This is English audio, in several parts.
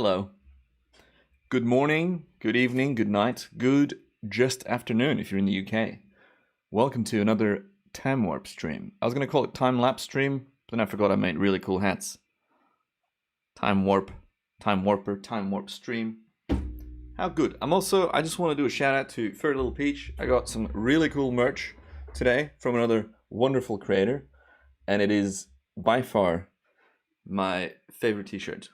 Hello. Good morning, good evening, good night, good just afternoon if you're in the UK. Welcome to another time warp stream. I was going to call it time lapse stream, but then I forgot I made really cool hats. Time warp, time warper, time warp stream. How good. I just want to do a shout out to Fur Little Peach. I got some really cool merch today from another wonderful creator, and it is by far my favorite t-shirt.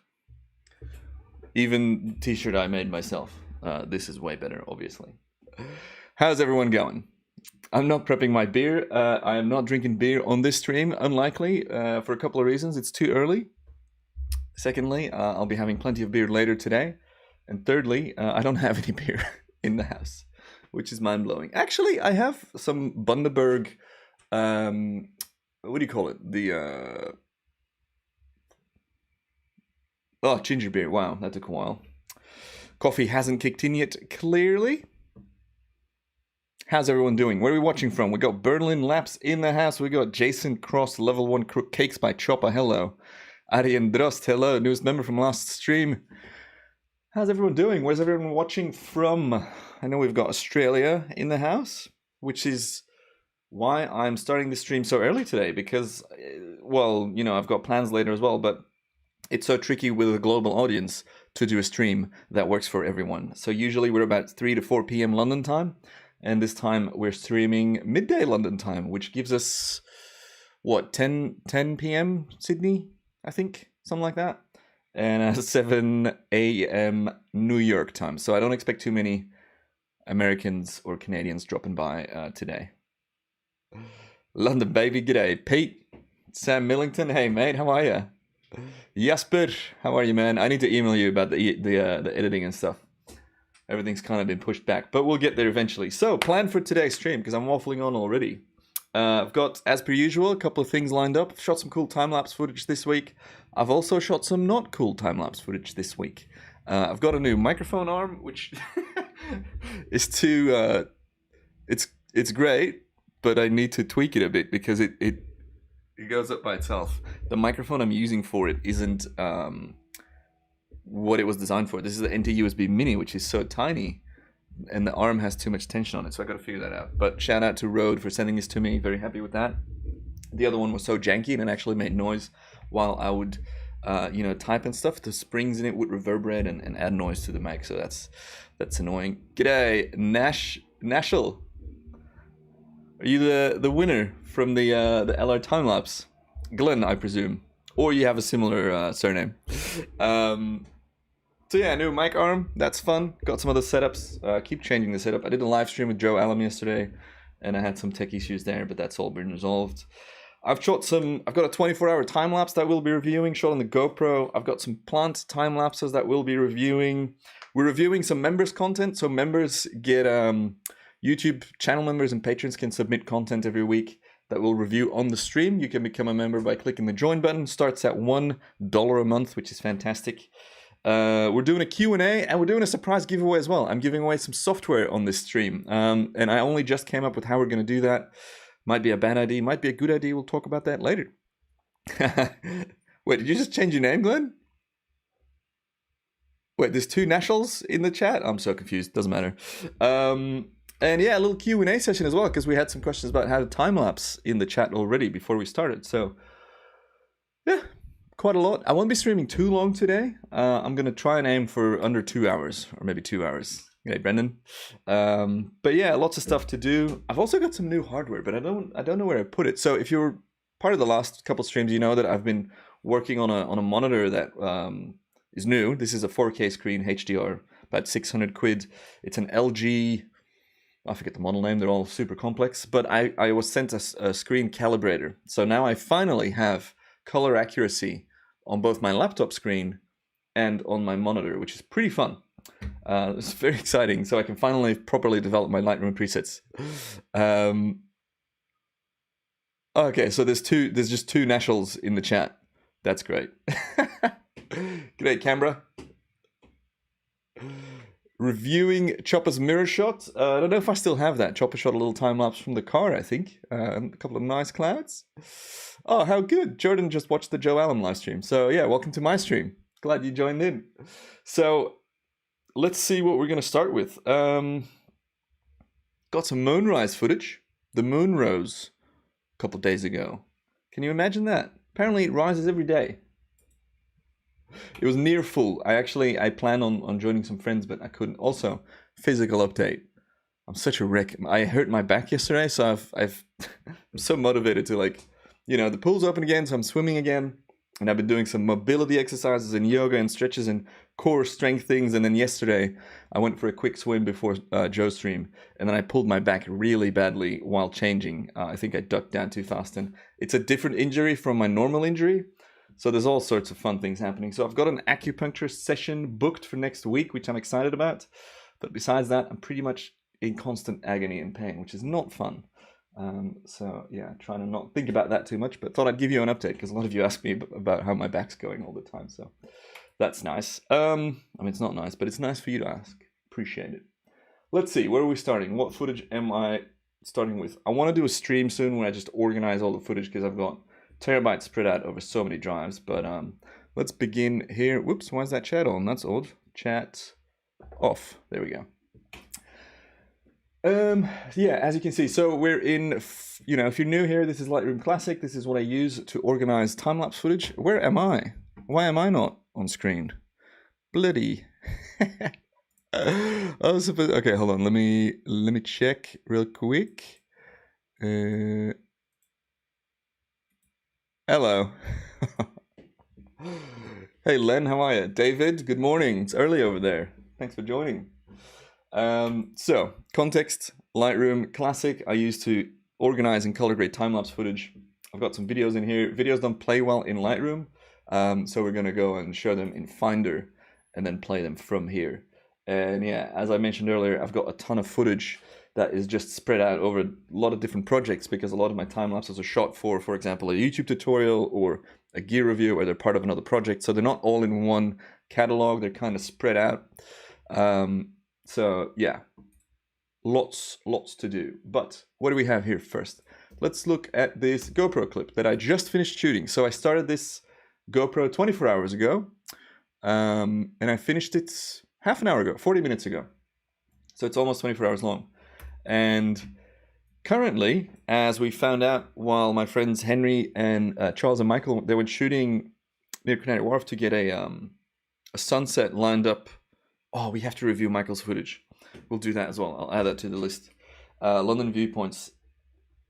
Even t-shirt I made myself. This is way better, obviously. How's everyone going? I'm not prepping my beer. I am not drinking beer on this stream, unlikely, for a couple of reasons. It's too early. Secondly, I'll be having plenty of beer later today. And thirdly, I don't have any beer in the house, which is mind-blowing. Actually, I have some Bundaberg, what do you call it? Oh, ginger beer. Wow, that took a while. Coffee hasn't kicked in yet, clearly. How's everyone doing? Where are we watching from? We got Berlin Laps in the house. We got Jason Cross, Level 1 Cakes by Chopper. Hello. Arjen Drost. Hello. Newest member from last stream. How's everyone doing? Where's everyone watching from? I know we've got Australia in the house, which is why I'm starting the stream so early today. Because, well, you know, I've got plans later as well, but it's so tricky with a global audience to do a stream that works for everyone. So usually we're about 3 to 4 p.m. London time. And this time we're streaming midday London time, which gives us, what, 10 p.m. Sydney, I think? Something like that. And 7 a.m. New York time. So I don't expect too many Americans or Canadians dropping by today. London, baby. G'day. Pete. Sam Millington. Hey, mate. How are you? Jasper, how are you, man? I need to email you about the editing and stuff. Everything's kind of been pushed back, but we'll get there eventually. So, plan for today's stream, because I'm waffling on already. I've got, as per usual, a couple of things lined up. I've shot some cool time-lapse footage this week. I've also shot some not cool time-lapse footage this week. I've got a new microphone arm, which is too... it's great, but I need to tweak it a bit, because it goes up by itself. The microphone I'm using for it isn't what it was designed for. This is the NT-USB Mini, which is so tiny, and the arm has too much tension on it, so I got to figure that out. But shout out to Rode for sending this to me. Very happy with that. The other one was so janky, and it actually made noise while I would, type and stuff. The springs in it would reverberate and add noise to the mic, so that's annoying. G'day, Nashel. Are you the winner from the LR time-lapse? Glenn, I presume. Or you have a similar surname. So yeah, new mic arm. That's fun. Got some other setups. Keep changing the setup. I did a live stream with Joe Allen yesterday, and I had some tech issues there, but that's all been resolved. I've got a 24-hour time-lapse that we'll be reviewing, shot on the GoPro. I've got some plant time-lapses that we'll be reviewing. We're reviewing some members' content, so members get... YouTube channel members and patrons can submit content every week that we'll review on the stream. You can become a member by clicking the join button. Starts at $1 a month, which is fantastic. We're doing a Q&A, and we're doing a surprise giveaway as well. I'm giving away some software on this stream, and I only just came up with how we're going to do that. Might be a bad idea, might be a good idea. We'll talk about that later. Wait, did you just change your name, Glenn? Wait, there's two Nashels in the chat? I'm so confused. Doesn't matter. And yeah, a little Q&A session as well, because we had some questions about how to time-lapse in the chat already before we started. So, yeah, quite a lot. I won't be streaming too long today. I'm going to try and aim for under 2 hours, or maybe 2 hours. Okay, Brendan. But yeah, lots of stuff to do. I've also got some new hardware, but I don't know where I put it. So if you're part of the last couple streams, you know that I've been working on a monitor that is new. This is a 4K screen, HDR, about 600 quid. It's an LG... I forget the model name, they're all super complex, but I was sent a screen calibrator. So now I finally have color accuracy on both my laptop screen and on my monitor, which is pretty fun. It's very exciting, so I can finally properly develop my Lightroom presets. Okay, so there's just two Nashels in the chat. That's great. G'day, Canberra. Reviewing Chopper's mirror shot. I don't know if I still have that. Chopper shot a little time-lapse from the car, I think. A couple of nice clouds. Oh, how good. Jordan just watched the Joe Allen live stream. So yeah, welcome to my stream. Glad you joined in. So let's see what we're going to start with. Got some Moonrise footage. The moon rose a couple days ago. Can you imagine that? Apparently it rises every day. It was near full. I planned on joining some friends, but I couldn't. Also, physical update. I'm such a wreck. I hurt my back yesterday, so I'm so motivated to, like, you know, the pool's open again, so I'm swimming again. And I've been doing some mobility exercises and yoga and stretches and core strength things. And then yesterday, I went for a quick swim before Joe's stream. And then I pulled my back really badly while changing. I think I ducked down too fast. And it's a different injury from my normal injury. So there's all sorts of fun things happening. So I've got an acupuncture session booked for next week, which I'm excited about. But besides that, I'm pretty much in constant agony and pain, which is not fun. So yeah, trying to not think about that too much, but thought I'd give you an update because a lot of you ask me about how my back's going all the time. So that's nice. I mean, it's not nice, but it's nice for you to ask. Appreciate it. Let's see, where are we starting? What footage am I starting with? I want to do a stream soon where I just organize all the footage because I've got terabytes spread out over so many drives. But let's begin here. Whoops, why is that chat on? That's odd. Chat off. There we go. Yeah, as you can see, so we're in, you know, if you're new here, this is Lightroom Classic. This is what I use to organize time-lapse footage. Where am I? Why am I not on screen? Bloody. I was supposed, okay, hold on. Let me check real quick. Hello. Hey, Len, how are you? David, good morning. It's early over there. Thanks for joining. So, context, Lightroom Classic, I use to organize and color grade time-lapse footage. I've got some videos in here. Videos don't play well in Lightroom, so we're going to go and show them in Finder and then play them from here. And yeah, as I mentioned earlier, I've got a ton of footage that is just spread out over a lot of different projects because a lot of my time-lapses are shot for example, a YouTube tutorial or a gear review, or they're part of another project. So they're not all in one catalog, they're kind of spread out. So yeah, lots to do. But what do we have here first? Let's look at this GoPro clip that I just finished shooting. So I started this GoPro 24 hours ago, and I finished it half an hour ago, 40 minutes ago. So it's almost 24 hours long. And currently, as we found out while my friends Henry and Charles and Michael, they went shooting near Canary Wharf to get a sunset lined up. Oh, we have to review Michael's footage. We'll do that as well. I'll add that to the list. London Viewpoints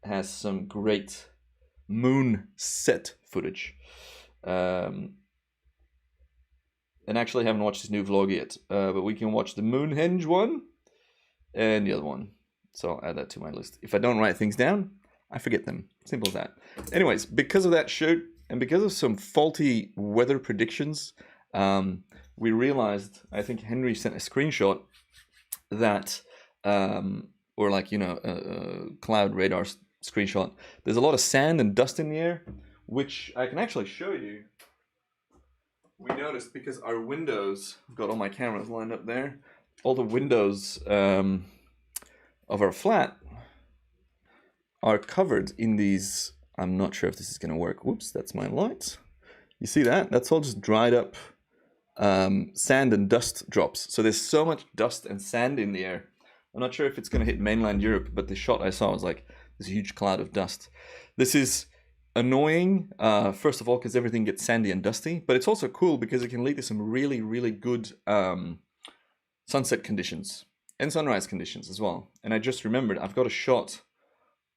has some great moon set footage. And actually, I haven't watched his new vlog yet. But we can watch the Moonhenge one and the other one. So I'll add that to my list. If I don't write things down, I forget them. Simple as that. Anyways, because of that shoot and because of some faulty weather predictions, we realized, I think Henry sent a screenshot that, or like, you know, a cloud radar screenshot. There's a lot of sand and dust in the air, which I can actually show you. We noticed because our windows, I've got all my cameras lined up there, all the windows of our flat are covered in these, I'm not sure if this is going to work. Whoops, that's my light. You see that? That's all just dried up sand and dust drops. So there's so much dust and sand in the air. I'm not sure if it's going to hit mainland Europe, but the shot I saw was like this huge cloud of dust. This is annoying, first of all, because everything gets sandy and dusty, but it's also cool because it can lead to some really, really good sunset conditions and sunrise conditions as well. And I just remembered I've got a shot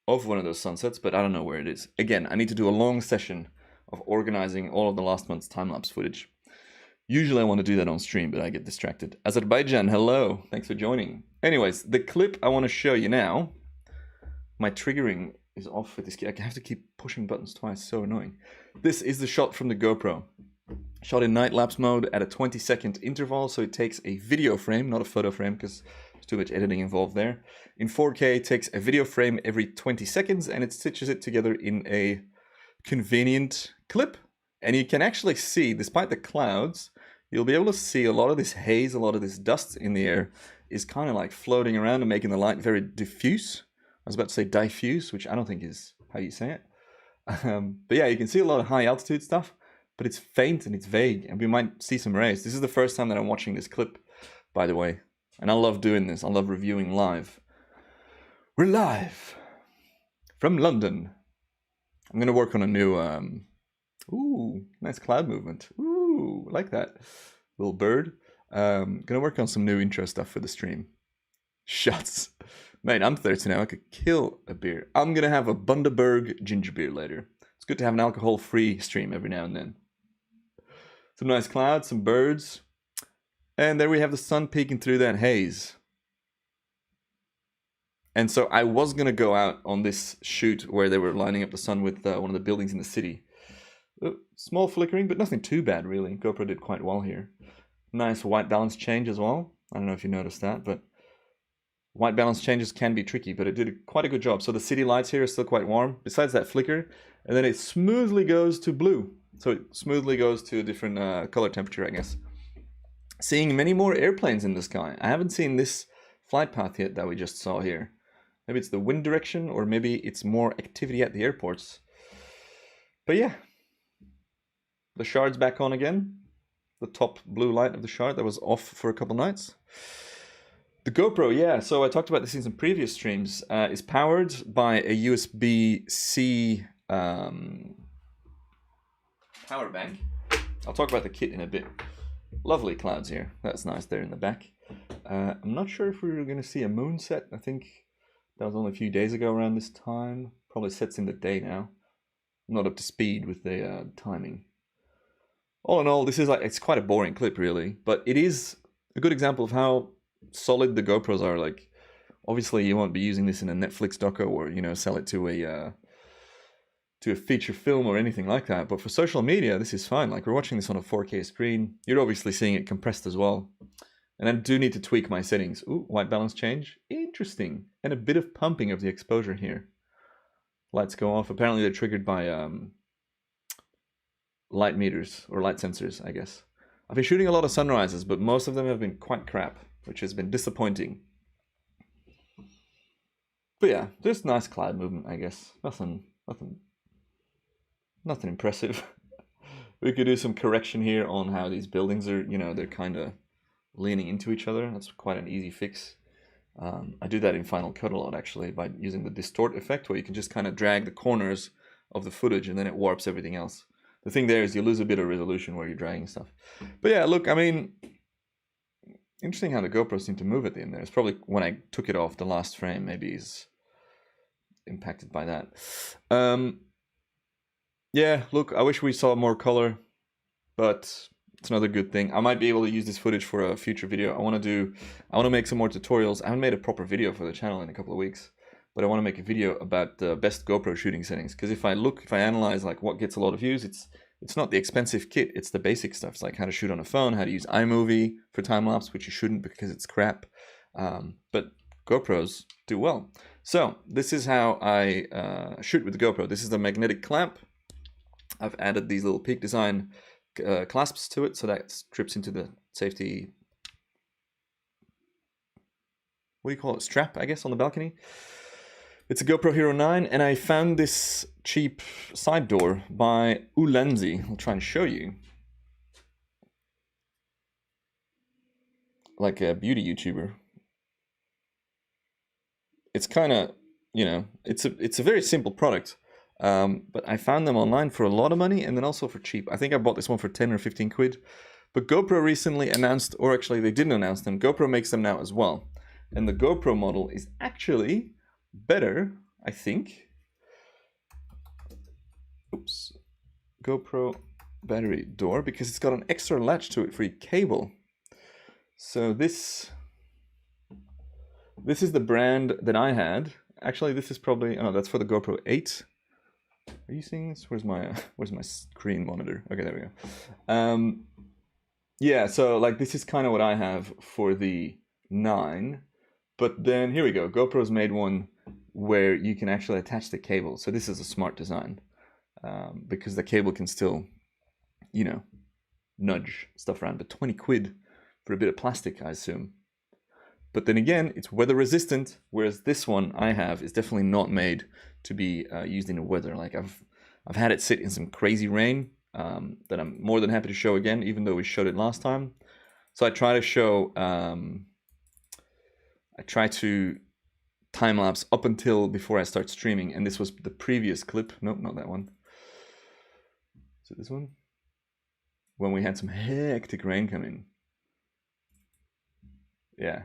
of one of those sunsets, but I don't know where it is. Again, I need to do a long session of organizing all of the last month's time-lapse footage. Usually I want to do that on stream, but I get distracted. Azerbaijan, hello. Thanks for joining. Anyways, the clip I want to show you now, my triggering is off with this key. I have to keep pushing buttons twice, so annoying. This is the shot from the GoPro. Shot in night lapse mode at a 20-second interval, so it takes a video frame, not a photo frame, because there's too much editing involved there. In 4K, it takes a video frame every 20 seconds, and it stitches it together in a convenient clip. And you can actually see, despite the clouds, you'll be able to see a lot of this haze, a lot of this dust in the air is kind of like floating around and making the light very diffuse. I was about to say diffuse, which I don't think is how you say it. But yeah, you can see a lot of high altitude stuff. but it's faint and it's vague, and we might see some rays. This is the first time that I'm watching this clip, by the way, and I love doing this. I love reviewing live. We're live from London. I'm gonna work on a new, ooh, nice cloud movement. Ooh, I like that. Little bird. Gonna work on some new intro stuff for the stream. Shots. Mate, I'm 30 now. I could kill a beer. I'm gonna have a Bundaberg ginger beer later. It's good to have an alcohol-free stream every now and then. Some nice clouds, some birds. And there we have the sun peeking through that haze. And so I was going to go out on this shoot where they were lining up the sun with one of the buildings in the city. Small flickering, but nothing too bad, really. GoPro did quite well here. Nice white balance change as well. I don't know if you noticed that, but white balance changes can be tricky, but it did quite a good job. So the city lights here are still quite warm, besides that flicker. And then it smoothly goes to blue. So it smoothly goes to a different color temperature, I guess. Seeing many more airplanes in the sky. I haven't seen this flight path yet that we just saw here. Maybe it's the wind direction, or maybe it's more activity at the airports. But yeah, the shard's back on again. The top blue light of the shard that was off for a couple nights. The GoPro, yeah, so I talked about this in some previous streams, is powered by a USB-C power bank. I'll talk about the kit in a bit. Lovely clouds here. That's nice there in the back. I'm not sure if we were going to see a moon set. I think that was only a few days ago around this time. Probably sets in the day now. I'm not up to speed with the timing. All in all, this is like, it's quite a boring clip really, but it is a good example of how solid the GoPros are. Like, obviously you won't be using this in a Netflix doco or, you know, sell it to a feature film or anything like that. But for social media, this is fine. Like, we're watching this on a 4K screen. You're obviously seeing it compressed as well. And I do need to tweak my settings. Ooh, white balance change. Interesting. And a bit of pumping of the exposure here. Lights go off. Apparently they're triggered by light meters or light sensors, I guess. I've been shooting a lot of sunrises, but most of them have been quite crap, which has been disappointing. But yeah, just nice cloud movement, I guess. Nothing impressive. We could do some correction here on how these buildings are, you know, they're kind of leaning into each other. That's quite an easy fix. I do that in Final Cut a lot, actually, by using the distort effect, where you can just kind of drag the corners of the footage and then it warps everything else. The thing there is you lose a bit of resolution where you're dragging stuff. But yeah, look, I mean, interesting how the GoPro seemed to move at the end there. It's probably when I took it off the last frame, maybe is impacted by that. Yeah, look, I wish we saw more color, but it's another good thing. I might be able to use this footage for a future video. I want to make some more tutorials. I haven't made a proper video for the channel in a couple of weeks, but I want to make a video about the best GoPro shooting settings. Because if I analyze like what gets a lot of views, it's not the expensive kit, it's the basic stuff. It's like how to shoot on a phone, how to use iMovie for time-lapse, which you shouldn't because it's crap. But GoPros do well. So this is how I shoot with the GoPro. This is the magnetic clamp. I've added these little Peak Design clasps to it, so that strips into the safety, what do you call it, strap, I guess, on the balcony. It's a GoPro Hero 9, and I found this cheap side door by Ulanzi. I'll try and show you. Like a beauty YouTuber. It's kind of, you know, it's a very simple product. But I found them online for a lot of money and then also for cheap. I think I bought this one for 10 or 15 quid. But GoPro recently announced, or actually they didn't announce them, GoPro makes them now as well. And the GoPro model is actually better, I think. Oops. GoPro battery door, because it's got an extra latch to it for your cable. So this is the brand that I had. Actually, this is probably, oh, that's for the GoPro 8. Are you seeing this? Where's my screen monitor? Okay, there we go. Yeah, so like this is kind of what I have for the 9, but then here we go. GoPro's made one where you can actually attach the cable. So this is a smart design because the cable can still, you know, nudge stuff around. But 20 quid for a bit of plastic, I assume. But then again, it's weather resistant, whereas this one I have is definitely not made to be used in the weather. Like I've had it sit in some crazy rain, that I'm more than happy to show again, even though we showed it last time. So I try to show, I try to time-lapse up until before I start streaming, and this was the previous clip. Nope, not that one. Is it this one? When we had some hectic rain come in. Yeah.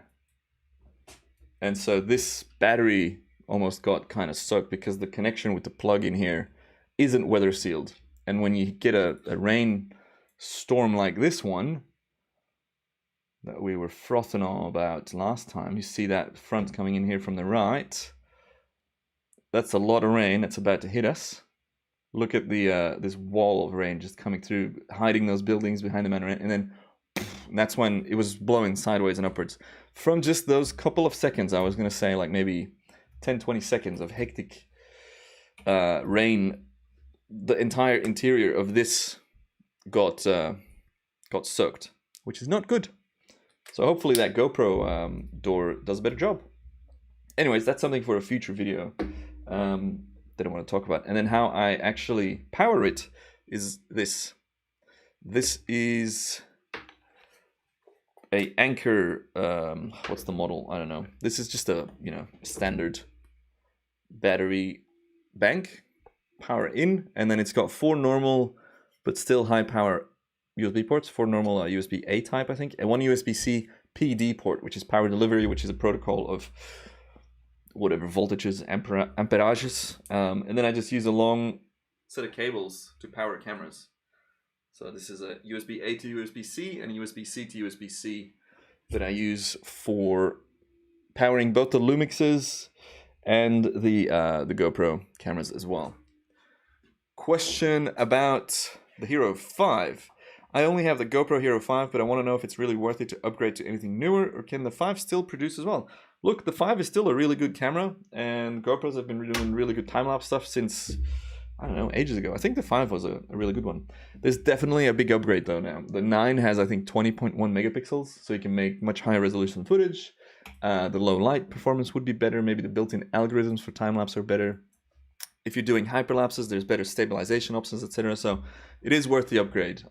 And so this battery almost got kind of sucked because the connection with the plug in here isn't weather sealed. And when you get a rain storm like this one that we were frothing all about last time, you see that front coming in here from the right. That's a lot of rain that's about to hit us. Look at the this wall of rain just coming through, hiding those buildings behind the mountain, and then that's when it was blowing sideways and upwards. From just those couple of seconds, I was going to say like maybe 10-20 seconds of hectic rain, the entire interior of this got soaked, which is not good. So hopefully that GoPro door does a better job. Anyways, that's something for a future video that I want to talk about. And then how I actually power it is this. This is a Anker, what's the model? I don't know. This is just a, standard battery bank, power in, and then it's got 4 normal but still high power USB ports, 4 normal USB-A type, I think, and 1 USB-C PD port, which is power delivery, which is a protocol of whatever voltages, amperages, and then I just use a long set of cables to power cameras. So this is a USB-A to USB-C and a USB-C to USB-C that I use for powering both the Lumixes and the GoPro cameras as well. Question about the Hero 5. I only have the GoPro Hero 5, but I want to know if it's really worth it to upgrade to anything newer, or can the 5 still produce as well? Look, the 5 is still a really good camera, and GoPros have been doing really good time-lapse stuff since, I don't know, ages ago. I think the 5 was a really good one. There's definitely a big upgrade though now. The 9 has, I think, 20.1 megapixels, so you can make much higher resolution footage. The low light performance would be better. Maybe the built-in algorithms for time-lapse are better. If you're doing hyperlapses, there's better stabilization options, etc. So it is worth the upgrade.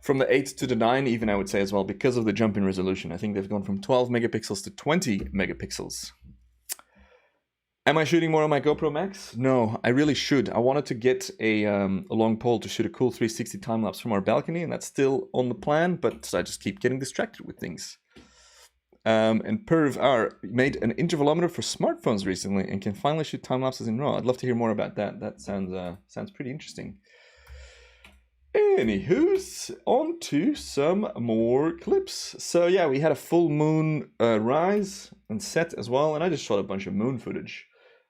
From the 8 to the 9, even, I would say as well, because of the jump in resolution. I think they've gone from 12 megapixels to 20 megapixels. Am I shooting more on my GoPro Max? No, I really should. I wanted to get a long pole to shoot a cool 360 time-lapse from our balcony, and that's still on the plan, but I just keep getting distracted with things. And Perv made an intervalometer for smartphones recently and can finally shoot time-lapses in RAW. I'd love to hear more about that. That sounds pretty interesting. Anywho's, on to some more clips. So yeah, we had a full moon rise and set as well, and I just shot a bunch of moon footage.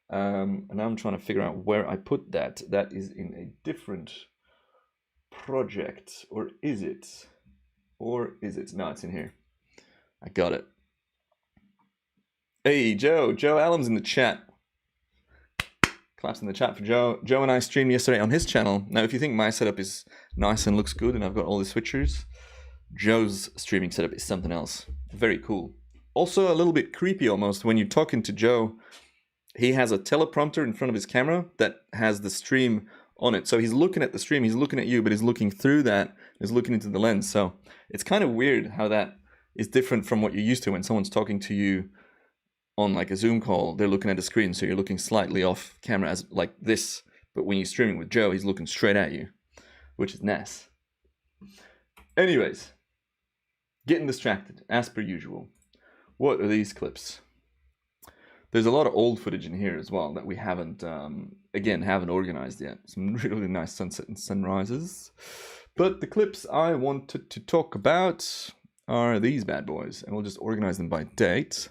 And now I'm trying to figure out where I put that. That is in a different project, or is it? Or is it? No, it's in here. I got it. Hey, Joe Allen's in the chat. Claps in the chat for Joe. Joe and I streamed yesterday on his channel. Now, if you think my setup is nice and looks good and I've got all the switchers, Joe's streaming setup is something else. Very cool. Also a little bit creepy almost when you're talking to Joe. He has a teleprompter in front of his camera that has the stream on it. So he's looking at the stream, he's looking at you, but he's looking through that, he's looking into the lens. So it's kind of weird how that is different from what you're used to when someone's talking to you on like a Zoom call. They're looking at the screen, so you're looking slightly off camera as like this. But when you're streaming with Joe, he's looking straight at you, which is nice. Anyways, getting distracted as per usual. What are these clips? There's a lot of old footage in here as well that we haven't organized yet. Some really nice sunset and sunrises. But the clips I wanted to talk about are these bad boys, and we'll just organize them by date.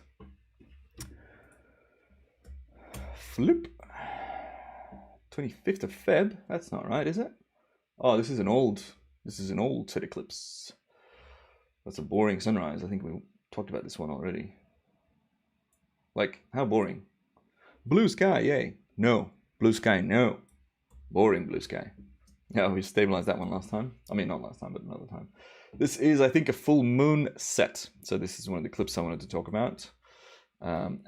Flip. 25th of Feb. That's not right, is it? Oh, this is an old set of clips. That's a boring sunrise. I think we talked about this one already. Like, how boring? Blue sky, yay. No. Blue sky, no. Boring blue sky. Yeah, we stabilized that one last time. I mean, not last time, but another time. This is, I think, a full moon set. So this is one of the clips I wanted to talk about.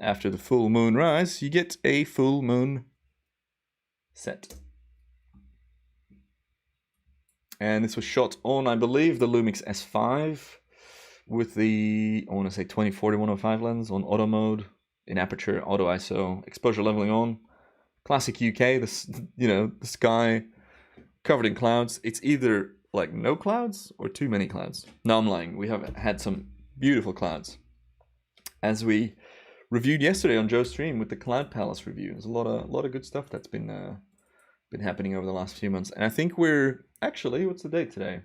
After the full moon rise, you get a full moon set. And this was shot on, I believe, the Lumix S5 with the, I want to say 2040-105 lens on auto mode, in aperture, auto ISO, exposure leveling on. Classic UK, this, you know, the sky covered in clouds. It's either like no clouds or too many clouds. No, I'm lying. We have had some beautiful clouds, as we reviewed yesterday on Joe's stream with the Cloud Palace review. There's a lot of good stuff that's been happening over the last few months, and I think we're actually, what's the date today?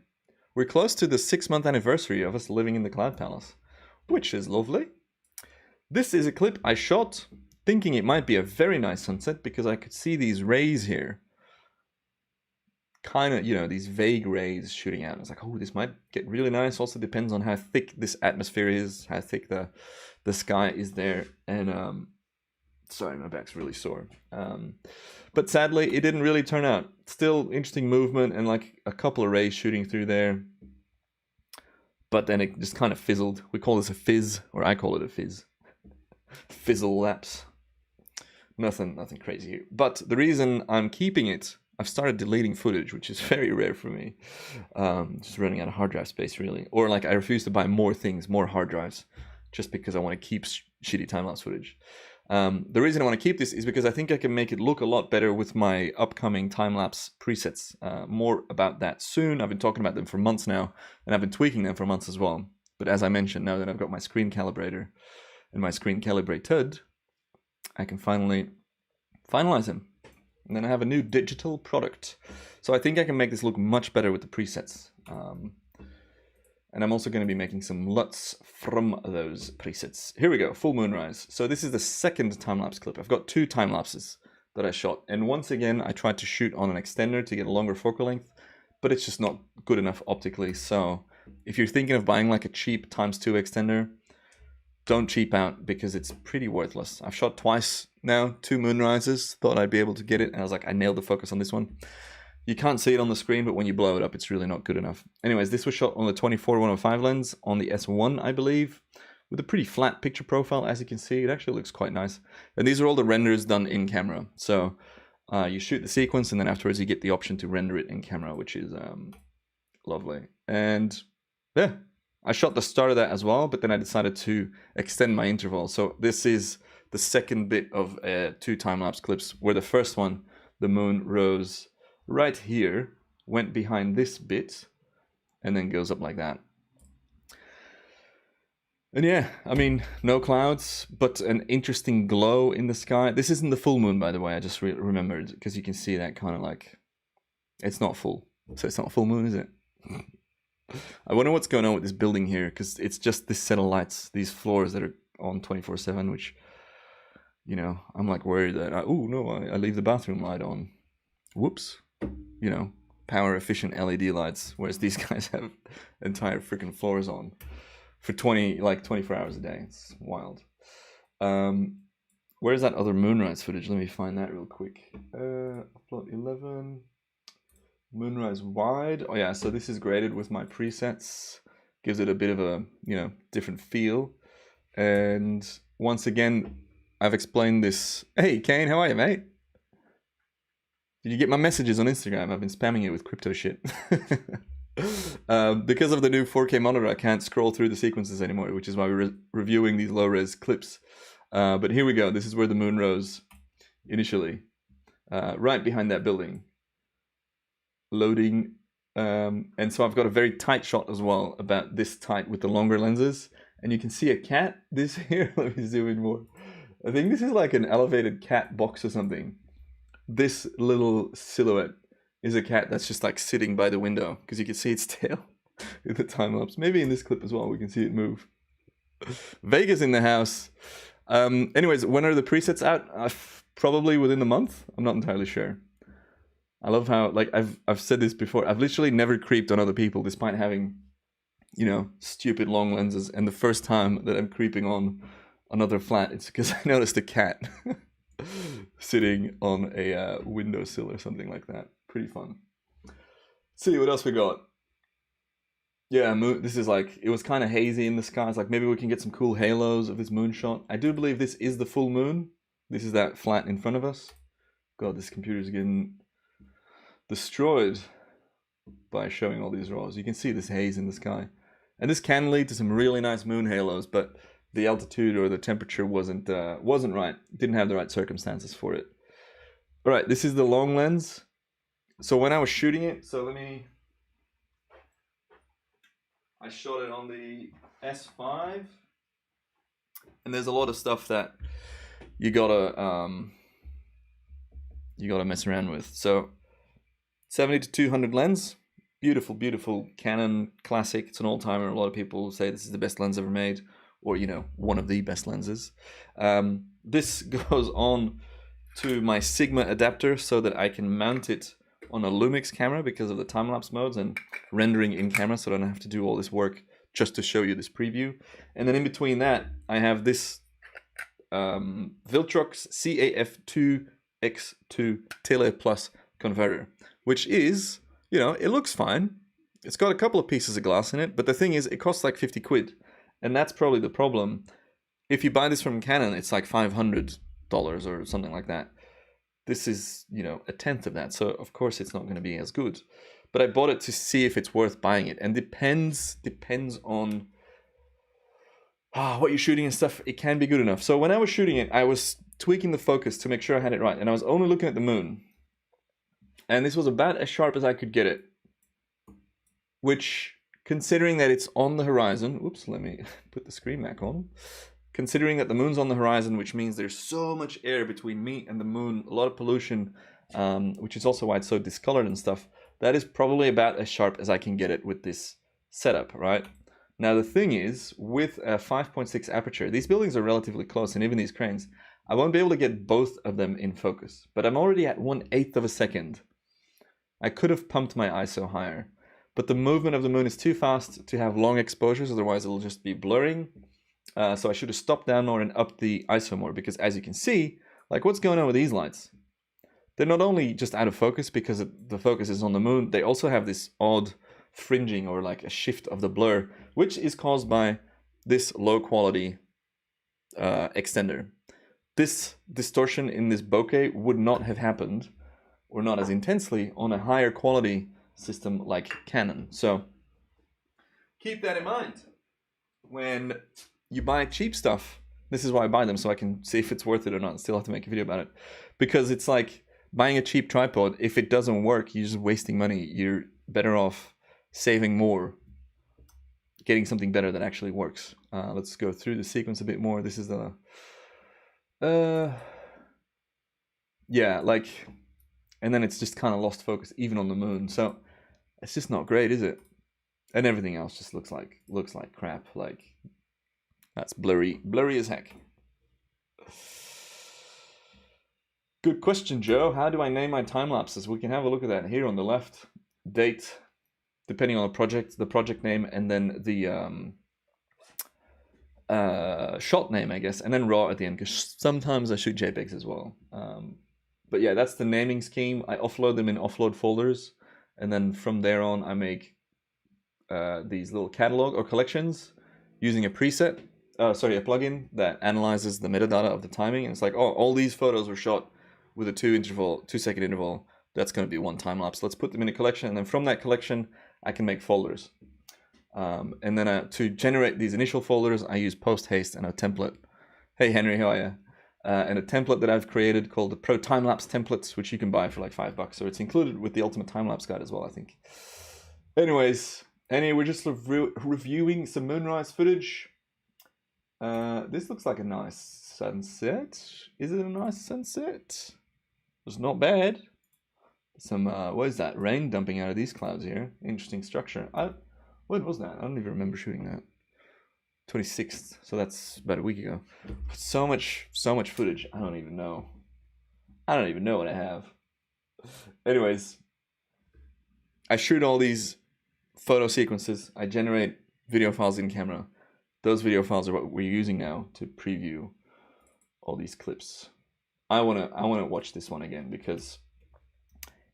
We're close to the 6-month anniversary of us living in the Cloud Palace, which is lovely. This is a clip I shot thinking it might be a very nice sunset because I could see these rays here. Kind of, you know, these vague rays shooting out. I was like, oh, this might get really nice. Also depends on how thick this atmosphere is, how thick the sky is there. And sorry, my back's really sore. But sadly, it didn't really turn out. Still interesting movement and like a couple of rays shooting through there. But then it just kind of fizzled. We call this a fizz, or I call it a fizz. Fizzle lapse. Nothing crazy here. But the reason I'm keeping it, I've started deleting footage, which is very rare for me. Just running out of hard drive space, really. Or like I refuse to buy more things, more hard drives, just because I want to keep shitty time-lapse footage. The reason I want to keep this is because I think I can make it look a lot better with my upcoming time-lapse presets. More about that soon. I've been talking about them for months now, and I've been tweaking them for months as well. But as I mentioned, now that I've got my screen calibrator and my screen calibrated, I can finally finalize them. And then I have a new digital product. So I think I can make this look much better with the presets. And I'm also going to be making some LUTs from those presets. Here we go, full moonrise. So this is the second time-lapse clip. I've got 2 time-lapses that I shot. And once again, I tried to shoot on an extender to get a longer focal length, but it's just not good enough optically. So if you're thinking of buying like a cheap ×2 extender, don't cheap out because it's pretty worthless. I've shot twice now, 2 moonrises, thought I'd be able to get it. And I was like, I nailed the focus on this one. You can't see it on the screen, but when you blow it up, it's really not good enough. Anyways, this was shot on the 24-105 lens on the S1, I believe, with a pretty flat picture profile. As you can see, it actually looks quite nice. And these are all the renders done in camera. So you shoot the sequence, and then afterwards you get the option to render it in camera, which is lovely. And yeah, I shot the start of that as well, but then I decided to extend my interval. So this is the second bit of 2 time-lapse clips, where the first one, the moon rose right here, went behind this bit, and then goes up like that. And yeah, I mean, no clouds, but an interesting glow in the sky. This isn't the full moon, by the way, I just remembered, because you can see that kind of like, it's not full. So it's not a full moon, is it? I wonder what's going on with this building here, because it's just this set of lights, these floors that are on 24/7, which, you know, I'm like worried that, oh no, I leave the bathroom light on. Whoops. You know, power efficient LED lights, whereas these guys have entire freaking floors on for 24 hours a day. It's wild. Where's that other moonrise footage? Let me find that real quick. Upload 11. Moonrise wide. Oh yeah, so this is graded with my presets. Gives it a bit of a, you know, different feel. And once again, I've explained this. Hey, Kane, how are you, mate? Did you get my messages on Instagram? I've been spamming it with crypto shit. Because of the new 4K monitor, I can't scroll through the sequences anymore, which is why we're reviewing these low-res clips. But here we go. This is where the moon rose initially. Right behind that building. Loading. And so I've got a very tight shot as well, about this tight with the longer lenses. And you can see a cat. This here, let me zoom in more. I think this is like an elevated cat box or something. This little silhouette is a cat that's just like sitting by the window, because you can see its tail in the time lapse. Maybe in this clip as well, we can see it move. Vegas in the house. Anyways, when are the presets out? Probably within the month. I'm not entirely sure. I love how, like, I've said this before. I've literally never creeped on other people, despite having, you know, stupid long lenses. And the first time that I'm creeping on another flat, it's because I noticed a cat sitting on a windowsill or something like that. Pretty fun. Let's see what else we got. Yeah, this is like, it was kind of hazy in the skies. Like maybe we can get some cool halos of this moonshot. I do believe this is the full moon. This is that flat in front of us. God, this computer's getting destroyed. by showing all these RAWs. You can see this haze in the sky. And this can lead to some really nice moon halos, but the altitude or the temperature wasn't right. Didn't have the right circumstances for it. All right, this is the long lens. So when I was shooting it, I shot it on the S5, and there's a lot of stuff that you gotta mess around with. So 70 to 200 lens, beautiful, beautiful Canon classic. It's an all-timer. A lot of people say this is the best lens ever made, or one of the best lenses. This goes on to my Sigma adapter so that I can mount it on a Lumix camera because of the time-lapse modes and rendering in camera, so I don't have to do all this work just to show you this preview. And then in between that, I have this Viltrox CAF2X2 Tele Plus converter, which is, it looks fine. It's got a couple of pieces of glass in it, but the thing is, it costs like 50 quid. And that's probably the problem. If you buy this from Canon, it's like $500 or something like that. This is, a tenth of that. So of course it's not going to be as good. But I bought it to see if it's worth buying it. And depends on what you're shooting and stuff. It can be good enough. So when I was shooting it, I was tweaking the focus to make sure I had it right. And I was only looking at the moon. And this was about as sharp as I could get it. Which, considering that it's on the horizon, oops, let me put the screen back on. Considering that the moon's on the horizon, which means there's so much air between me and the moon, a lot of pollution, which is also why it's so discolored and stuff, that is probably about as sharp as I can get it with this setup, right? Now the thing is, with a 5.6 aperture, these buildings are relatively close, and even these cranes, I won't be able to get both of them in focus, but I'm already at 1/8 of a second. I could have pumped my ISO higher, but the movement of the moon is too fast to have long exposures, otherwise it'll just be blurring. So I should have stopped down more and upped the ISO more, because as you can see, like, what's going on with these lights? They're not only just out of focus because the focus is on the moon, they also have this odd fringing or like a shift of the blur, which is caused by this low quality extender. This distortion in this bokeh would not have happened, or not as intensely, on a higher quality system like Canon. So keep that in mind when you buy cheap stuff. This is why I buy them, so I can see if it's worth it or not. Still have to make a video about it, because it's like buying a cheap tripod. If it doesn't work, you're just wasting money. You're better off saving more, getting something better that actually works. Let's go through the sequence a bit more. This is the yeah, like, and then it's just kind of lost focus even on the moon. So it's just not great, is it? And everything else just looks like crap. Like, that's blurry as heck. Good question, Joe. How do I name my time lapses? We can have a look at that here on the left. Date, depending on the project name, and then the shot name, I guess, and then RAW at the end, because sometimes I shoot JPEGs as well. But yeah, that's the naming scheme. I offload them in offload folders, and then from there on, I make these little catalog or collections using a preset, a plugin that analyzes the metadata of the timing. And it's like, oh, all these photos were shot with a 2-second interval. That's going to be one time lapse. Let's put them in a collection, and then from that collection, I can make folders. And then to generate these initial folders, I use post haste and a template. Hey Henry, how are you? And a template that I've created called the Pro Timelapse templates, which you can buy for like $5. So it's included with the Ultimate Timelapse Guide as well, I think. Anyways, we're just reviewing some Moonrise footage. This looks like a nice sunset. Is it a nice sunset? It's not bad. Some what is that? Rain dumping out of these clouds here. Interesting structure. When was that? I don't even remember shooting that. 26th, so that's about a week ago. But so much footage. I don't even know what I have. Anyways, I shoot all these photo sequences. I generate video files in camera. Those video files are what we're using now to preview all these clips. I wanna watch this one again because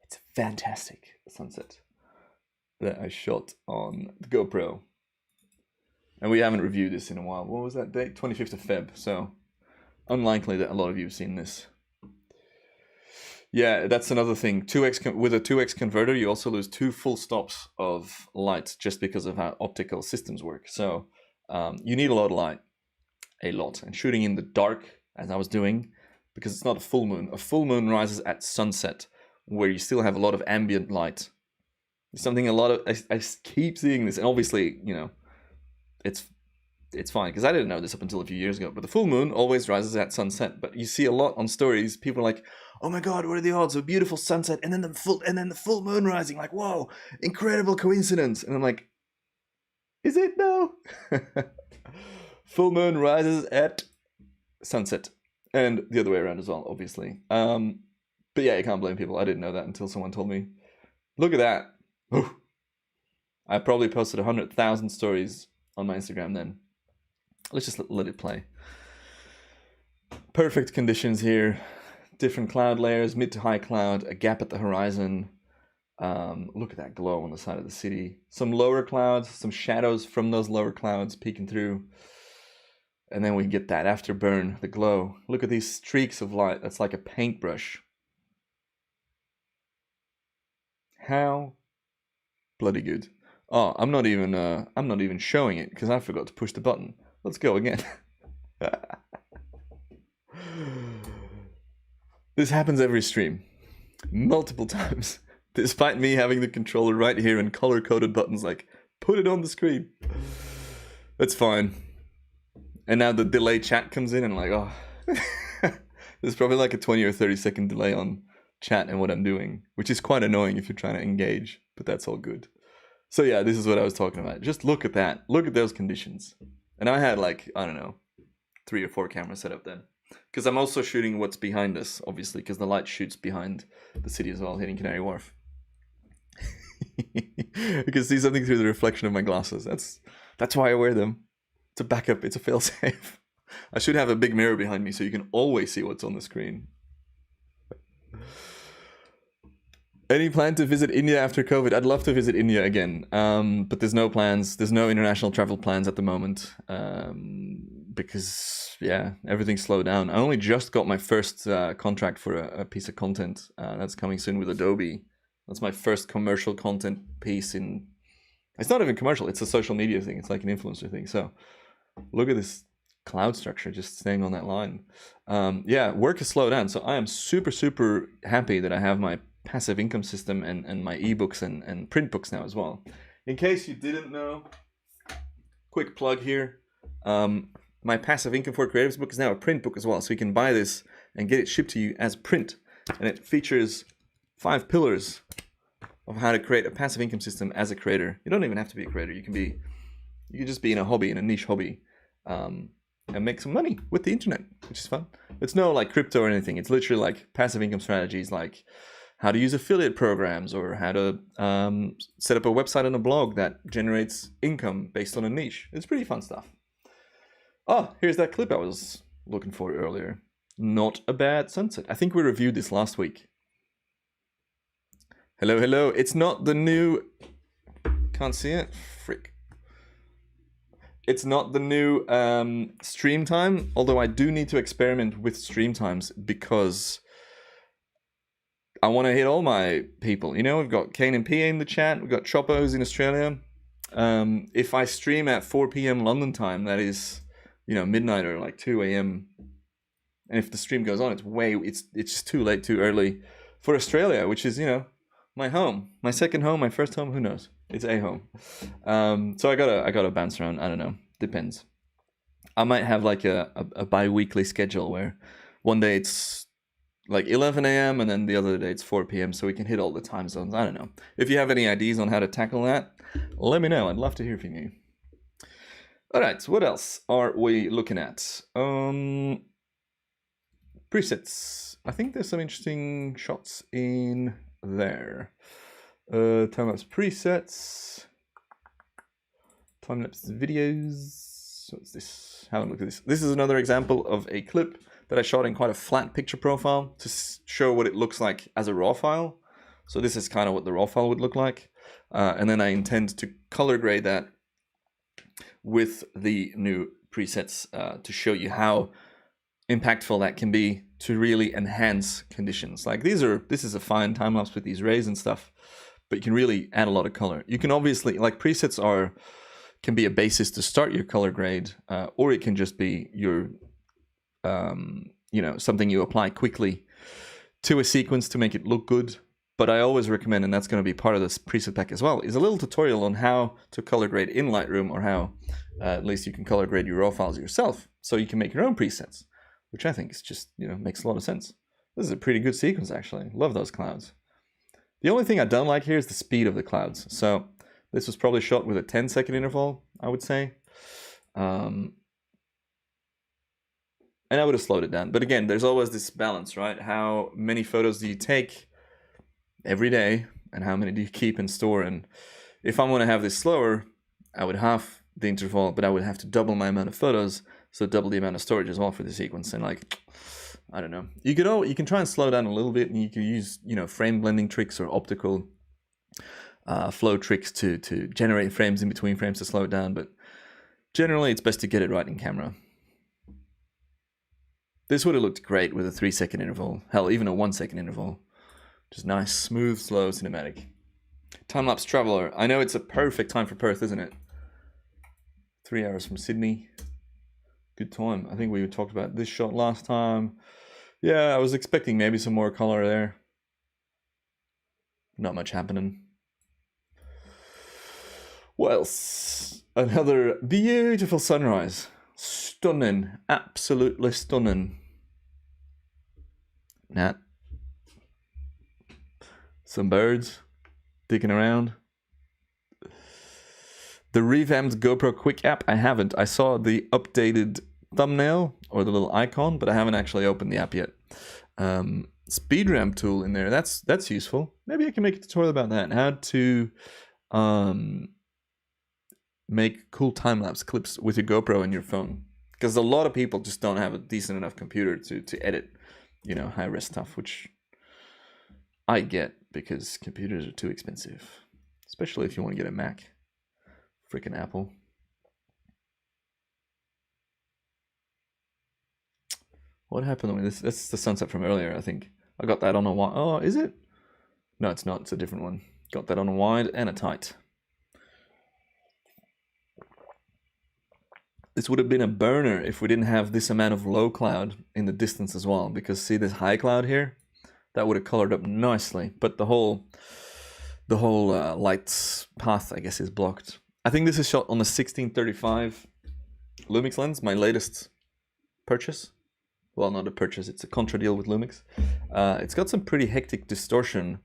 it's a fantastic sunset that I shot on the GoPro. And we haven't reviewed this in a while. What was that date? 25th of Feb. So unlikely that a lot of you have seen this. Yeah, that's another thing. 2x with a 2x converter, you also lose 2 full stops of light just because of how optical systems work. So you need a lot of light, a lot. And shooting in the dark, as I was doing, because it's not a full moon. A full moon rises at sunset, where you still have a lot of ambient light. Something a lot of I keep seeing this, and obviously, you know, it's fine because I didn't know this up until a few years ago. But the full moon always rises at sunset. But you see a lot on stories. People are like, "Oh my God, what are the odds of a beautiful sunset and then the full moon rising? Like, whoa, incredible coincidence!" And I'm like, "Is it though?" Full moon rises at sunset, and the other way around as well, obviously. But yeah, you can't blame people. I didn't know that until someone told me. Look at that. Ooh. I probably posted 100,000 stories on my Instagram then. Let's just let it play. Perfect conditions here. Different cloud layers, mid to high cloud, a gap at the horizon. Look at that glow on the side of the city. Some lower clouds, some shadows from those lower clouds peeking through. And then we get that afterburn, the glow. Look at these streaks of light. That's like a paintbrush. How bloody good. Oh, I'm not even showing it because I forgot to push the button. Let's go again. This happens every stream. Multiple times. Despite me having the controller right here and color-coded buttons like, put it on the screen. That's fine. And now the delay chat comes in and I'm like, oh. There's probably like a 20 or 30 second delay on chat and what I'm doing, which is quite annoying if you're trying to engage, but that's all good. So yeah, this is what I was talking about. Just look at that. Look at those conditions. And I had like, I don't know, 3 or 4 cameras set up then. Because I'm also shooting what's behind us, obviously, because the light shoots behind the city as well, hitting Canary Wharf. You can see something through the reflection of my glasses. That's why I wear them. It's a backup, it's a failsafe. I should have a big mirror behind me so you can always see what's on the screen. Any plan to visit India after COVID? I'd love to visit India again, but there's no plans. There's no international travel plans at the moment because, yeah, everything's slowed down. I only just got my first contract for a piece of content that's coming soon with Adobe. That's my first commercial content piece in... It's not even commercial. It's a social media thing. It's like an influencer thing. So look at this cloud structure just staying on that line. Yeah, work has slowed down. So I am super, super happy that I have my passive income system and my ebooks and print books now as well. In case you didn't know, quick plug here. My passive income for creatives book is now a print book as well. So you can buy this and get it shipped to you as print. And it features 5 pillars of how to create a passive income system as a creator. You don't even have to be a creator. You can just be in a hobby, in a niche hobby, and make some money with the internet, which is fun. It's no like crypto or anything. It's literally like passive income strategies, like how to use affiliate programs or how to set up a website and a blog that generates income based on a niche. It's pretty fun stuff. Oh, here's that clip I was looking for earlier. Not a bad sunset. I think we reviewed this last week. Hello, hello. It's not the new... Can't see it? Frick. It's not the new stream time, although I do need to experiment with stream times because I want to hit all my people. You know, we've got Kane and PA in the chat. We've got Chopper who's in Australia. If I stream at 4 p.m. London time, that is, you know, midnight or like 2 a.m. And if the stream goes on, it's just too late, too early for Australia, which is, you know, my home, my second home, my first home. Who knows? It's a home. So I gotta bounce around. I don't know. Depends. I might have like a bi-weekly schedule where one day it's like 11 a.m. and then the other day it's 4 p.m. so we can hit all the time zones. I don't know. If you have any ideas on how to tackle that, let me know. I'd love to hear from you. All right. So what else are we looking at? Presets. I think there's some interesting shots in there. Timelapse presets. Timelapse videos. What's this? Have a look at this. This is another example of a clip that I shot in quite a flat picture profile to show what it looks like as a raw file. So this is kind of what the raw file would look like. And then I intend to color grade that with the new presets to show you how impactful that can be to really enhance conditions. Like this is a fine time lapse with these rays and stuff, but you can really add a lot of color. You can obviously, like, presets can be a basis to start your color grade, or it can just be your something you apply quickly to a sequence to make it look good. But I always recommend, and that's going to be part of this preset pack as well, is a little tutorial on how to color grade in Lightroom, or how at least you can color grade your raw files yourself, so you can make your own presets, which I think is just, makes a lot of sense. This is a pretty good sequence, actually. Love those clouds. The only thing I don't like here is the speed of the clouds. So this was probably shot with a 10-second interval, I would say. And I would have slowed it down. But again, there's always this balance, right? How many photos do you take every day, and how many do you keep and store? And if I want to have this slower, I would half the interval, but I would have to double my amount of photos, so double the amount of storage as well for the sequence. And like, I don't know. You can try and slow down a little bit, and you can use frame blending tricks or optical flow tricks to generate frames in between frames to slow it down. But generally, it's best to get it right in camera. This would have looked great with a 3-second interval. Hell, even a 1-second interval. Just nice, smooth, slow cinematic. Timelapse Traveler. I know it's a perfect time for Perth, isn't it? 3 hours from Sydney. Good time. I think we talked about this shot last time. Yeah, I was expecting maybe some more color there. Not much happening. What else? Another beautiful sunrise. Stunning. Absolutely stunning. Nat. Some birds digging around. The revamped GoPro Quick app, I haven't. I saw the updated thumbnail or the little icon, but I haven't actually opened the app yet. Speed ramp tool in there, that's useful. Maybe I can make a tutorial about that. How to make cool time-lapse clips with your GoPro and your phone. Because a lot of people just don't have a decent enough computer to edit, high-res stuff, which I get, because computers are too expensive. Especially if you want to get a Mac. Freaking Apple. What happened with this? That's the sunset from earlier, I think. I got that on a wide. Oh, is it? No, it's not. It's a different one. Got that on a wide and a tight. This would have been a burner if we didn't have this amount of low cloud in the distance as well. Because see this high cloud here? That would have colored up nicely. But the whole light path, I guess, is blocked. I think this is shot on the 1635 Lumix lens, my latest purchase. Well, not a purchase, it's a contra deal with Lumix. It's got some pretty hectic distortion,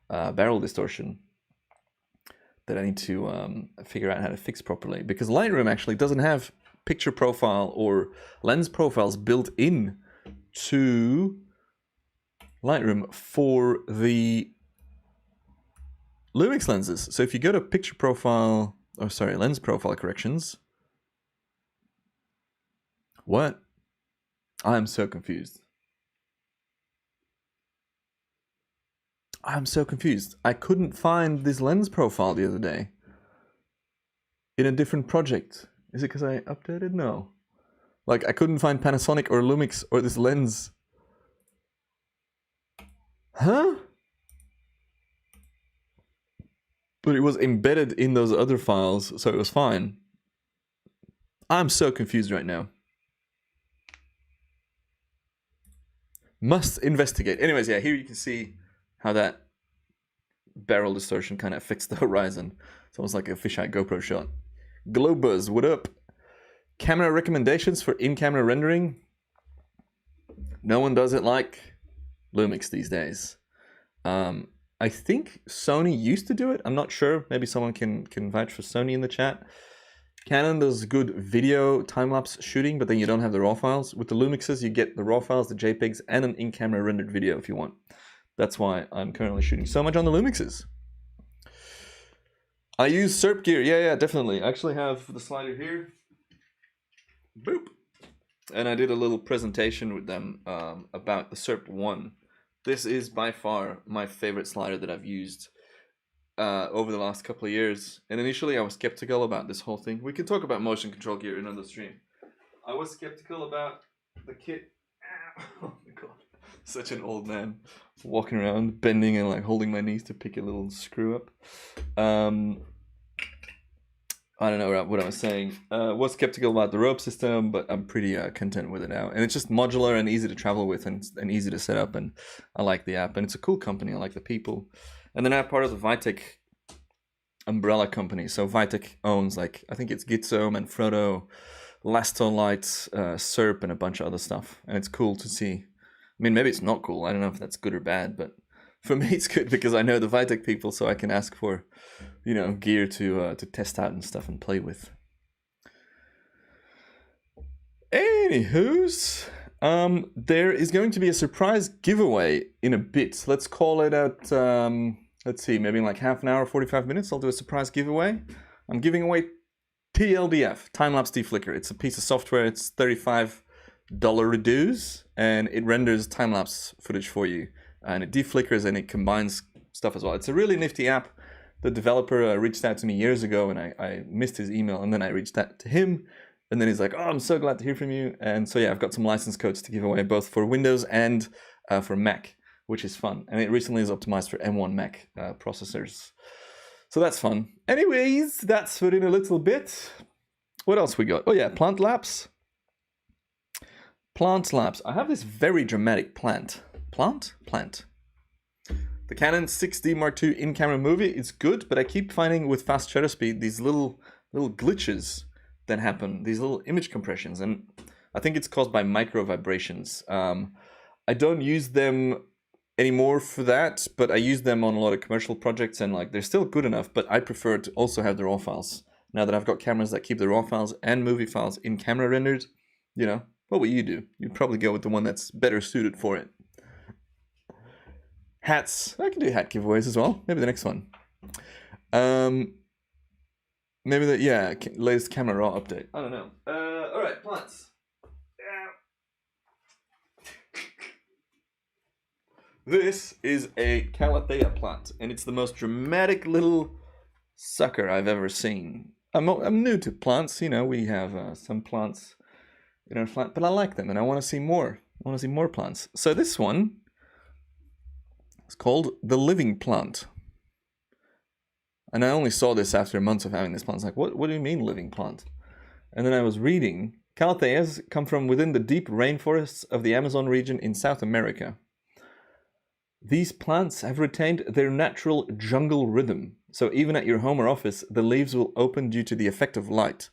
barrel distortion, that I need to figure out how to fix properly. Because Lightroom actually doesn't have picture profile or lens profiles built in to Lightroom for the Lumix lenses. So if you go to picture profile, lens profile corrections. What? I'm so confused. I'm so confused. I couldn't find this lens profile the other day in a different project. Is it because I updated? No. Like, I couldn't find Panasonic or Lumix or this lens. Huh? But it was embedded in those other files, so it was fine. I'm so confused right now. Must investigate. Anyways, yeah, here you can see how that barrel distortion kind of affects the horizon. It's almost like a fisheye GoPro shot. Globus, what up? Camera recommendations for in-camera rendering? No one does it like Lumix these days. I think Sony used to do it. I'm not sure. Maybe someone can vouch for Sony in the chat. Canon does good video time-lapse shooting, but then you don't have the raw files. With the Lumixes, you get the raw files, the JPEGs, and an in-camera rendered video if you want. That's why I'm currently shooting so much on the Lumixes. I use SERP gear. Yeah, definitely. I actually have the slider here. Boop. And I did a little presentation with them about the SERP 1. This is by far my favorite slider that I've used over the last couple of years. And initially I was skeptical about this whole thing. We can talk about motion control gear in another stream. I was skeptical about the kit. Oh my god. Such an old man. Walking around, bending and like holding my knees to pick a little screw up. I don't know what I was saying. Was skeptical about the rope system, but I'm pretty content with it now. And it's just modular and easy to travel with and easy to set up. And I like the app. And it's a cool company. I like the people. And then I'm part of the Vitek umbrella company. So Vitek owns like, I think it's Gitzo, Manfrotto, Lastolite, SERP, and a bunch of other stuff. And it's cool to see. I mean, maybe it's not cool. I don't know if that's good or bad, but for me it's good because I know the Vitek people, so I can ask for, you know, gear to test out and stuff and play with. Anywho's, there is going to be a surprise giveaway in a bit. Let's call it at, let's see, maybe in like half an hour, 45 minutes, I'll do a surprise giveaway. I'm giving away TLDF, Timelapse Deflicker. It's a piece of software. It's $35 dues, and it renders time-lapse footage for you. And it deflickers and it combines stuff as well. It's a really nifty app. The developer reached out to me years ago, and I missed his email, and then I reached out to him, and then he's like, "Oh, I'm so glad to hear from you." And so yeah, I've got some license codes to give away, both for Windows and for Mac, which is fun. And it recently is optimized for M1 Mac processors, so that's fun. Anyways, that's for in a little bit. What else we got? Oh yeah, plant lapse. Plant lapse. I have this very dramatic plant. Plant. The Canon 6D Mark II in-camera movie is good, but I keep finding with fast shutter speed these little glitches that happen, these little image compressions, and I think it's caused by micro vibrations. I don't use them anymore for that, but I use them on a lot of commercial projects, and like they're still good enough, but I prefer to also have the raw files. Now that I've got cameras that keep the raw files and movie files in camera rendered, you know, what would you do? You'd probably go with the one that's better suited for it. Hats. I can do hat giveaways as well. Maybe the next one. Maybe the, yeah, latest camera raw update. I don't know. All right, plants. This is a Calathea plant, and it's the most dramatic little sucker I've ever seen. I'm new to plants. You know, we have some plants in our flat, but I like them, and I want to see more. I want to see more plants. So this one, it's called the living plant. And I only saw this after months of having this plant. It's like, what do you mean living plant? And then I was reading, Calatheas come from within the deep rainforests of the Amazon region in South America. These plants have retained their natural jungle rhythm. So even at your home or office, the leaves will open due to the effect of light.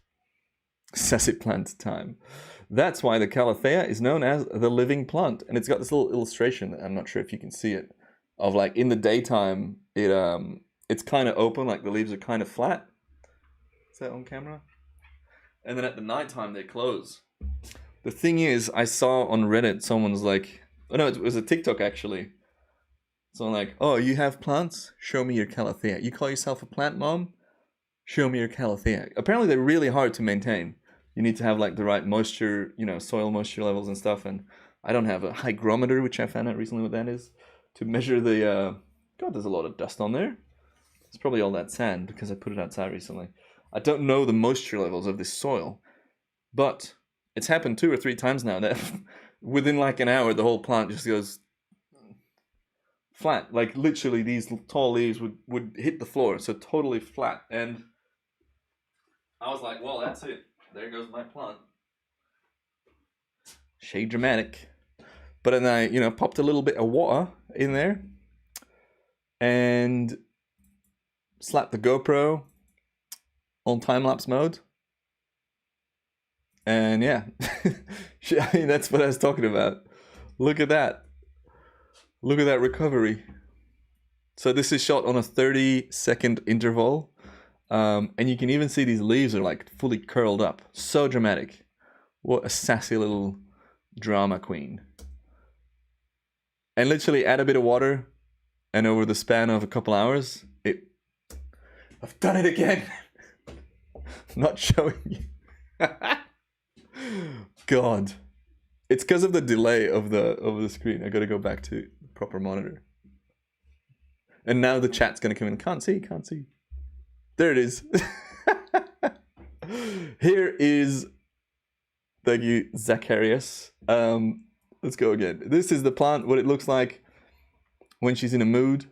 Sassy plant time. That's why the Calathea is known as the living plant. And it's got this little illustration, I'm not sure if you can see it, of like in the daytime, it's kind of open, like the leaves are kind of flat. Is that on camera? And then at the nighttime, they close. The thing is, I saw on Reddit, someone's like, oh no, it was a TikTok actually. So I'm like, oh, you have plants? Show me your Calathea. You call yourself a plant mom? Show me your Calathea. Apparently they're really hard to maintain. You need to have like the right moisture, you know, soil moisture levels and stuff. And I don't have a hygrometer, which I found out recently what that is, to measure the, God, there's a lot of dust on there. It's probably all that sand because I put it outside recently. I don't know the moisture levels of this soil, but it's happened 2 or 3 times now that within like an hour, the whole plant just goes flat. Like literally these tall leaves would hit the floor. So totally flat. And I was like, well, that's it. There goes my plant. Shade dramatic. But then I, you know, popped a little bit of water in there and slapped the GoPro on time-lapse mode. And yeah, I mean, that's what I was talking about. Look at that. Look at that recovery. So this is shot on a 30-second interval. And you can even see these leaves are like fully curled up. So dramatic. What a sassy little drama queen. And literally add a bit of water, and over the span of a couple hours, I've done it again. Not showing you. God. It's because of the delay of the screen. I gotta go back to the proper monitor. And now the chat's gonna come in. Can't see. There it is. Here is, thank you, Zacharias. Let's go again. This is the plant, what it looks like when she's in a mood,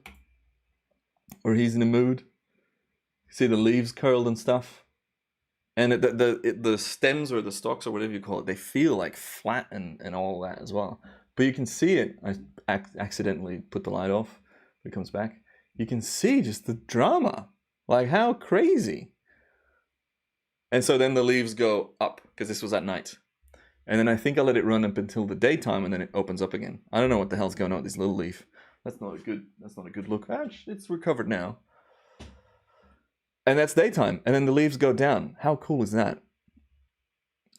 or he's in a mood. See the leaves curled and stuff, and the stems or the stalks or whatever you call it, they feel like flat and all that as well. But you can see it. I accidentally put the light off. It comes back. You can see just the drama. Like, how crazy. And so then the leaves go up, because this was at night. And then I think I let it run up until the daytime, and then it opens up again. I don't know what the hell's going on with this little leaf. That's not a good look. Actually, it's recovered now. And that's daytime, and then the leaves go down. How cool is that?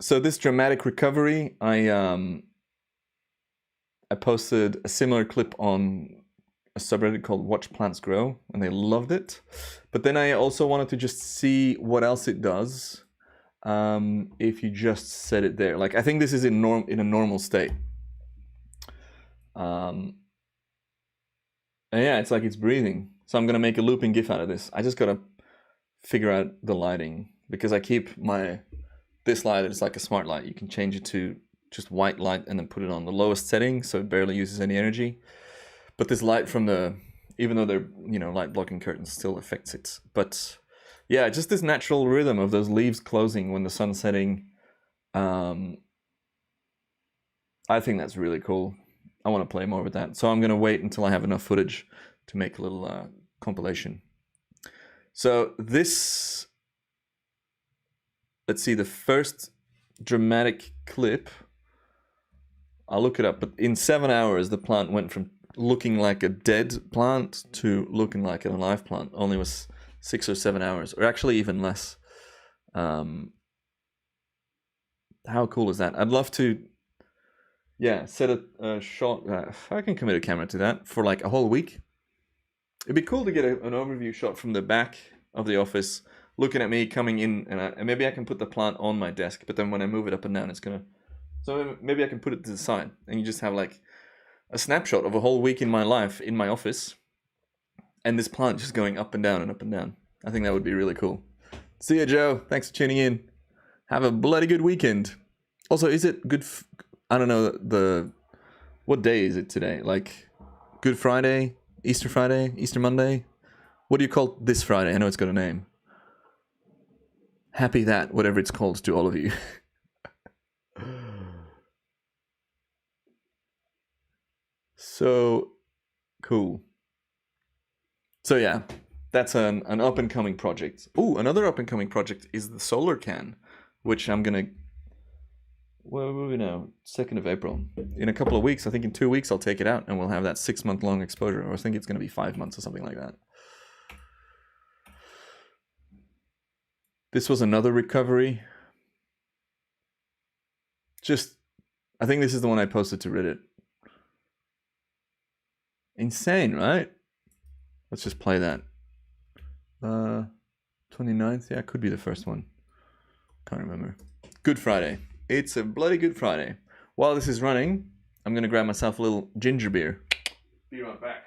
So this dramatic recovery, I posted a similar clip on a subreddit called Watch Plants Grow, and they loved it. But then I also wanted to just see what else it does if you just set it there. Like, I think this is in a normal state. And yeah, it's like it's breathing. So I'm gonna make a looping GIF out of this. I just gotta figure out the lighting, because I keep this light is like a smart light. You can change it to just white light and then put it on the lowest setting, so it barely uses any energy. But this light from even though they're, light blocking curtains, still affects it. But yeah, just this natural rhythm of those leaves closing when the sun's setting. I think that's really cool. I want to play more with that. So I'm going to wait until I have enough footage to make a little compilation. So this, let's see, the first dramatic clip, I'll look it up, but in 7 hours, the plant went from looking like a dead plant to looking like an alive plant. Only was 6 or 7 hours, or actually even less. How cool is that? I'd love to, set a shot. I can commit a camera to that for like a whole week. It'd be cool to get an overview shot from the back of the office, looking at me coming in, and maybe I can put the plant on my desk, but then when I move it up and down, it's gonna... So maybe I can put it to the side, and you just have like a snapshot of a whole week in my life in my office, and this plant just going up and down and up and down. I think that would be really cool. See ya, Joe. Thanks for tuning in. Have a bloody good weekend. Also, is it good... I don't know, what day is it today? Like, Good Friday? Easter Friday? Easter Monday? What do you call this Friday? I know it's got a name. Happy that, whatever it's called, to all of you. So cool. So yeah, that's an up-and-coming project. Ooh, another up-and-coming project is the solar can, which I'm gonna... Where are we now? 2nd of April. In a couple of weeks, I think in 2 weeks, I'll take it out and we'll have that 6-month-long exposure. Or I think it's going to be 5 months or something like that. This was another recovery. I think this is the one I posted to Reddit. Insane, right? Let's just play that. 29th? Yeah, it could be the first one. Can't remember. Good Friday. It's a bloody Good Friday. While this is running, I'm going to grab myself a little ginger beer. Be right back.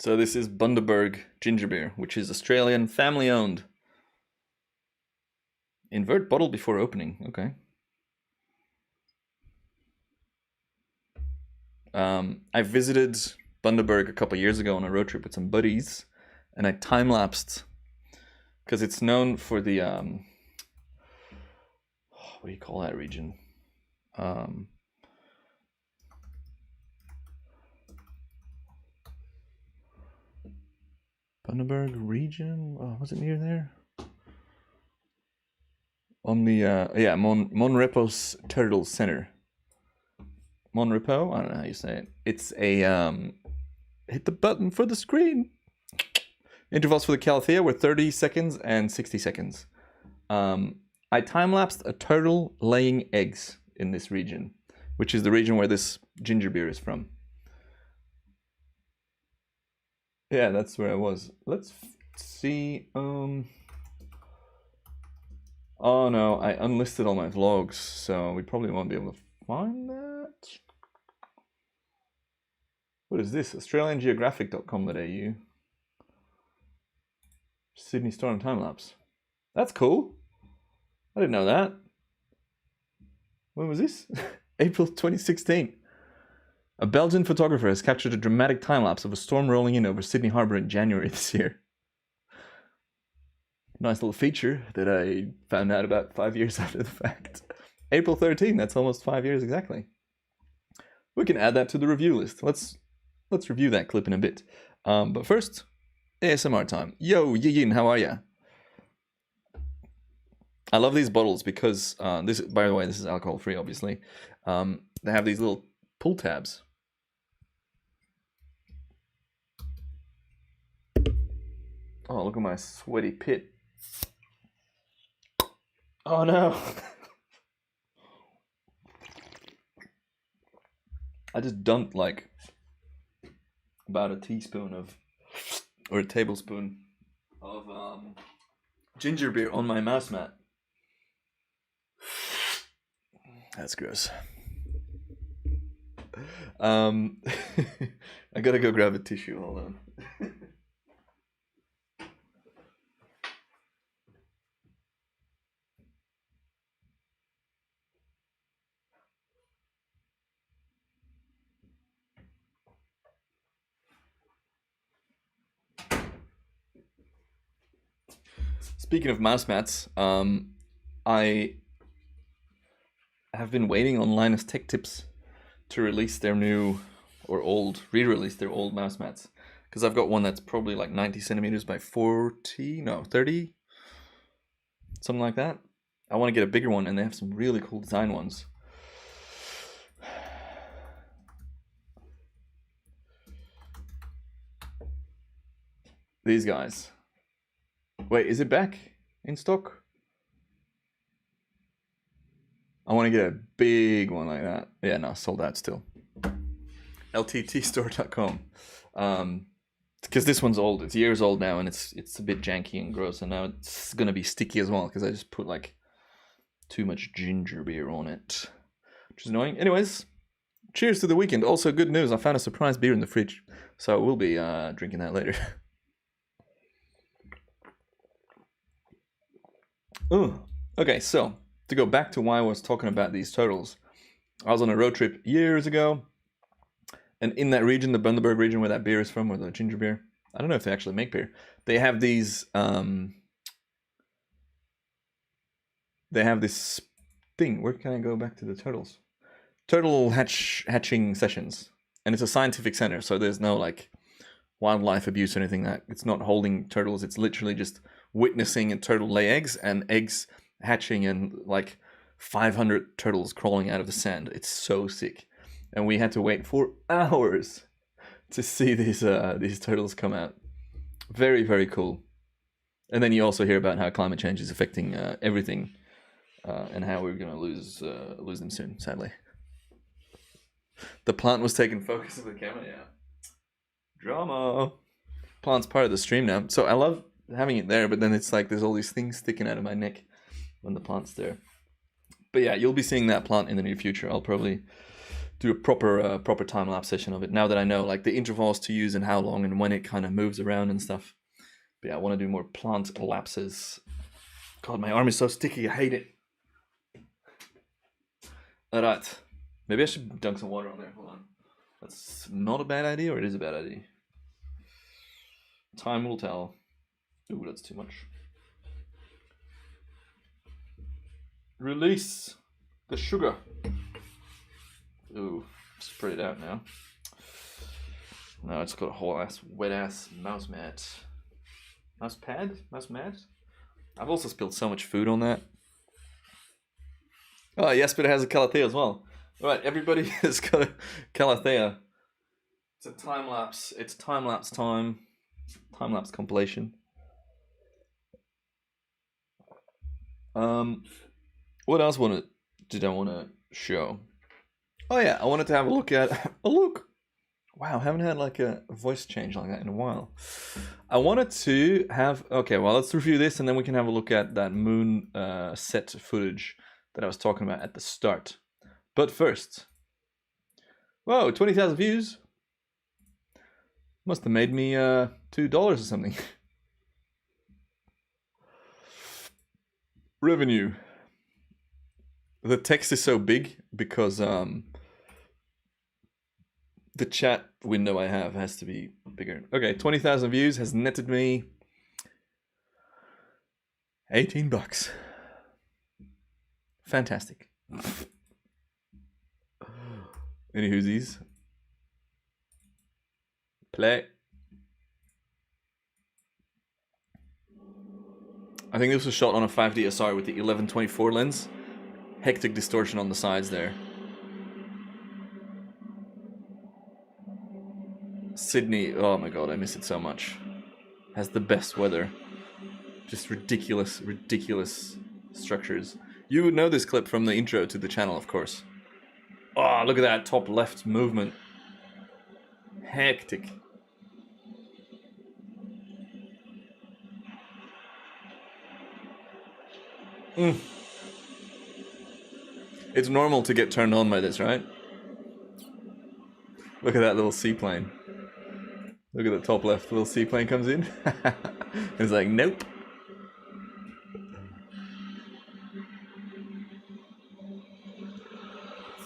So this is Bundaberg ginger beer, which is Australian, family owned. Invert bottle before opening. Okay. I visited Bundaberg a couple years ago on a road trip with some buddies, and I time-lapsed because it's known for the what do you call that region? Vandeputte region? Oh, was it near there? On the, yeah, Monrepos Turtle Center. Monrepo? I don't know how you say it. It's a, hit the button for the screen. Intervals for the Calathea were 30 seconds and 60 seconds. I time-lapsed a turtle laying eggs in this region, which is the region where this ginger beer is from. Yeah, that's where I was. Let's see. Oh no, I unlisted all my vlogs, so we probably won't be able to find that. What is this? AustralianGeographic.com.au. Sydney Storm time-lapse. That's cool. I didn't know that. When was this? April 2016. A Belgian photographer has captured a dramatic time-lapse of a storm rolling in over Sydney Harbour in January this year. Nice little feature that I found out about 5 years after the fact. April 13, that's almost 5 years exactly. We can add that to the review list. Let's review that clip in a bit. But first, ASMR time. Yo, Yin, how are ya? I love these bottles because this, by the way, this is alcohol free, obviously. They have these little pull tabs. Oh, look at my sweaty pit. Oh no. I just dumped like about a teaspoon of, or a tablespoon of ginger beer on my mouse mat. That's gross. I gotta go grab a tissue, hold on. Speaking of mouse mats, I have been waiting on Linus Tech Tips to release their new, or old, re-release their old mouse mats. Because I've got one that's probably like 90 centimeters by 30, something like that. I want to get a bigger one, and they have some really cool design ones. These guys. Wait, is it back in stock? I want to get a big one like that. Yeah, no, sold out still. LTTstore.com. Because this one's old. It's years old now, and it's a bit janky and gross. And now it's gonna be sticky as well because I just put like too much ginger beer on it, which is annoying. Anyways, cheers to the weekend. Also, good news. I found a surprise beer in the fridge, so we'll be drinking that later. Ooh. Okay, so to go back to why I was talking about these turtles, I was on a road trip years ago, and in that region, the Bundaberg region where that beer is from, or the ginger beer, I don't know if they actually make beer. They have these, they have this thing. Where can I go back to the turtles? Turtle hatching sessions, and it's a scientific center, so there's no like wildlife abuse or anything. That it's not holding turtles. It's literally just witnessing a turtle lay eggs and eggs hatching and like 500 turtles crawling out of the sand. It's so sick. And we had to wait for hours to see these turtles come out. Very, very cool. And then you also hear about how climate change is affecting everything, and how we're going to lose them soon, sadly. The plant was taking focus of the camera, yeah. Drama. Plant's part of the stream now. So I love having it there, but then it's like there's all these things sticking out of my neck when the plant's there. But yeah, you'll be seeing that plant in the near future. I'll probably do a proper time-lapse session of it now that I know like the intervals to use and how long and when it kind of moves around and stuff. But yeah, I want to do more plant lapses. God, my arm is so sticky. I hate it. All right. Maybe I should dunk some water on there. Hold on. That's not a bad idea, or it is a bad idea? Time will tell. Ooh, that's too much. Release the sugar. Ooh, spread it out now. Now it's got a whole wet ass mouse mat. Mouse pad? Mouse mat? I've also spilled so much food on that. Oh, yes, but it has a Calathea as well. Alright, everybody has got a Calathea. It's a time lapse. It's time lapse time. Time lapse compilation. What else did I want to show? Oh yeah, I wanted to have a look at a look. Wow, I haven't had like a voice change like that in a while. I wanted to have okay. Well, let's review this and then we can have a look at that moon set footage that I was talking about at the start. But first, whoa, 20,000 views. Must have made me $2 or something. Revenue. The text is so big because the chat window I have has to be bigger. Okay, 20,000 views has netted me $18. Fantastic. Any whoosies? Play. I think this was shot on a 5DSR with the 1124 lens. Hectic distortion on the sides there. Sydney, oh my god, I miss it so much. Has the best weather. Just ridiculous, ridiculous structures. You would know this clip from the intro to the channel, of course. Oh, look at that top left movement. Hectic. It's normal to get turned on by this, right? Look at that little seaplane. Look at the top left, little seaplane comes in. It's like, nope.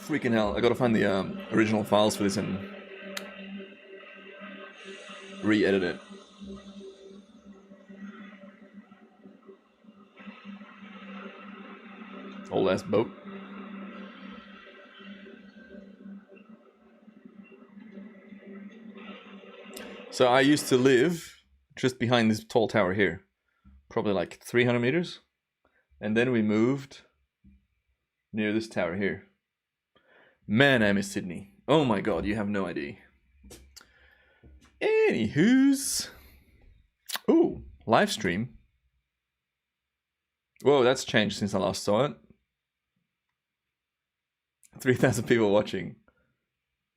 Freaking hell, I gotta find the original files for this and re-edit it. Old ass boat. So I used to live just behind this tall tower here, probably like 300 meters. And then we moved near this tower here. Man, I miss Sydney. Oh my god, you have no idea. Anywho's. Ooh, live stream. Whoa, that's changed since I last saw it. 3,000 people watching.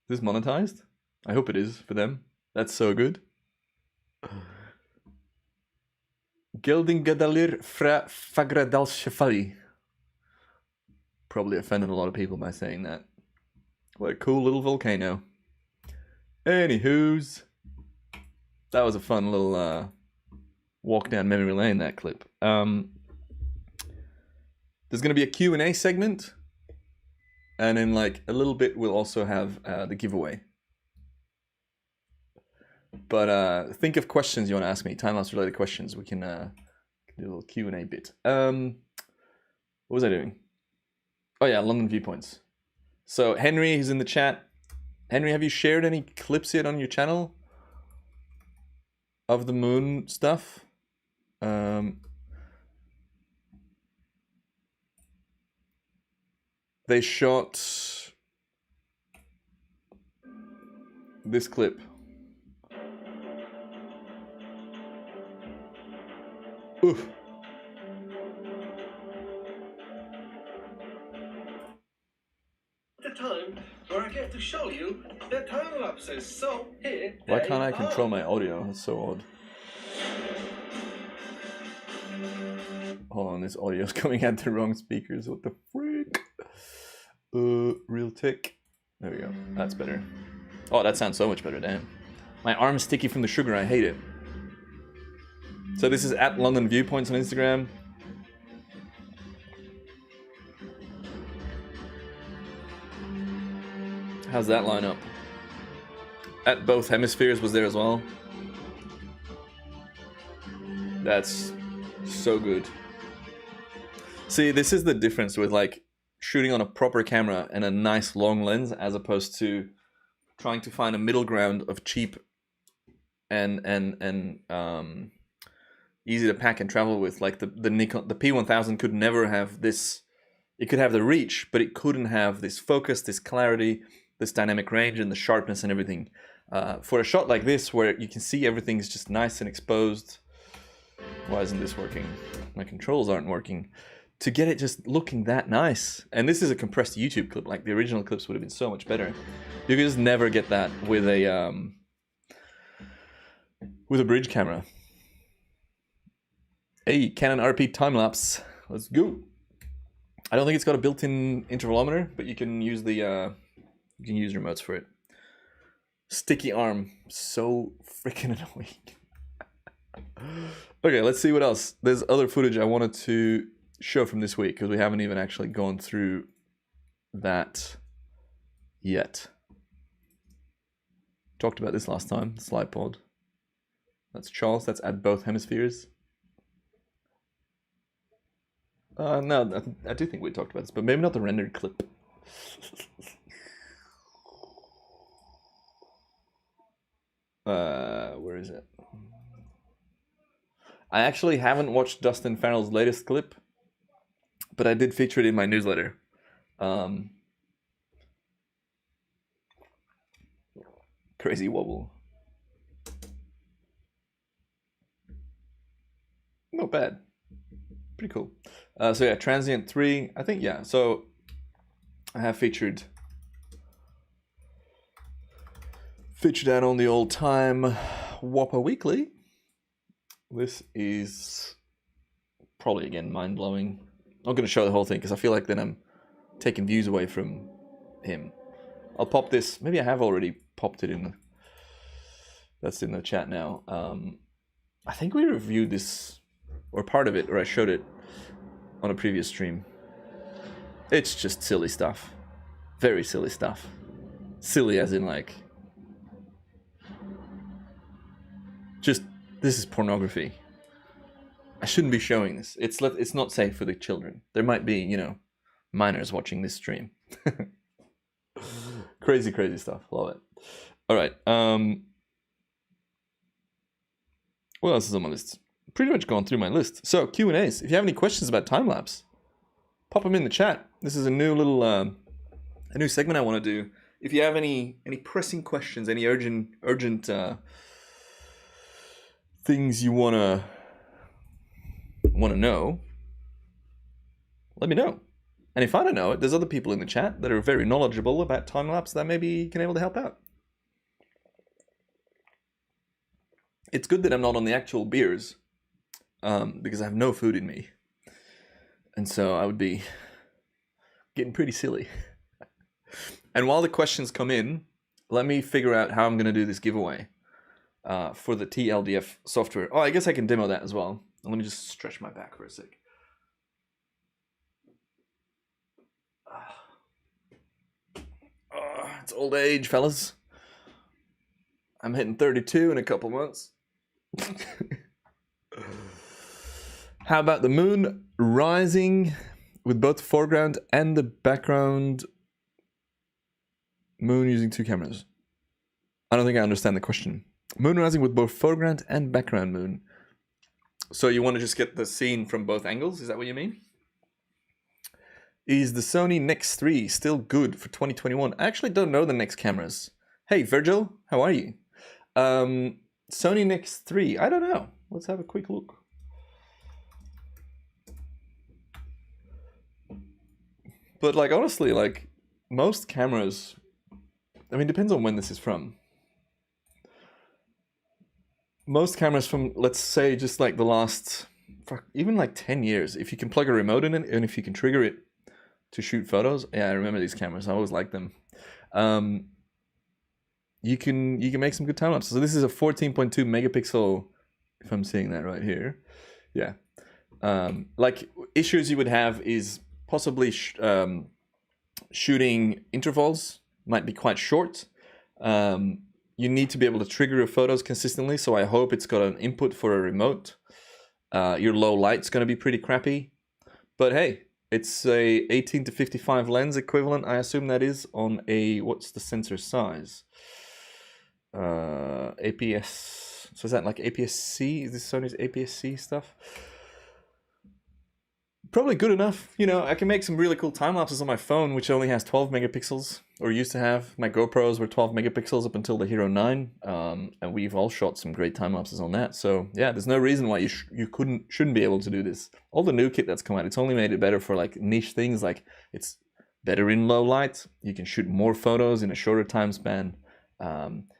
Is this monetized? I hope it is for them. That's so good. Geldingadalir fra Fagradalshafali. Probably offended a lot of people by saying that. What a cool little volcano. Anywho's. That was a fun little walk down memory lane, that clip. There's going to be a Q&A segment. And in like a little bit, we'll also have the giveaway. But think of questions you want to ask me, time-lapse related questions. We can do a little Q&A bit. What was I doing? Oh yeah, London viewpoints. So Henry is in the chat. Henry, have you shared any clips yet on your channel of the moon stuff? They shot this clip. Oof. The time where I get to show you the time lapses. So here. Why can't I control my audio? That's so odd. Hold on, this audio is coming at the wrong speakers. What the freak? Real tick. There we go. That's better. Oh, that sounds so much better, damn. My arm's sticky from the sugar. I hate it. So this is at London Viewpoints on Instagram. How's that line up? At both hemispheres was there as well. That's so good. See, this is the difference with like shooting on a proper camera and a nice long lens as opposed to trying to find a middle ground of cheap and easy to pack and travel with. Like the Nikon, the P1000 could never have this. It could have the reach, but it couldn't have this focus, this clarity, this dynamic range, and the sharpness and everything. For a shot like this, where you can see everything's just nice and exposed. Why isn't this working? My controls aren't working. To get it just looking that nice. And this is a compressed YouTube clip. Like the original clips would have been so much better. You could just never get that with a bridge camera. Hey, Canon RP Timelapse. Let's go. I don't think it's got a built-in intervalometer, but you can use the you can use remotes for it. Sticky arm, so freaking annoying. Okay, let's see what else. There's other footage I wanted to show from this week because we haven't even actually gone through that yet. Talked about this last time, slide pod. That's Charles, that's at both hemispheres. No, I do think we talked about this, but maybe not the rendered clip. Where is it? I actually haven't watched Dustin Farrell's latest clip, but I did feature it in my newsletter. Crazy wobble. Not bad. Pretty cool. So yeah, Transient 3, I think, yeah. So I have featured that on the old time Whopper Weekly. This is probably, again, mind-blowing. I'm not going to show the whole thing because I feel like then I'm taking views away from him. I'll pop this. Maybe I have already popped it in. That's in the chat now. I think we reviewed this, or part of it, or I showed it on a previous stream. It's just silly stuff. Very silly stuff. Silly as in like... Just, this is pornography. I shouldn't be showing this. It's not safe for the children. There might be, you know, minors watching this stream. Crazy, crazy stuff. Love it. All right. What else is on my list? Pretty much gone through my list. So Q&As. If you have any questions about time-lapse, pop them in the chat. This is a new little a new segment I want to do. If you have any pressing questions, any urgent things you wanna know, let me know. And if I don't know it, there's other people in the chat that are very knowledgeable about time-lapse that maybe can able to help out. It's good that I'm not on the actual beers, because I have no food in me. And so I would be getting pretty silly. And while the questions come in, let me figure out how I'm going to do this giveaway for the TLDF software. Oh, I guess I can demo that as well. Let me just stretch my back for a sec. It's old age, fellas. I'm hitting 32 in a couple months. How about the moon rising with both the foreground and the background moon using two cameras? I don't think I understand the question. Moon rising with both foreground and background moon. So you want to just get the scene from both angles? Is that what you mean? Is the Sony Nex 3 still good for 2021? I actually don't know the Nex cameras. Hey, Virgil, how are you? Sony Nex 3, I don't know. Let's have a quick look. But like, honestly, like most cameras, I mean, depends on when this is from. Most cameras from, let's say, just like the last, even like 10 years, if you can plug a remote in it and if you can trigger it to shoot photos, yeah, I remember these cameras. I always liked them. You can make some good time lapses. So this is a 14.2 megapixel, if I'm seeing that right here. Yeah. Like issues you would have is possibly shooting intervals might be quite short. You need to be able to trigger your photos consistently. So I hope it's got an input for a remote. Your low light's going to be pretty crappy. But hey, it's a 18 to 55 lens equivalent. I assume that is on a, what's the sensor size? APS So is that like APS-C? Is this Sony's APS-C stuff? Probably good enough. You know, I can make some really cool time lapses on my phone, which only has 12 megapixels, or used to have. My GoPros were 12 megapixels up until the Hero 9, and we've all shot some great time lapses on that. So yeah, there's no reason why you shouldn't be able to do this. All the new kit that's come out, it's only made it better for like niche things. Like it's better in low light. You can shoot more photos in a shorter time span.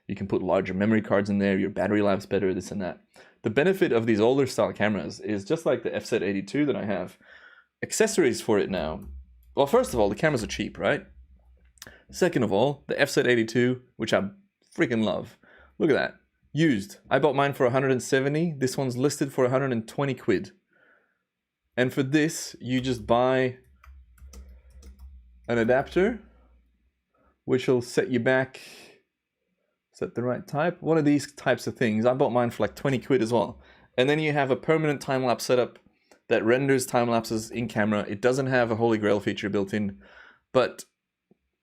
You can put larger memory cards in there. Your battery life's better. This and that. The benefit of these older style cameras is just like the FZ82 that I have. Accessories for it now. Well, first of all, the cameras are cheap, right? Second of all, the FZ82, which I freaking love. Look at that. Used. I bought mine for 170. This one's listed for 120 quid. And for this, you just buy an adapter, which will set you back. Is that the right type? One of these types of things. I bought mine for like 20 quid as well. And then you have a permanent time-lapse setup that renders time lapses in camera. It doesn't have a Holy Grail feature built in, but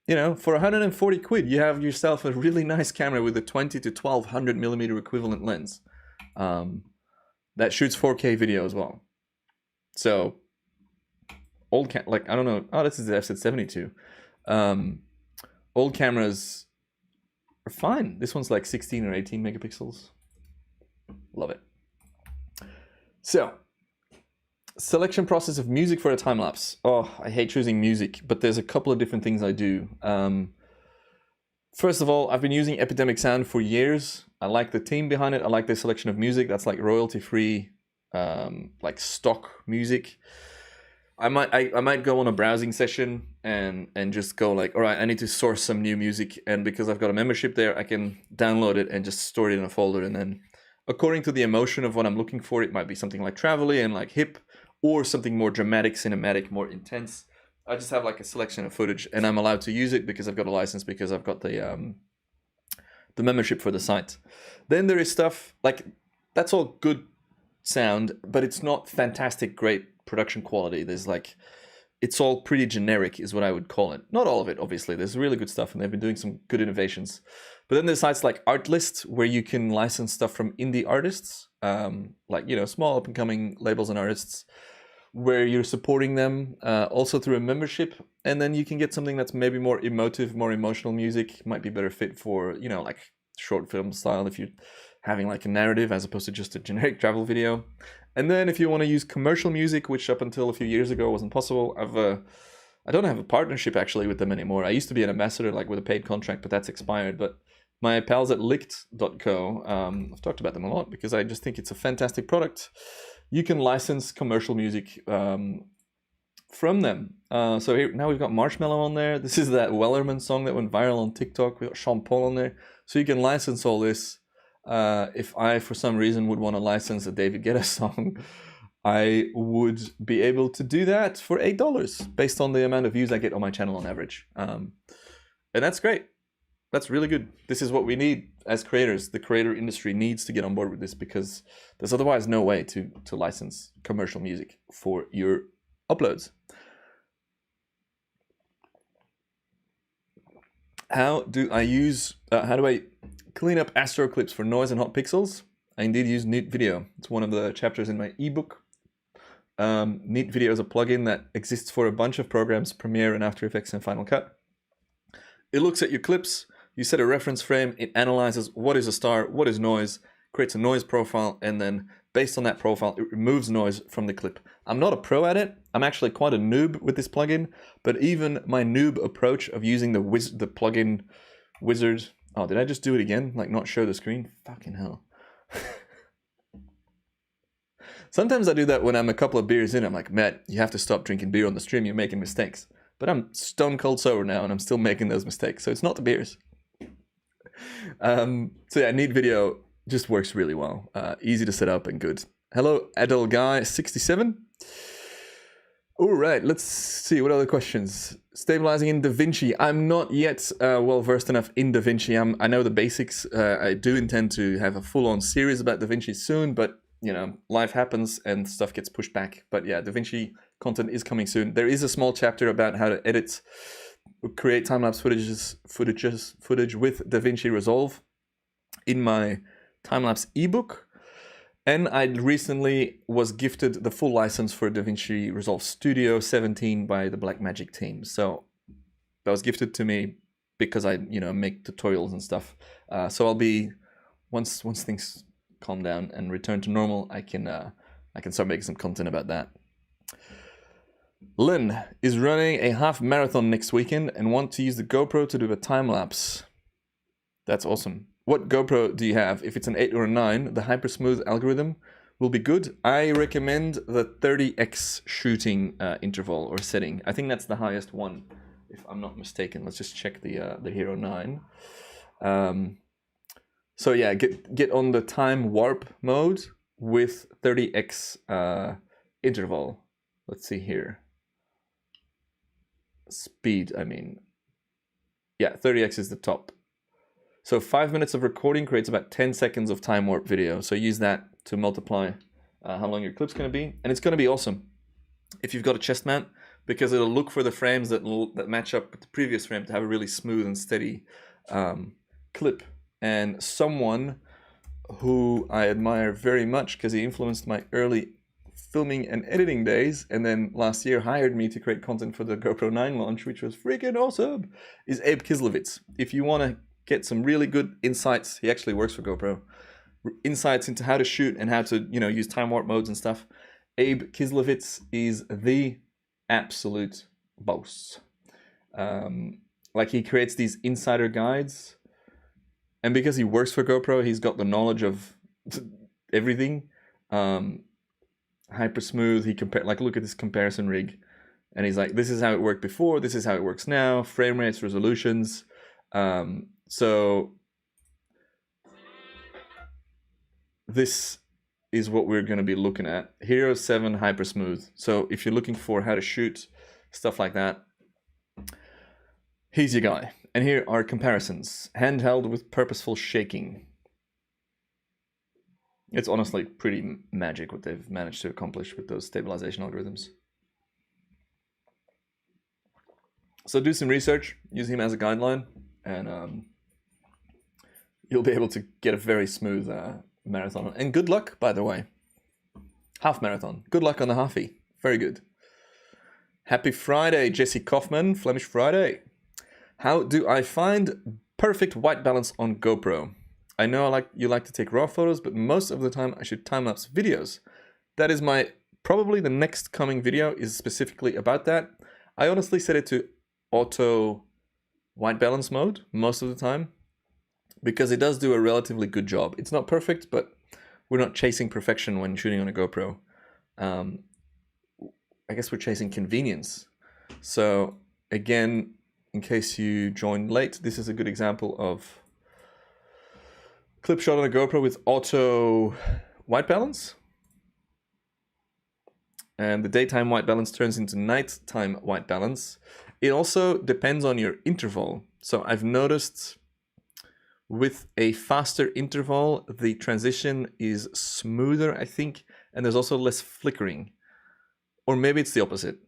you know, for 140 quid, you have yourself a really nice camera with a 20 to 1200 millimeter equivalent lens that shoots 4K video as well. So old like I don't know. Oh, this is the FZ72. Old cameras are fine. This one's like 16 or 18 megapixels. Love it. So. Selection process of music for a time lapse. Oh, I hate choosing music, but there's a couple of different things I do. First of all, I've been using Epidemic Sound for years. I like the team behind it. I like their selection of music. That's like royalty-free, like stock music. I might go on a browsing session and just go like, all right, I need to source some new music, and because I've got a membership there, I can download it and just store it in a folder, and then according to the emotion of what I'm looking for, it might be something like travel-y and like hip, or something more dramatic, cinematic, more intense. I just have like a selection of footage, and I'm allowed to use it because I've got a license, because I've got the membership for the site. Then there is stuff like, that's all good sound, but it's not fantastic, great production quality. There's like, it's all pretty generic is what I would call it. Not all of it, obviously. There's really good stuff, and they've been doing some good innovations. But then there's sites like Artlist, where you can license stuff from indie artists, like, you know, small up-and-coming labels and artists, where you're supporting them also through a membership. And then you can get something that's maybe more emotive, more emotional music. Might be better fit for, you know, like short film style, if you're having like a narrative as opposed to just a generic travel video. And then if you want to use commercial music, which up until a few years ago wasn't possible, I don't have a partnership actually with them anymore. I used to be an ambassador, like with a paid contract, but that's expired. But my pals at licked.co, I've talked about them a lot because I just think it's a fantastic product. You can license commercial music from them. So here, now we've got Marshmello on there. This is that Wellerman song that went viral on TikTok. We've got Sean Paul on there. So you can license all this. If I, for some reason, would want to license a David Guetta song, I would be able to do that for $8 based on the amount of views I get on my channel on average. And that's great. That's really good. This is what we need as creators. The creator industry needs to get on board with this, because there's otherwise no way to license commercial music for your uploads. How do I clean up Astro clips for noise and hot pixels? I indeed use Neat Video. It's one of the chapters in my ebook. Neat Video is a plugin that exists for a bunch of programs, Premiere and After Effects and Final Cut. It looks at your clips, you set a reference frame, it analyzes what is a star, what is noise, creates a noise profile, and then based on that profile, it removes noise from the clip. I'm not a pro at it. I'm actually quite a noob with this plugin, but even my noob approach of using the plugin wizard. Oh, did I just do it again? Like not show the screen? Fucking hell. Sometimes I do that when I'm a couple of beers in. I'm like, Matt, you have to stop drinking beer on the stream. You're making mistakes. But I'm stone cold sober now, and I'm still making those mistakes. So it's not the beers. So yeah, Neat Video just works really well. Easy to set up and good. Hello, Adel Guy 67. All right, let's see what other questions. Stabilizing in DaVinci. I'm not yet well versed enough in DaVinci. I know the basics. I do intend to have a full-on series about DaVinci soon, but you know, life happens and stuff gets pushed back. But yeah, DaVinci content is coming soon. There is a small chapter about how to edit, create time-lapse footage with DaVinci Resolve in my time-lapse ebook. And I recently was gifted the full license for DaVinci Resolve Studio 17 by the Blackmagic team. So that was gifted to me because I, make tutorials and stuff. So I'll be, once things calm down and return to normal, I can start making some content about that. Lynn is running a half marathon next weekend and want to use the GoPro to do a time lapse. That's awesome. What GoPro do you have? If it's an 8 or a 9, the hypersmooth algorithm will be good. I recommend the 30x shooting interval or setting. I think that's the highest one, if I'm not mistaken. Let's just check the Hero 9. So yeah, get on the time warp mode with 30x interval. Let's see here. Speed, I mean. Yeah, 30x is the top. So 5 minutes of recording creates about 10 seconds of time warp video. So use that to multiply how long your clip's going to be. And it's going to be awesome if you've got a chest mount, because it'll look for the frames that match up with the previous frame to have a really smooth and steady clip. And someone who I admire very much, because he influenced my early filming and editing days, and then last year hired me to create content for the GoPro 9 launch, which was freaking awesome, is Abe Kislevitz. If you want to get some really good insights, he actually works for GoPro, insights into how to shoot and how to, use time warp modes and stuff. Abe Kislevitz is the absolute boss. Like, he creates these insider guides, and because he works for GoPro, he's got the knowledge of everything. Hyper smooth. He look at this comparison rig, and he's like, this is how it worked before, this is how it works now, frame rates, resolutions. So this is what we're going to be looking at. Hero 7 Hyper Smooth. So if you're looking for how to shoot stuff like that, he's your guy. And here are comparisons. Handheld with purposeful shaking. It's honestly pretty magic what they've managed to accomplish with those stabilization algorithms. So do some research, use him as a guideline, and you'll be able to get a very smooth marathon. And good luck, by the way. Half marathon. Good luck on the halfie. Very good. Happy Friday, Jesse Kaufman, Flemish Friday. How do I find perfect white balance on GoPro? I know you like to take raw photos, but most of the time I shoot time-lapse videos. That is probably the next coming video is specifically about that. I honestly set it to auto white balance mode most of the time, because it does do a relatively good job. It's not perfect, but we're not chasing perfection when shooting on a GoPro. I guess we're chasing convenience. So again, in case you joined late, this is a good example of clip shot on a GoPro with auto white balance. And the daytime white balance turns into nighttime white balance. It also depends on your interval. So I've noticed with a faster interval, the transition is smoother, I think, and there's also less flickering. Or maybe it's the opposite.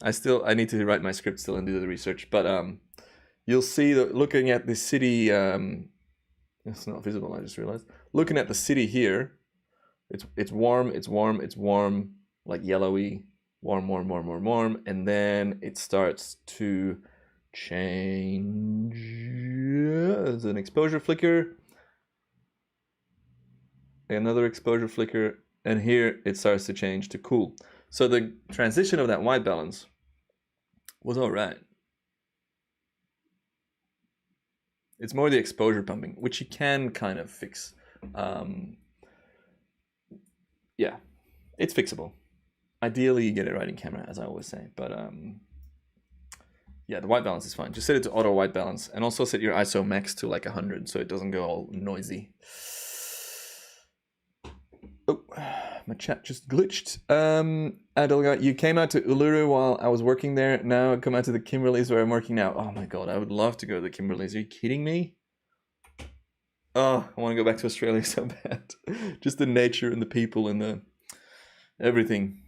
I need to write my script still and do the research, but you'll see that looking at the city, it's not visible, I just realized. Looking at the city here, it's warm, like yellowy, warm, and then it starts to change. There's an exposure flicker, another exposure flicker, and here it starts to change to cool. So the transition of that white balance was all right. It's more the exposure pumping, which you can kind of fix. Yeah, it's fixable. Ideally, you get it right in camera, as I always say. But yeah, the white balance is fine. Just set it to auto white balance, and also set your ISO max to like 100, so it doesn't go all noisy. Oh, my chat just glitched. Adelga, you came out to Uluru while I was working there. Now I come out to the Kimberleys where I'm working now. Oh my god, I would love to go to the Kimberleys. Are you kidding me? Oh, I want to go back to Australia so bad. Just the nature and the people and the everything,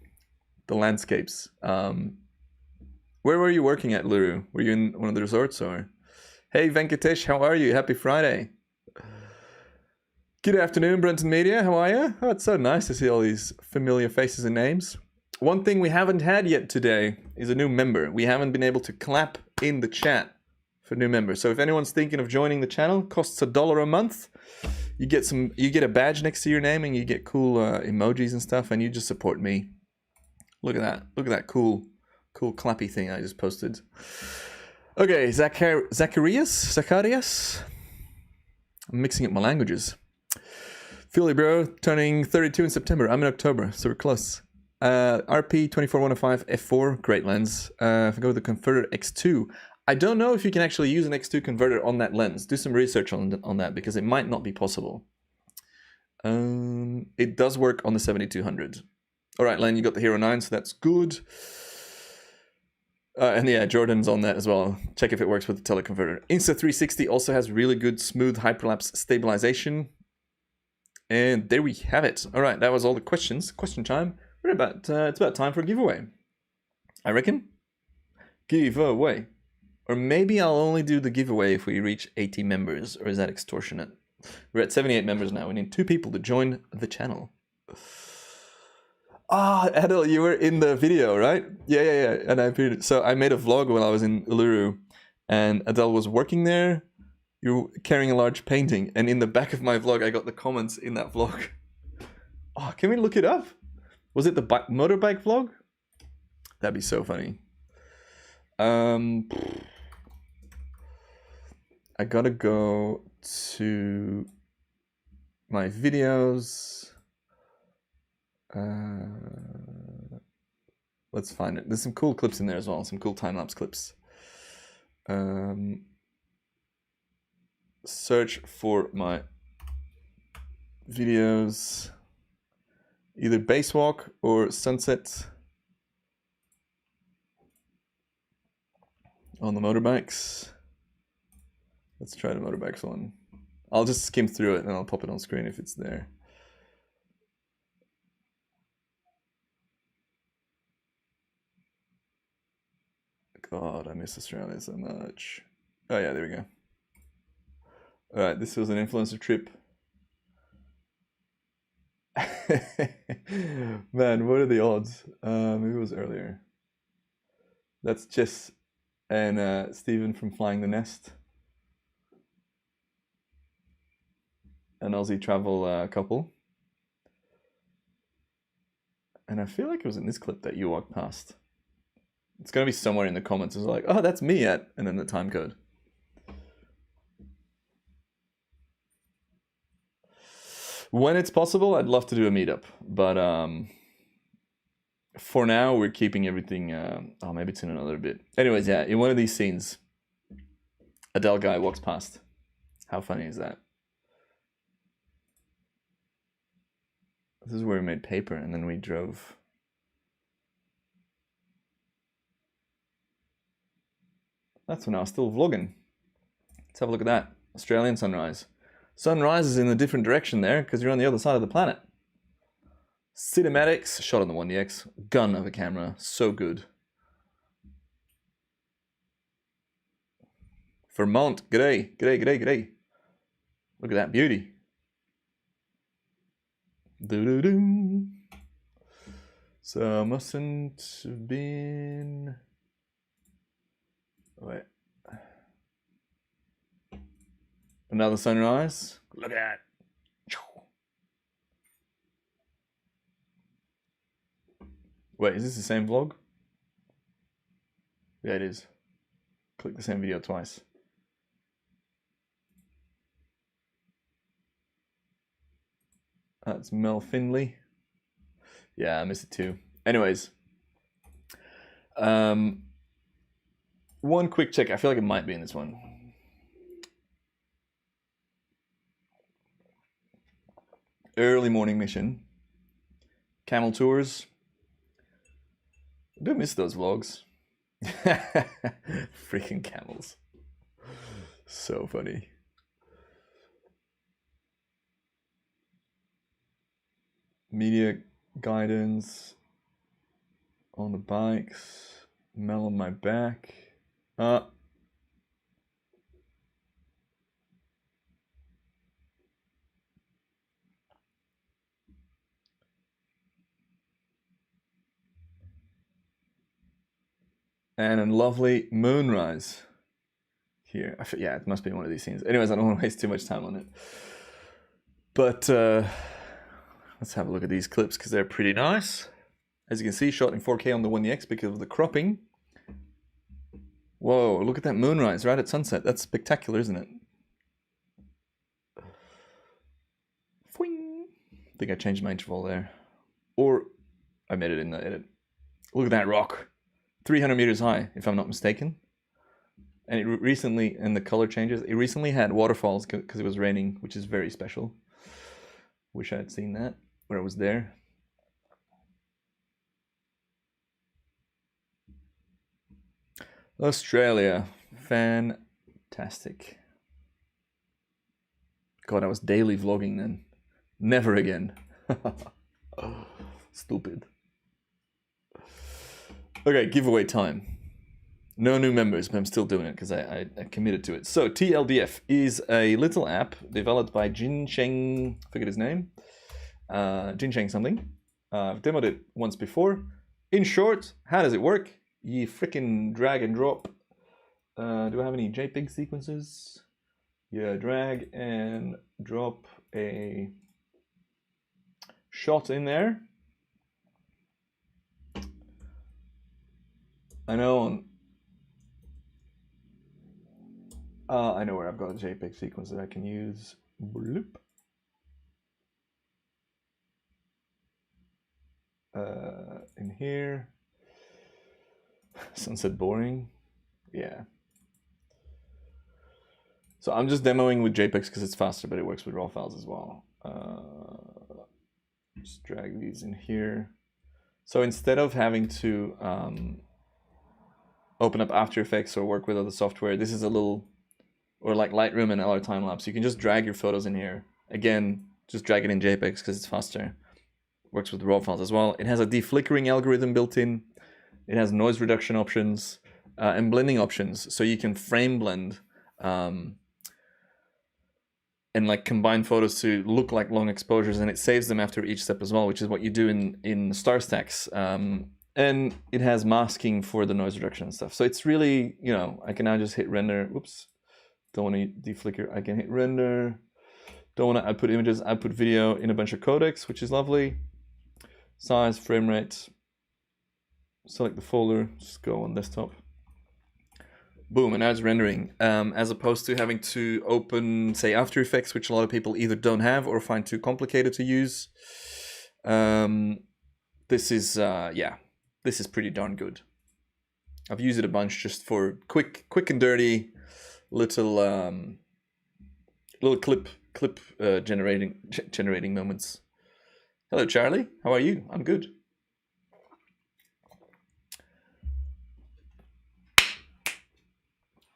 the landscapes. Where were you working at, Uluru? Were you in one of the resorts or? Hey Venkatesh, how are you? Happy Friday. Good afternoon, Brenton Media. How are you? Oh, it's so nice to see all these familiar faces and names. One thing we haven't had yet today is a new member. We haven't been able to clap in the chat for new members. So if anyone's thinking of joining the channel, costs $1 a month. You get a badge next to your name, and you get cool emojis and stuff, and you just support me. Look at that! Look at that cool clappy thing I just posted. Okay, Zacharias. I'm mixing up my languages. Philly bro, turning 32 in September. I'm in October, so we're close. RP 24105 f4, great lens. If I go with the converter X2, I don't know if you can actually use an X2 converter on that lens. Do some research on that, because it might not be possible. It does work on the 7200. All right, Len, you got the Hero 9, so that's good. And yeah, Jordan's on that as well. Check if it works with the teleconverter. Insta360 also has really good smooth hyperlapse stabilization. And there we have it. All right, that was all the questions. Question time. It's about time for a giveaway, I reckon. Giveaway. Or maybe I'll only do the giveaway if we reach 80 members, or is that extortionate? We're at 78 members now. We need 2 people to join the channel. Ah, Adel, you were in the video, right? Yeah. And I made a vlog when I was in Uluru, and Adel was working there. You were carrying a large painting, and in the back of my vlog, I got the comments in that vlog. Oh, can we look it up? Was it the motorbike vlog? That'd be so funny. I gotta go to my videos. Let's find it. There's some cool clips in there as well. Some cool time-lapse clips. Search for my videos. Either base walk or sunset on the motorbikes. Let's try the motorbikes one. I'll just skim through it and I'll pop it on screen if it's there. God, I miss Australia so much. Oh yeah, there we go. All right, this was an influencer trip. Man, what are the odds? Maybe it was earlier. That's Jess and Stephen from Flying the Nest. An Aussie travel couple. And I feel like it was in this clip that you walked past. It's going to be somewhere in the comments. It's like, oh, that's me at, and then the time code. When it's possible, I'd love to do a meetup, but for now, we're keeping everything. Oh, maybe it's in another bit. Anyways, yeah, in one of these scenes, a Dell guy walks past. How funny is that? This is where we made paper, and then we drove. That's when I was still vlogging. Let's have a look at that. Australian sunrise. Sunrise is in a different direction there because you're on the other side of the planet. Cinematics, shot on the 1DX. Gun of a camera, so good. Vermont, g'day. Look at that beauty. Doo-doo-doo. So I mustn't have been... Wait. Another sunrise. Look at that. Wait, is this the same vlog? Yeah, it is. Click the same video twice. That's Mel Finley. Yeah, I missed it too. Anyways. One quick check. I feel like it might be in this one. Early morning mission. Camel tours. I do miss those vlogs. Freaking camels. So funny. Media guidance on the bikes. Mel on my back. And a lovely Moonrise here. Yeah, it must be one of these scenes. Anyways, I don't want to waste too much time on it. But let's have a look at these clips because they're pretty nice. As you can see, shot in 4K on the 1DX because of the cropping. Whoa, look at that moonrise right at sunset. That's spectacular, isn't it? Foing. I think I changed my interval there. Or I made it in the edit. Look at that rock. 300 meters high, if I'm not mistaken. And it recently, and the color changes, it recently had waterfalls because it was raining, which is very special. Wish I had seen that when I was there. Australia, fantastic. God, I was daily vlogging then. Never again. Stupid. Okay, giveaway time. No new members, but I'm still doing it because I committed to it. So, TLDF is a little app developed by Jin Cheng, forget his name. Jin Cheng something. I've demoed it once before. In short, how does it work? You freaking drag and drop. Do I have any JPEG sequences? Yeah, drag and drop a shot in there. I know I know where I've got a JPEG sequence that I can use. Bloop. In here. Sunset boring. Yeah. So I'm just demoing with JPEGs because it's faster, but it works with RAW files as well. Just drag these in here. So instead of having to open up After Effects or work with other software, this is a little, or like Lightroom and LR Timelapse, you can just drag your photos in here. Again, just drag it in JPEGs because it's faster. Works with RAW files as well. It has a deflickering algorithm built in. It has noise reduction options and blending options, so you can frame blend and like combine photos to look like long exposures, and it saves them after each step as well, which is what you do in Star Stacks. And it has masking for the noise reduction and stuff. So it's really, you know, I can now just hit render. Oops, don't want to deflicker. I can hit render. Don't want to output images, output video in a bunch of codecs, which is lovely. Size, frame rate. Select the folder, just go on desktop. Boom, and now it's rendering. As opposed to having to open, say, After Effects, which a lot of people either don't have or find too complicated to use. This is, yeah, this is pretty darn good. I've used it a bunch just for quick and dirty little clip generating moments. Hello, Charlie. How are you? I'm good.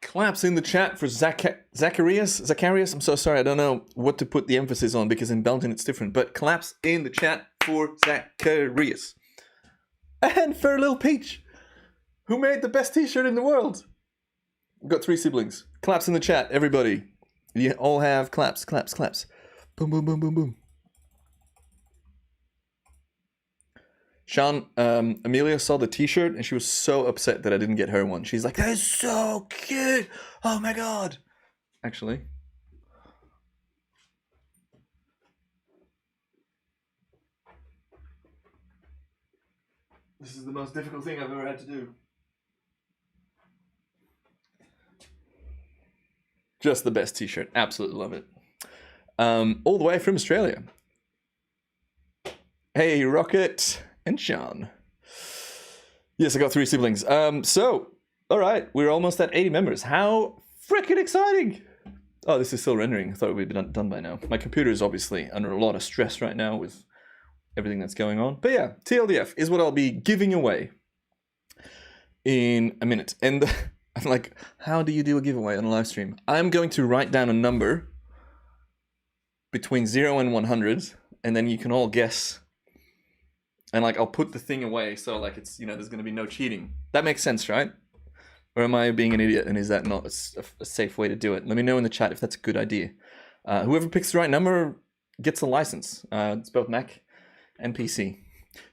Claps in the chat for Zacharias. I'm so sorry. I don't know what to put the emphasis on because in Belgian it's different. But claps in the chat for Zacharias. And for Lil Peach, who made the best t-shirt in the world. We've got 3 siblings. Claps in the chat, everybody. You all have claps, claps, claps. Boom, boom, boom, boom, boom. Sean, Amelia saw the t-shirt and she was so upset that I didn't get her one. She's like, that is so cute. Oh my God. Actually. This is the most difficult thing I've ever had to do. Just the best t-shirt. Absolutely love it. All the way from Australia. Hey, Rocket. And Sean. Yes, I got 3 siblings. So, all right, we're almost at 80 members. How freaking exciting! Oh, this is still rendering. I thought it would be done by now. My computer is obviously under a lot of stress right now with everything that's going on. But yeah, TLDF is what I'll be giving away in a minute. And I'm like, how do you do a giveaway on a live stream? I'm going to write down a number between 0 and 100, and then you can all guess. And like, I'll put the thing away, so like it's, you know, there's going to be no cheating. That makes sense, right? Or am I being an idiot, and is that not a safe way to do it? Let me know in the chat if that's a good idea. Whoever picks the right number gets a license. It's both Mac and PC.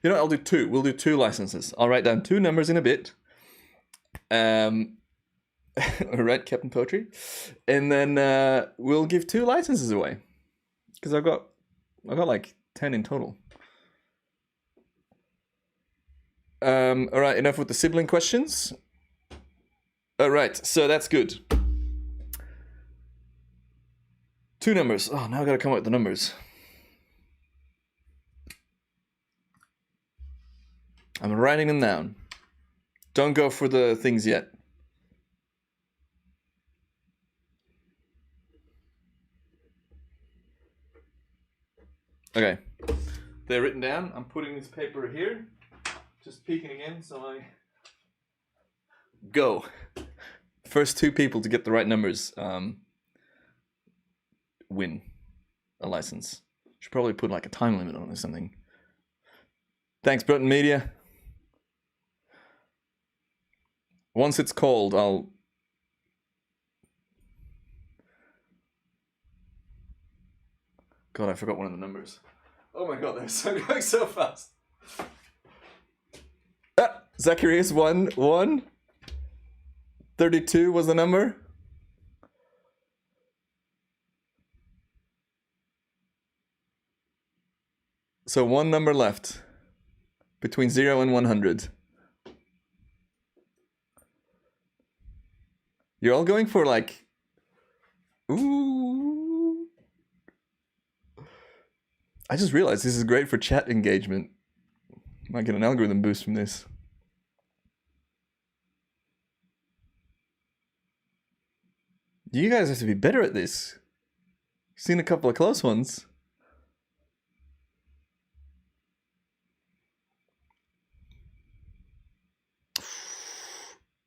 You know, I'll do 2. We'll do 2 licenses. I'll write down 2 numbers in a bit. All right, Captain Poetry. And then we'll give 2 licenses away. Because I got like 10 in total. All right, enough with the sibling questions. All right, so that's good. 2 numbers. Oh, now I gotta come up with the numbers. I'm writing them down. Don't go for the things yet. Okay, they're written down. I'm putting this paper here. Just peeking again, so I go. First 2 people to get the right numbers win a license. Should probably put like a time limit on it or something. Thanks, Burton Media. Once it's called, I'll... God, I forgot one of the numbers. Oh my God, they're going so fast. Ah, Zacharias 1. 32 was the number. So 1 number left. Between 0 and 100. You're all going for like... Ooh. I just realized this is great for chat engagement. Might get an algorithm boost from this. You guys have to be better at this. Seen a couple of close ones.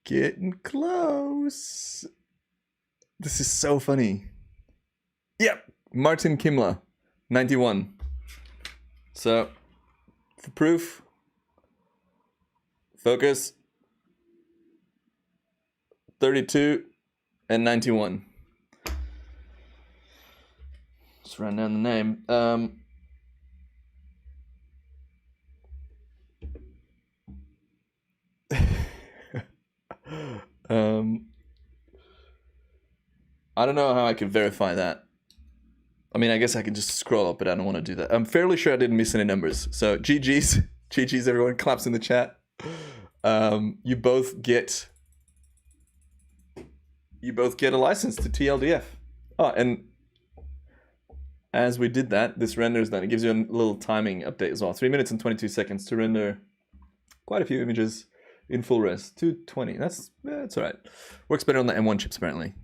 Getting close. This is so funny. Yep, Martin Kimla, 91. So, for proof, focus, 32 and 91. Just run down the name. I don't know how I could verify that. I mean, I guess I could just scroll up, but I don't want to do that. I'm fairly sure I didn't miss any numbers. So GG's. GG's, everyone. Claps in the chat. You both get a license to TLDF. Oh, and as we did that, this renders that. It gives you a little timing update as well. 3 minutes and 22 seconds to render quite a few images in full res. 220. That's all right. Works better on the M1 chips apparently.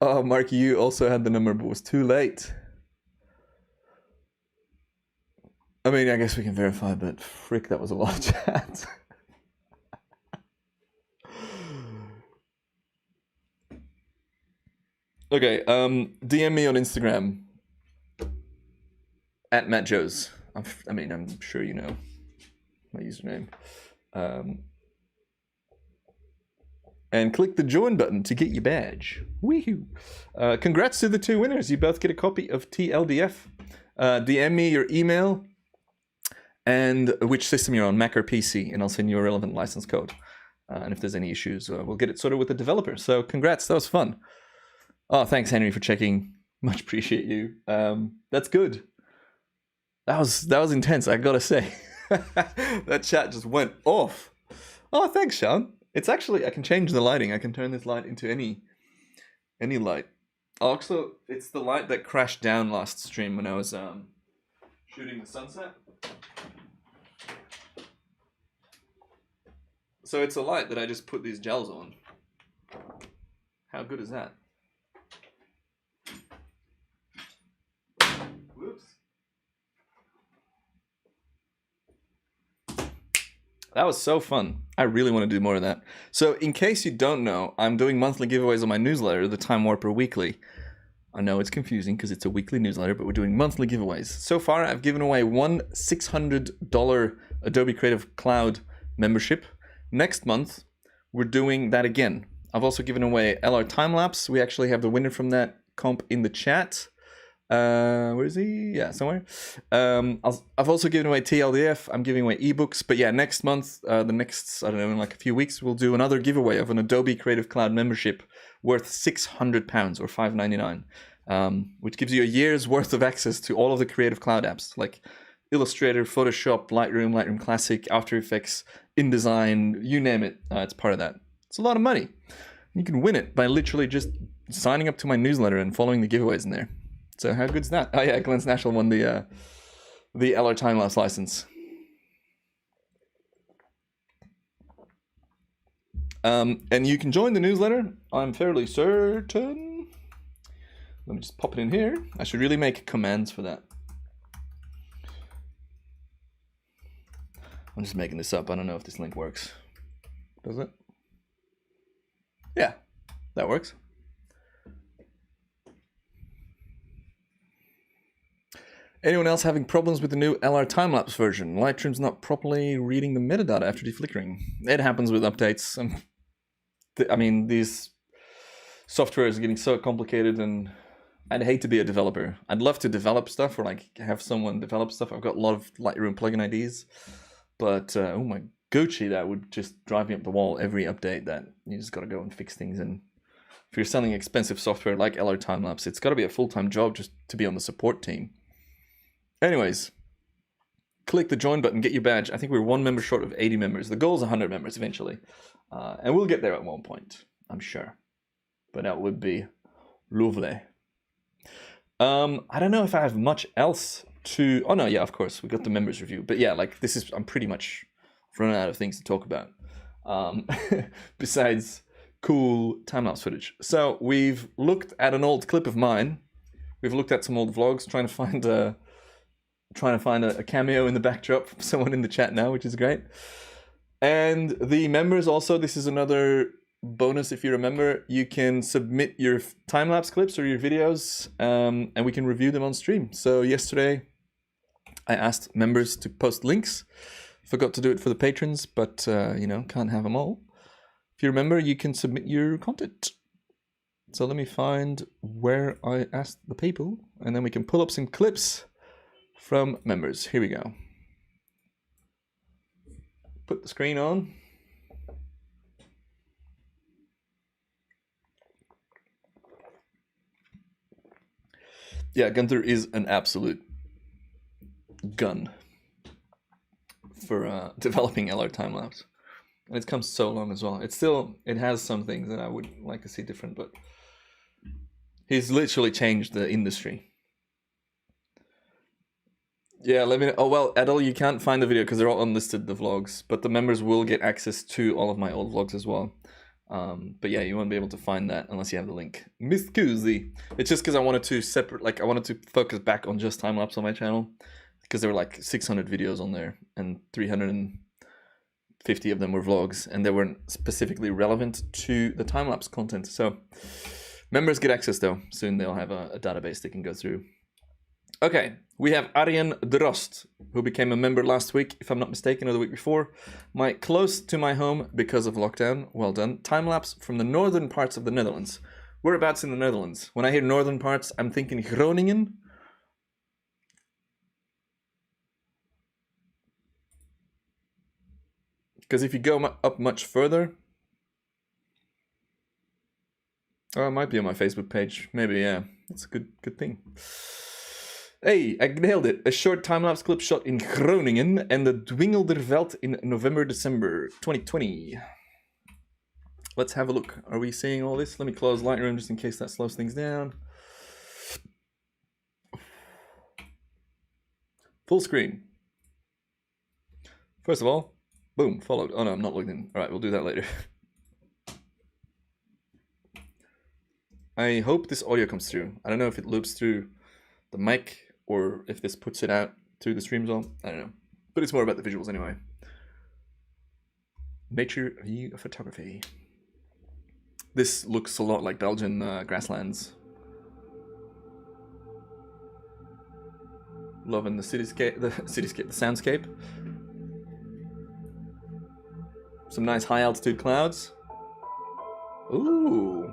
Oh, Mark, you also had the number, but was too late. I mean, I guess we can verify, but frick, that was a lot of chat. Okay, DM me on Instagram at MattJoes. I mean, I'm sure you know my username. And click the join button to get your badge. Woohoo! Congrats to the 2 winners. You both get a copy of TLDF. DM me your email and which system you're on, Mac or PC, and I'll send you a relevant license code. And if there's any issues, we'll get it sorted with the developer. So congrats, that was fun. Oh, thanks, Henry, for checking. Much appreciate you. That's good. That was intense, I gotta say. That chat just went off. Oh, thanks, Sean. It's actually, I can change the lighting. I can turn this light into any light. Also, it's the light that crashed down last stream when I was shooting the sunset. So it's a light that I just put these gels on. How good is that? Whoops. That was so fun. I really want to do more of that. So in case you don't know, I'm doing monthly giveaways on my newsletter, the Time Warper Weekly. I know it's confusing because it's a weekly newsletter, but we're doing monthly giveaways. So far, I've given away one $600 Adobe Creative Cloud membership. Next month, we're doing that again. I've also given away LR Timelapse. We actually have the winner from that comp in the chat. Where is he? Yeah, somewhere. I've also given away TLDF. I'm giving away ebooks. But yeah, next month, I don't know, in like a few weeks, we'll do another giveaway of an Adobe Creative Cloud membership worth £600 or $599, which gives you a year's worth of access to all of the Creative Cloud apps like Illustrator, Photoshop, Lightroom, Lightroom Classic, After Effects, InDesign, you name it. It's part of that. It's a lot of money. You can win it by literally just signing up to my newsletter and following the giveaways in there. So how good's that? Oh yeah, Glenn's National won the LR Timelapse license. And you can join the newsletter, I'm fairly certain. Let me just pop it in here. I should really make commands for that. I'm just making this up. I don't know if this link works. Does it? Yeah, that works. Anyone else having problems with the new LR Timelapse version? Lightroom's not properly reading the metadata after deflickering. It happens with updates. I mean, these software is getting so complicated, and I'd hate to be a developer. I'd love to develop stuff or like have someone develop stuff. I've got a lot of Lightroom plugin IDs, but oh my Gucci, that would just drive me up the wall every update. That you just got to go and fix things. And if you're selling expensive software like LR Timelapse, it's got to be a full-time job just to be on the support team. Anyways, click the join button, get your badge. I think we're one member short of 80 members. The goal is 100 members eventually. And we'll get there at one point, I'm sure. But that would be lovely. I don't know if I have much else to... Oh no, yeah, of course. We got the members review. But yeah, like this is... I'm pretty much running out of things to talk about. Besides cool time-lapse footage. So we've looked at an old clip of mine. We've looked at some old vlogs, trying to find a cameo in the backdrop from someone in the chat now, which is great. And the members also, this is another bonus if you're a member, you can submit your time-lapse clips or your videos, and we can review them on stream. So yesterday I asked members to post links. Forgot to do it for the patrons, but you know, can't have them all. If you're a member, you can submit your content. So let me find where I asked the people, and then we can pull up some clips from members. Here we go. Put the screen on. Yeah, Gunther is an absolute gun for developing LR Timelapse. And it's come so long as well. It has some things that I would like to see different, but he's literally changed the industry. Yeah, let me know. Oh, well, Adel, you can't find the video because they're all unlisted, the vlogs, but the members will get access to all of my old vlogs as well. But yeah, you won't be able to find that unless you have the link. Miss Koozie. It's just because I wanted to I wanted to focus back on just time-lapse on my channel, because there were like 600 videos on there and 350 of them were vlogs, and they weren't specifically relevant to the time-lapse content. So members get access though. Soon they'll have a database they can go through. Okay, we have Arjen Drost, who became a member last week, if I'm not mistaken, or the week before. Close to my home because of lockdown. Well done. Time-lapse from the northern parts of the Netherlands. Whereabouts in the Netherlands? When I hear northern parts, I'm thinking Groningen. Because if you go up much further... Oh, it might be on my Facebook page. Maybe, yeah. That's a good thing. Hey, I nailed it. A short time-lapse clip shot in Groningen and the Dwingelderveld in November-December 2020. Let's have a look. Are we seeing all this? Let me close Lightroom just in case that slows things down. Full screen. First of all, boom, followed. Oh no, I'm not logged in. All right, we'll do that later. I hope this audio comes through. I don't know if it loops through the mic or if this puts it out through the stream as well. I don't know. But it's more about the visuals anyway. Nature view photography. This looks a lot like Belgian grasslands. Loving the cityscape, the soundscape. Some nice high altitude clouds. Ooh.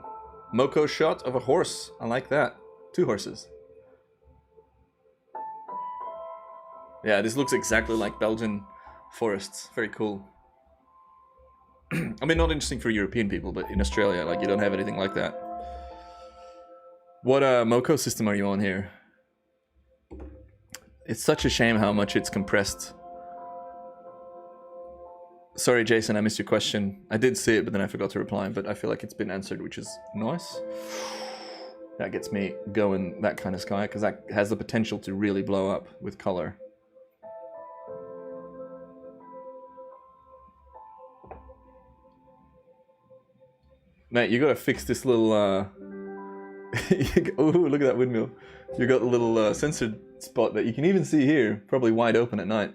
Moko shot of a horse. I like that. 2 horses. Yeah, this looks exactly like Belgian forests. Very cool. I mean, not interesting for European people, but in Australia, like, you don't have anything like that. What MoCo system are you on here? It's such a shame how much it's compressed. Sorry, Jason, I missed your question. I did see it, but then I forgot to reply, but I feel like it's been answered, which is nice. That gets me going, that kind of sky, because that has the potential to really blow up with color. Mate, you gotta fix this little, oh, look at that windmill. You got the little censored spot that you can even see here, probably wide open at night.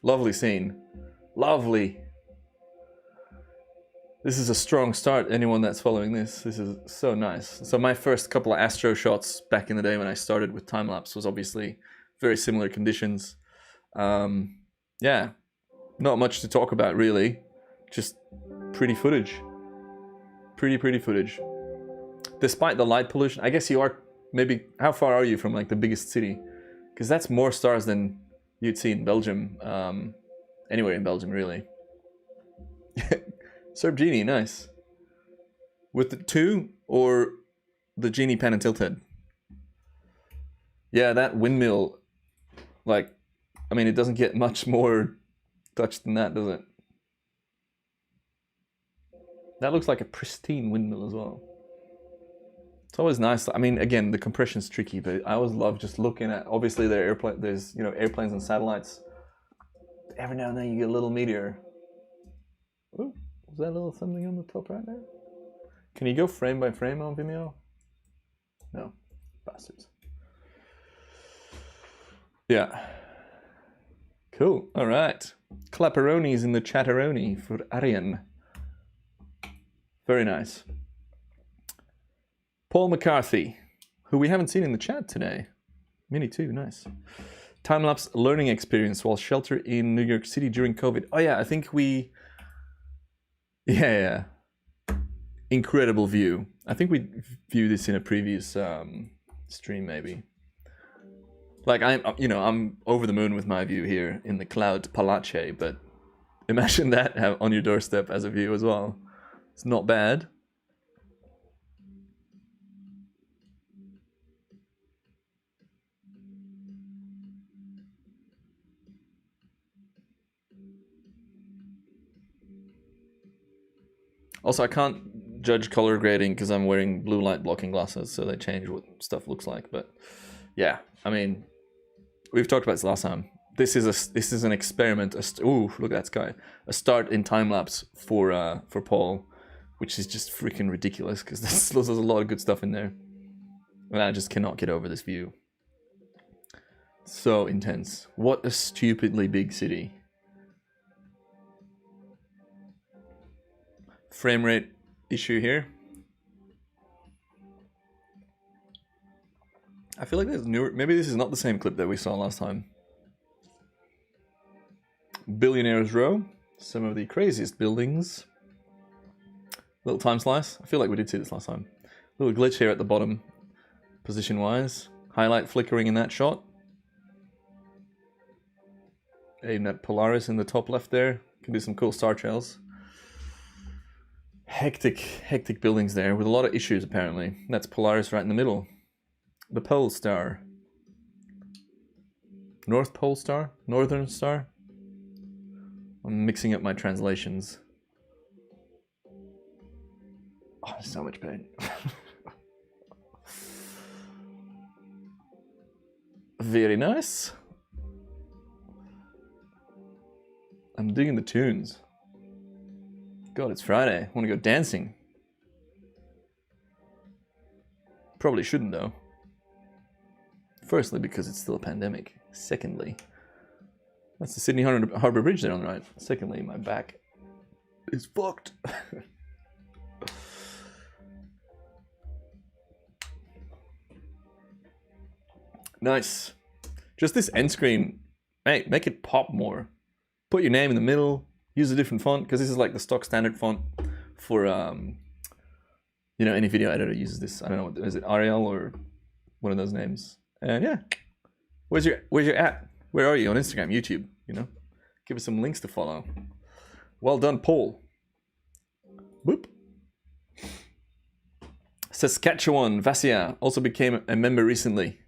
Lovely scene. Lovely. This is a strong start, anyone that's following this. This is so nice. So my first couple of Astro shots back in the day when I started with Timelapse was obviously very similar conditions. Yeah, not much to talk about really. Just pretty footage. Pretty footage. Despite the light pollution, I guess you are maybe, how far are you from like the biggest city? Because that's more stars than you'd see in Belgium. Anywhere in Belgium really. Serb Genie, nice. With the 2 or the Genie pan and tilted? Yeah, that windmill, like, I mean, it doesn't get much more touch than that, does it? That looks like a pristine windmill as well. It's always nice. I mean, again, the compression's tricky, but I always love just looking at, obviously there's, you know, airplanes and satellites. Every now and then you get a little meteor. Ooh, was that a little something on the top right there? Can you go frame by frame on Vimeo? No, bastards. Yeah. Cool, all right. Clapperonis in the chatteroni for Arian. Very nice. Paul McCarthy, who we haven't seen in the chat today. Mini too, nice. Time-lapse learning experience while shelter in New York City during COVID. Oh yeah, I think we... Yeah. Incredible view. I think we viewed this in a previous stream maybe. Like I'm over the moon with my view here in the cloud palace, but imagine that on your doorstep as a view as well. It's not bad. Also, I can't judge color grading because I'm wearing blue light blocking glasses, so they change what stuff looks like. But yeah, I mean, we've talked about this last time. This is an experiment. Ooh, look at that sky! A start in time lapse for Paul, which is just freaking ridiculous because there's a lot of good stuff in there, and I just cannot get over this view. So intense. What a stupidly big city. Frame rate issue here. I feel like there's newer. Maybe this is not the same clip that we saw last time. Billionaires Row. Some of the craziest buildings. Little time slice. I feel like we did see this last time. Little glitch here at the bottom, position wise. Highlight flickering in that shot. Aimed at Polaris in the top left there. Can do some cool star trails. Hectic buildings there with a lot of issues apparently. That's Polaris right in the middle. The Pole Star. North Pole Star? Northern Star? I'm mixing up my translations. Oh, there's so much pain. Very nice. I'm digging the tunes. God, it's Friday. I want to go dancing. Probably shouldn't though. Firstly, because it's still a pandemic. Secondly, that's the Sydney Harbour Bridge there on the right. Secondly, my back is fucked. Nice. Just this end screen, mate, make it pop more. Put your name in the middle. Use a different font, because this is like the stock standard font for, you know, any video editor uses this. I don't know, is it Arial or one of those names? And yeah, where's your at? Where are you on Instagram, YouTube? You know, give us some links to follow. Well done, Paul. Boop. Saskatchewan, Vasia also became a member recently.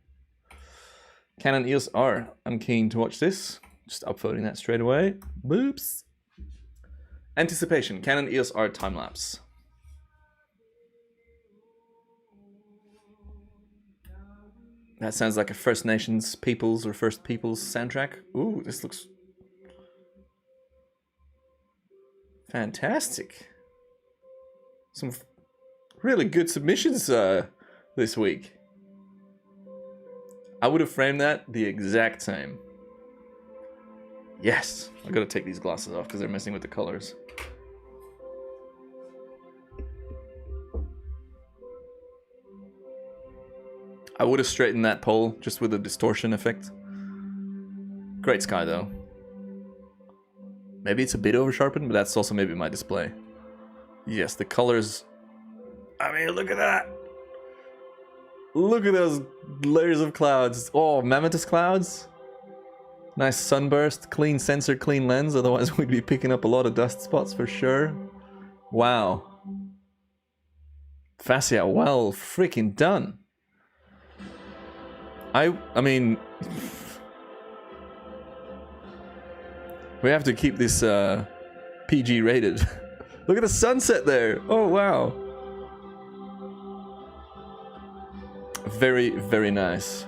Canon EOS R. I'm keen to watch this. Just upvoting that straight away. Boops. Anticipation. Canon EOS R time-lapse. That sounds like a First Nations Peoples or First Peoples soundtrack. Ooh, this looks fantastic. Some really good submissions this week. I would have framed that the exact same. Yes, I gotta take these glasses off because they're messing with the colors. I would have straightened that pole just with a distortion effect. Great sky though. Maybe it's a bit over sharpened, but that's also maybe my display. Yes, the colors. I mean, look at that. Look at those layers of clouds. Oh, mammotus clouds. Nice sunburst, clean sensor, clean lens. Otherwise, we'd be picking up a lot of dust spots for sure. Wow. Fascia, well freaking done. I mean, we have to keep this PG rated. Look at the sunset there. Oh, wow. Very, very nice.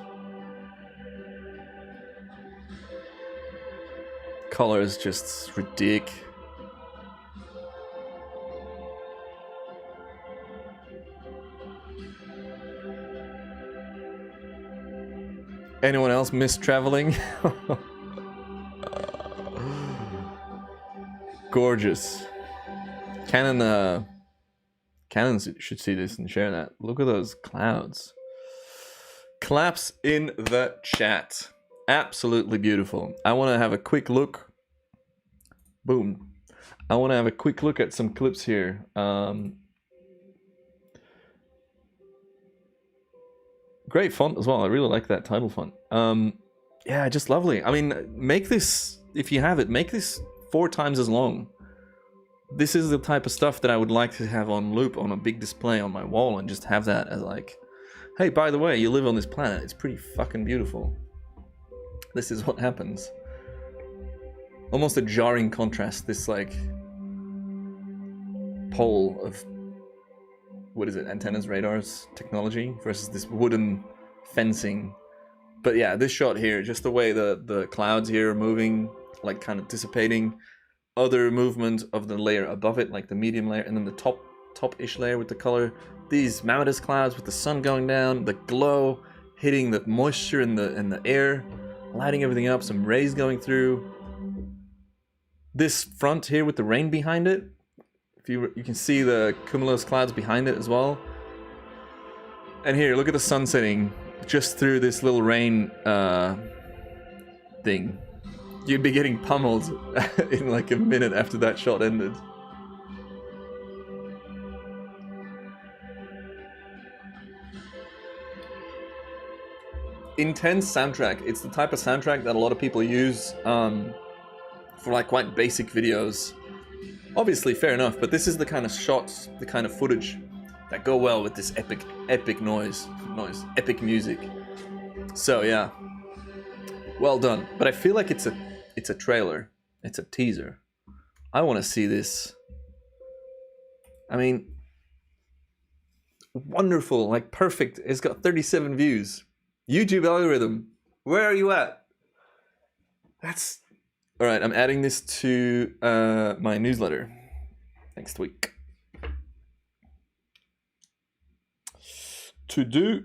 Color is just ridiculous. Anyone else miss traveling? Gorgeous. Canon should see this and share that. Look at those clouds. Claps in the chat. Absolutely beautiful. I want to have a quick look. Boom. I want to have a quick look at some clips here. Great font as well. I really like that title font. Yeah, just lovely. I mean, make this, if you have it, make this 4 times as long. This is the type of stuff that I would like to have on loop on a big display on my wall and just have that as like, hey, by the way, you live on this planet. It's pretty fucking beautiful. This is what happens. Almost a jarring contrast, this like pole of, what is it, antennas, radars, technology versus this wooden fencing. But yeah, this shot here, just the way the clouds here are moving, like kind of dissipating. Other movement of the layer above it, like the medium layer, and then the top-ish layer with the color. These mammotus clouds with the sun going down, the glow hitting the moisture in the air, lighting everything up, some rays going through. This front here with the rain behind it, if you can see the cumulus clouds behind it as well. And here, look at the sun setting just through this little rain thing. You'd be getting pummeled in like a minute after that shot ended. Intense soundtrack. It's the type of soundtrack that a lot of people use for like quite basic videos. Obviously, fair enough, but this is the kind of shots, the kind of footage that go well with this epic noise, epic music. So yeah, well done. But I feel like it's a trailer, it's a teaser. I want to see this. I mean, wonderful, like perfect. It's got 37 views. YouTube algorithm, where are you at? That's all right. I'm adding this to my newsletter next week. To do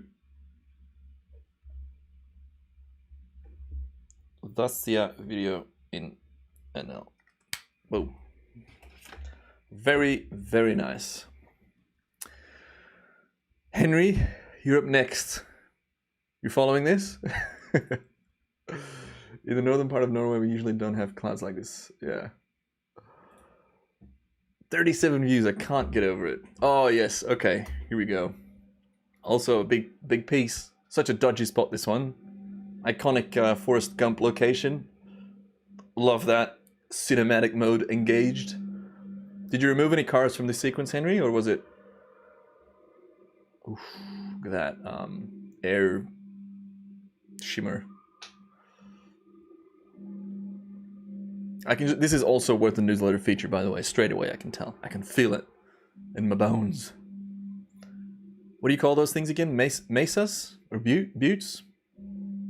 Dacia video in NL. Boom. Very, very nice. Henry, you're up next. You following this? In the northern part of Norway, we usually don't have clouds like this. Yeah. 37 views. I can't get over it. Oh, yes. Okay. Here we go. Also, a big piece. Such a dodgy spot, this one. Iconic Forrest Gump location. Love that. Cinematic mode engaged. Did you remove any cars from this sequence, Henry, or was it... Oof, look at that. Air shimmer. This is also worth the newsletter feature, by the way. Straight away, I can tell. I can feel it in my bones. What do you call those things again? Mesas? Or buttes?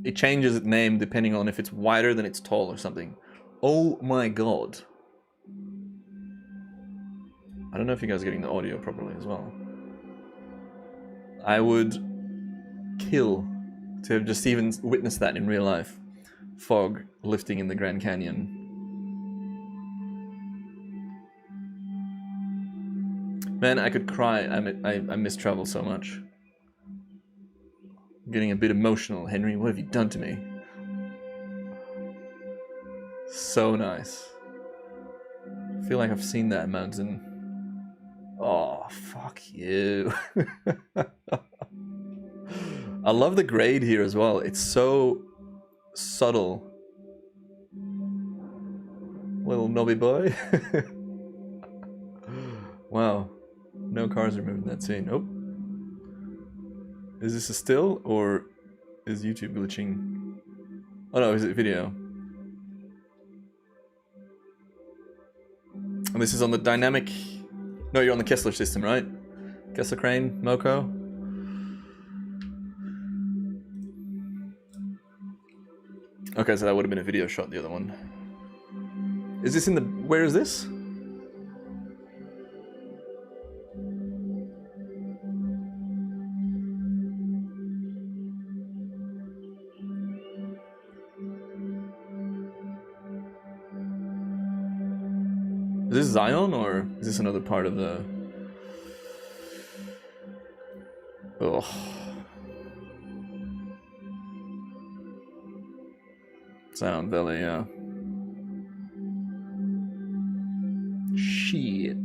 It changes its name depending on if it's wider than it's tall or something. Oh my god. I don't know if you guys are getting the audio properly as well. I would kill to have just even witnessed that in real life. Fog lifting in the Grand Canyon. Man, I could cry. I miss travel so much. I'm getting a bit emotional. Henry, what have you done to me? So nice. I feel like I've seen that mountain. Oh, fuck you. I love the grade here as well. It's so subtle. Little knobby boy. Wow. No cars are moving in that scene. Oh. Is this a still or is YouTube glitching? Oh no, is it video? And this is on the dynamic... No, you're on the Kessler system, right? Kessler crane, Moco. Okay, so that would have been a video shot, the other one. Is this in the... Where is this? Is this Zion, or is this another part of the... Oh. Zion Valley, yeah. Shit.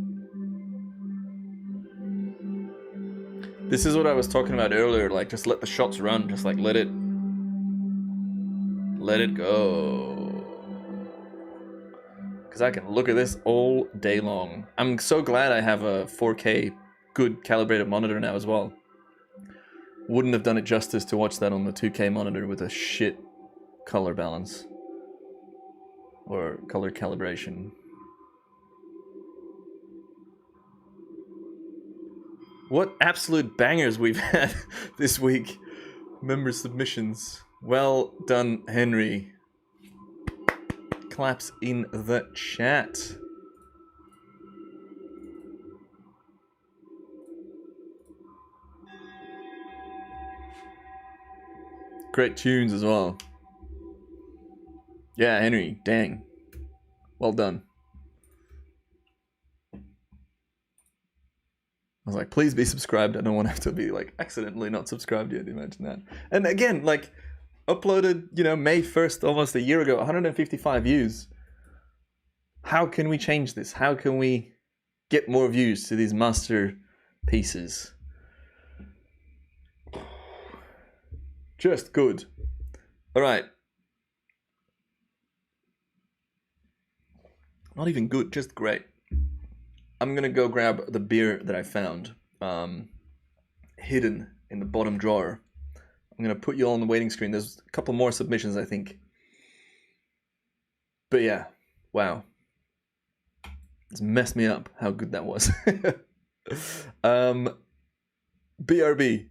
This is what I was talking about earlier, like, just let the shots run, just like, let it go. Because I can look at this all day long. I'm so glad I have a 4K good calibrated monitor now as well. Wouldn't have done it justice to watch that on the 2K monitor with a shit color balance. Or color calibration. What absolute bangers we've had this week. Member submissions. Well done, Henry. Claps in the chat. Great tunes as well. Yeah, Henry, dang. Well done. I was like, please be subscribed. I don't want to have to be like accidentally not subscribed yet. Imagine that. And again, like, uploaded, you know, May 1st, almost a year ago, 155 views. How can we change this? How can we get more views to these masterpieces? Just good. All right. Not even good, just great. I'm gonna go grab the beer that I found hidden in the bottom drawer. I'm gonna put you all on the waiting screen. There's a couple more submissions, I think. But yeah, wow. It's messed me up how good that was. BRB.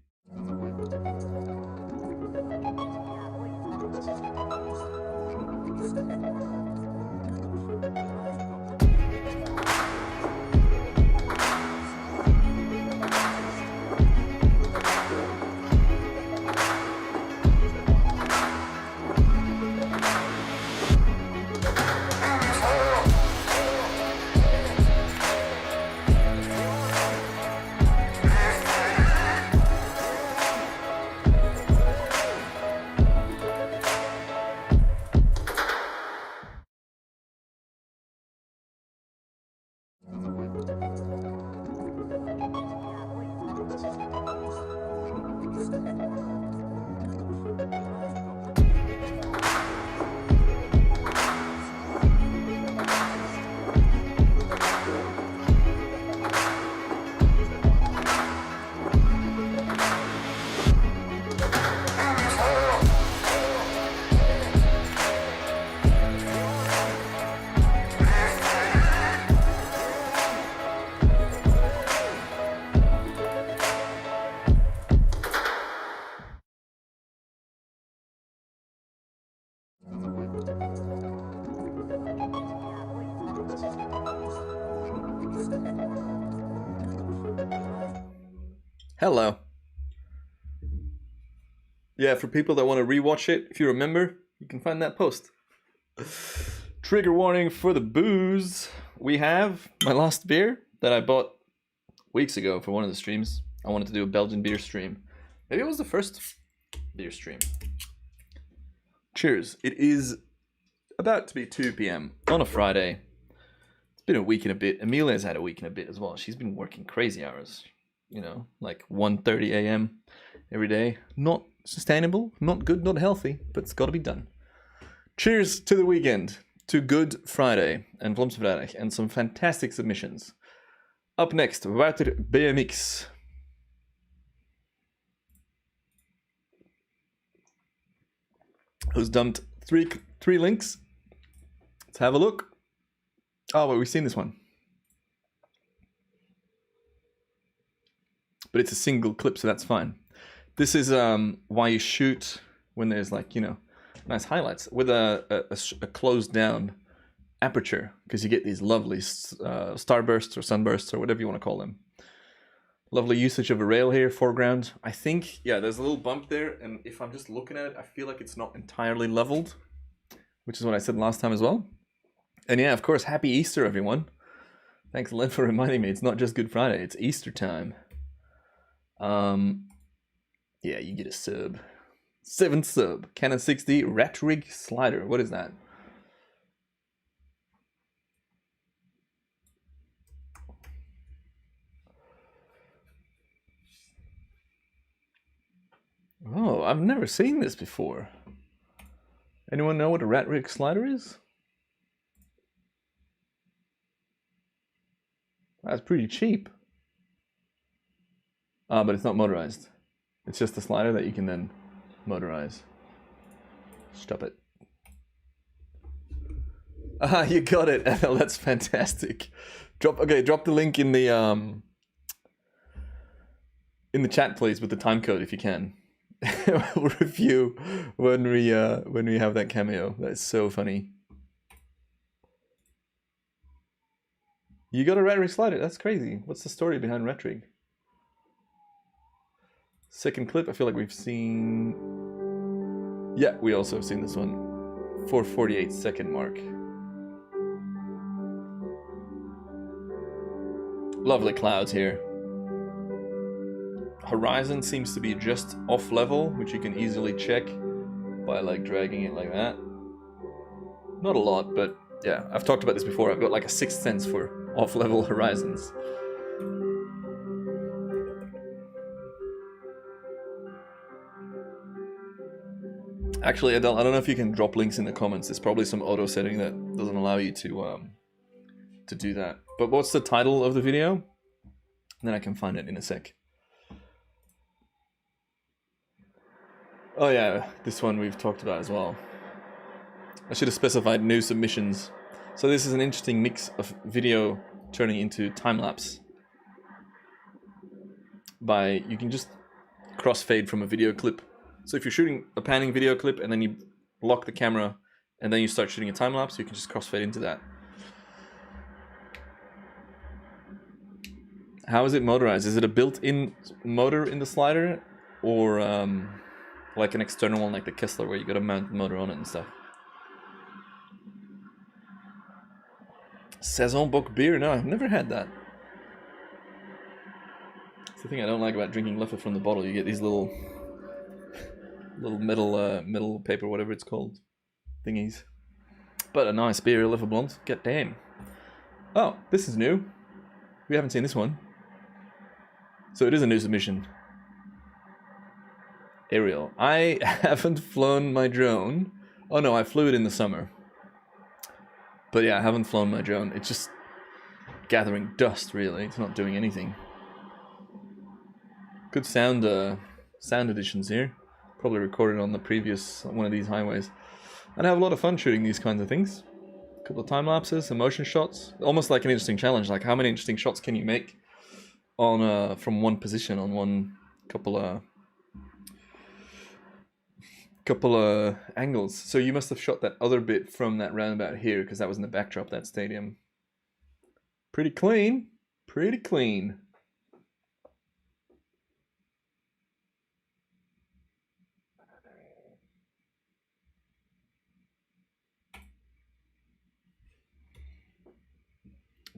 Hello. Yeah, for people that want to rewatch it, if you remember, you can find that post. Trigger warning for the booze. We have my last beer that I bought weeks ago for one of the streams. I wanted to do a Belgian beer stream. Maybe it was the first beer stream. Cheers. It is about to be 2 p.m. on a Friday. It's been a week and a bit. Amelia's had a week and a bit as well. She's been working crazy hours. You know, like 1:30 a.m. every day. Not sustainable, not good, not healthy, but it's got to be done. Cheers to the weekend, to Good Friday and Vlomsvrijdag, and some fantastic submissions. Up next, Wouter BMX. Who's dumped three links. Let's have a look. Oh, but we've seen this one. But it's a single clip, so that's fine. This is why you shoot when there's like, you know, nice highlights with a closed down aperture, because you get these lovely starbursts or sunbursts or whatever you want to call them. Lovely usage of a rail here, foreground. I think, yeah, there's a little bump there, and if I'm just looking at it, I feel like it's not entirely leveled, which is what I said last time as well. And yeah, of course, happy Easter, everyone. Thanks, Len, for reminding me. It's not just Good Friday, it's Easter time. Yeah, you get a sub. 7th sub. Canon 6D Rat Rig Slider. What is that? Oh, I've never seen this before. Anyone know what a Rat Rig Slider is? That's pretty cheap. But it's not motorized. It's just a slider that you can then motorize. Stop it. Ah, you got it. That's fantastic. Drop the link in the chat, please, with the time code if you can. We'll review when we have that cameo. That's so funny. You got a Rat Rig slider. That's crazy. What's the story behind Rat Rig? Second clip, I feel like we've seen... Yeah, we also have seen this one. 4:48 second mark. Lovely clouds here. Horizon seems to be just off level, which you can easily check by like dragging it like that. Not a lot, but yeah, I've talked about this before. I've got like a sixth sense for off level horizons. Actually, I don't know if you can drop links in the comments. There's probably some auto setting that doesn't allow you to do that. But what's the title of the video? And then I can find it in a sec. Oh yeah, this one we've talked about as well. I should have specified new submissions. So this is an interesting mix of video turning into time-lapse. You can just crossfade from a video clip. So if you're shooting a panning video clip and then you lock the camera and then you start shooting a time-lapse, you can just crossfade into that. How is it motorized? Is it a built-in motor in the slider, or like an external one like the Kessler where you got to mount the motor on it and stuff? Saison Bock beer? No, I've never had that. It's the thing I don't like about drinking Leffe from the bottle. You get these little metal paper, whatever it's called, thingies. But a nice beer, Leffe Blonde. Get damn. Oh, this is new. We haven't seen this one. So it is a new submission. Aerial. I haven't flown my drone. Oh no, I flew it in the summer. But yeah, I haven't flown my drone. It's just gathering dust, really. It's not doing anything. Good sound additions here. Probably recorded on the previous one of these highways. And I have a lot of fun shooting these kinds of things. A couple of time lapses, some motion shots. Almost like an interesting challenge. Like, how many interesting shots can you make on from one position on one couple of angles? So you must have shot that other bit from that roundabout here, because that was in the backdrop, that stadium. Pretty clean. Pretty clean.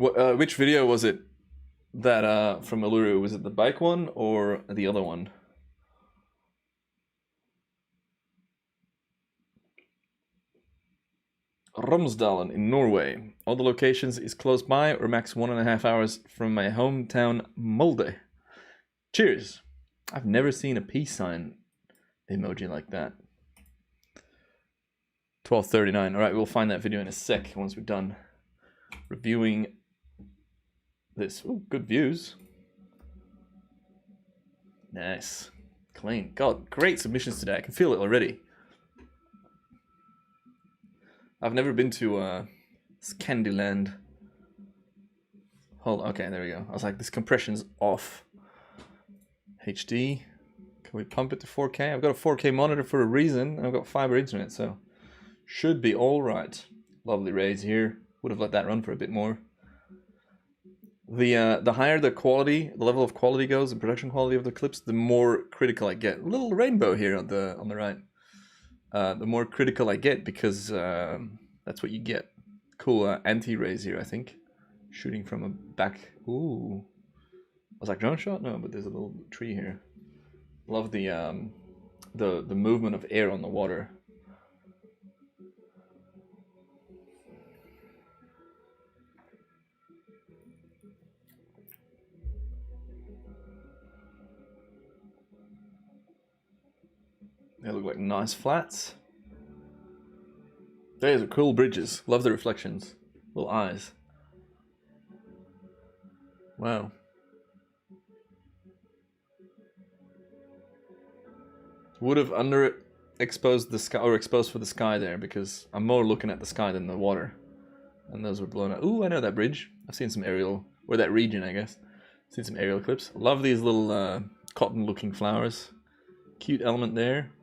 Which video was it that from Uluru? Was it the bike one or the other one? Romsdalen in Norway. All the locations is close by or max 1.5 hours from my hometown Molde. Cheers. I've never seen a peace sign emoji like that. 12:39. All right, we'll find that video in a sec once we're done reviewing this. Oh, good views. Nice. Clean. God, great submissions today. I can feel it already. I've never been to Candyland. Hold on. Okay, there we go. I was like, this compression's off. HD. Can we pump it to 4K? I've got a 4K monitor for a reason, and I've got fiber internet, so should be all right. Lovely rays here. Would have let that run for a bit more. The higher the quality, the level of quality goes, the production quality of the clips, the more critical I get. A little rainbow here on the right. The more critical I get because that's what you get. Cool anti-rays here, I think. Shooting from a back. Ooh. Was that drone shot? No, but there's a little tree here. Love the movement of air on the water. They look like nice flats. Those are cool bridges. Love the reflections. Little eyes. Wow. Would have underexposed the sky, or exposed for the sky there, because I'm more looking at the sky than the water. And those were blown out. Ooh, I know that bridge. I've seen some aerial, or that region, I guess. Seen some aerial clips. Love these little cotton-looking flowers. Cute element there.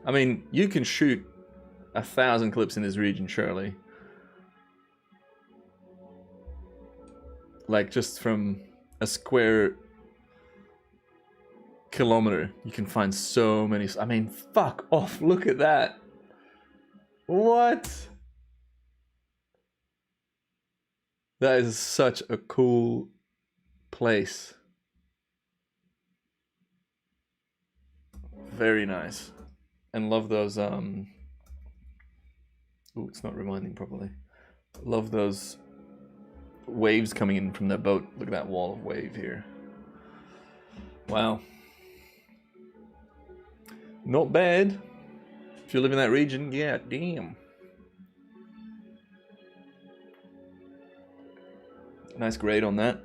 I mean, you can shoot 1,000 clips in this region, surely. Like, just from a square kilometer, you can find so many. I mean, fuck off, look at that. What? That is such a cool place. Very nice. And love those ooh, it's not reminding properly. Love those waves coming in from that boat. Look at that wall of wave here. Wow. Not bad. If you live in that region, yeah, damn. Nice grade on that.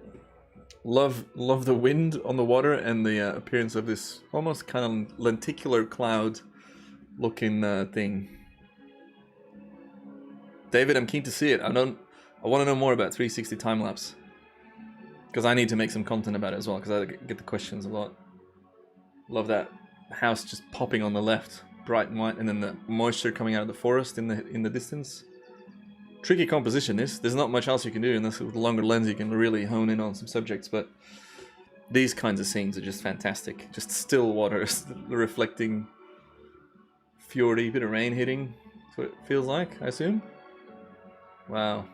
Love the wind on the water and the appearance of this almost kind of lenticular cloud looking thing. David, I'm keen to see it. I want to know more about 360 time lapse, because I need to make some content about it as well, because I get the questions a lot. Love that house just popping on the left, bright and white, and then the moisture coming out of the forest in the distance. Tricky composition this. There's not much else you can do unless with a longer lens you can really hone in on some subjects, but these kinds of scenes are just fantastic. Just still water reflecting fjordy, bit of rain hitting. That's what it feels like, I assume. Wow.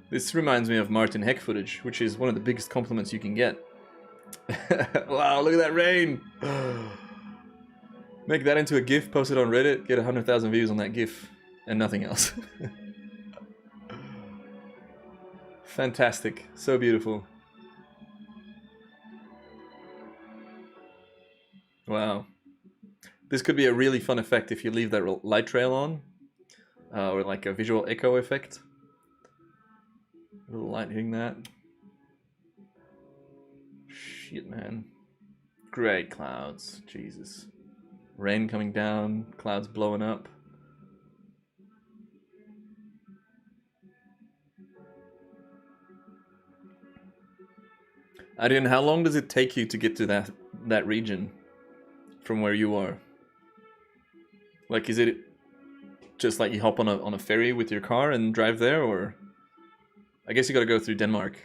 This reminds me of Martin Heck footage, which is one of the biggest compliments you can get. Wow, look at that rain! Make that into a GIF, post it on Reddit, get 100,000 views on that GIF, and nothing else. Fantastic, so beautiful. Wow. This could be a really fun effect if you leave that light trail on, or like a visual echo effect. A little light hitting that. Shit, man. Great clouds. Jesus. Rain coming down, clouds blowing up. Adrian, how long does it take you to get to that region from where you are? Like, is it just like you hop on a ferry with your car and drive there, or I guess you got to go through Denmark.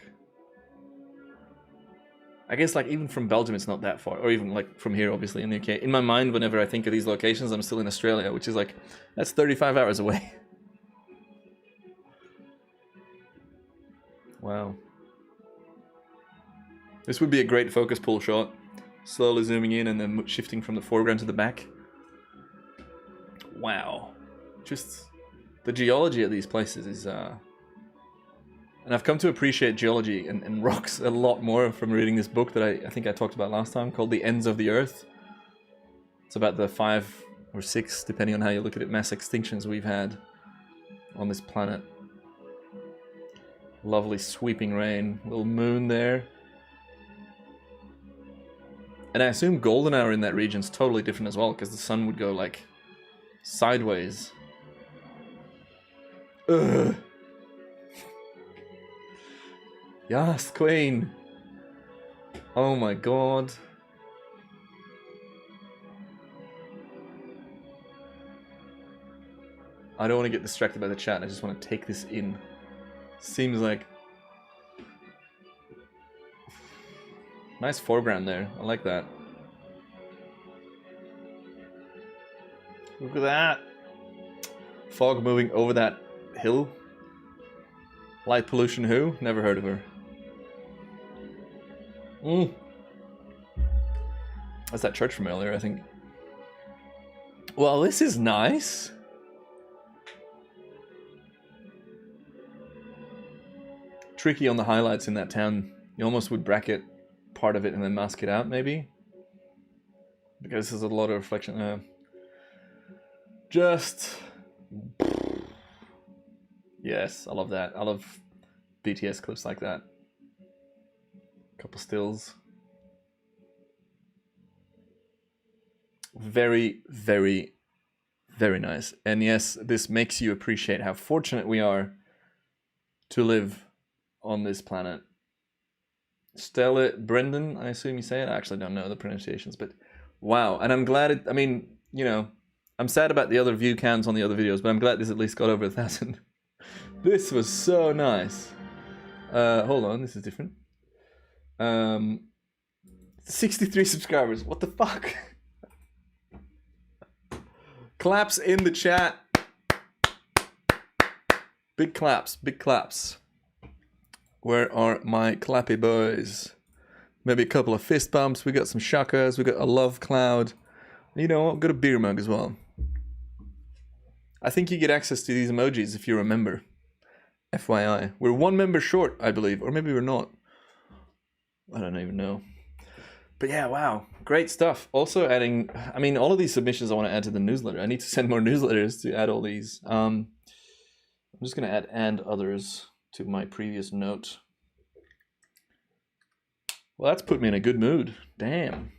I guess like even from Belgium it's not that far, or even like from here obviously in the UK. In my mind, whenever I think of these locations, I'm still in Australia, which is like, that's 35 hours away. Wow. This would be a great focus pull shot. Slowly zooming in and then shifting from the foreground to the back. Wow. Just the geology of these places is... And I've come to appreciate geology and rocks a lot more from reading this book that I think I talked about last time, called The Ends of the Earth. It's about the 5 or 6, depending on how you look at it, mass extinctions we've had on this planet. Lovely sweeping rain. Little moon there. And I assume golden hour in that region is totally different as well, because the sun would go, like, sideways. Ugh. Yes, Queen. Oh my god. I don't want to get distracted by the chat. I just want to take this in. Seems like... Nice foreground there. I like that. Look at that. Fog moving over that hill. Light pollution who? Never heard of her. That's that church from earlier, I think. Well, this is nice. Tricky on the highlights in that town. You almost would bracket part of it and then mask it out, maybe? Because there's a lot of reflection. Just... Yes, I love that. I love BTS clips like that. Couple stills. Very, very, very nice. And yes, this makes you appreciate how fortunate we are to live on this planet. Stella Brendan, I assume you say it. I actually don't know the pronunciations, but wow. And I'm glad it, I mean, you know, I'm sad about the other view counts on the other videos, but I'm glad this at least got over 1,000. This was so nice. Hold on, this is different. 63 subscribers. What the fuck? Claps in the chat. Big claps, big claps. Where are my clappy boys? Maybe a couple of fist bumps. We got some shakas. We got a love cloud. You know what? Got a beer mug as well. I think you get access to these emojis if you remember. FYI. We're 1 member short, I believe. Or maybe we're not. I don't even know. But yeah, wow. Great stuff. Also adding... I mean, all of these submissions I want to add to the newsletter. I need to send more newsletters to add all these. I'm just going to add and others to my previous note. Well, that's put me in a good mood. Damn.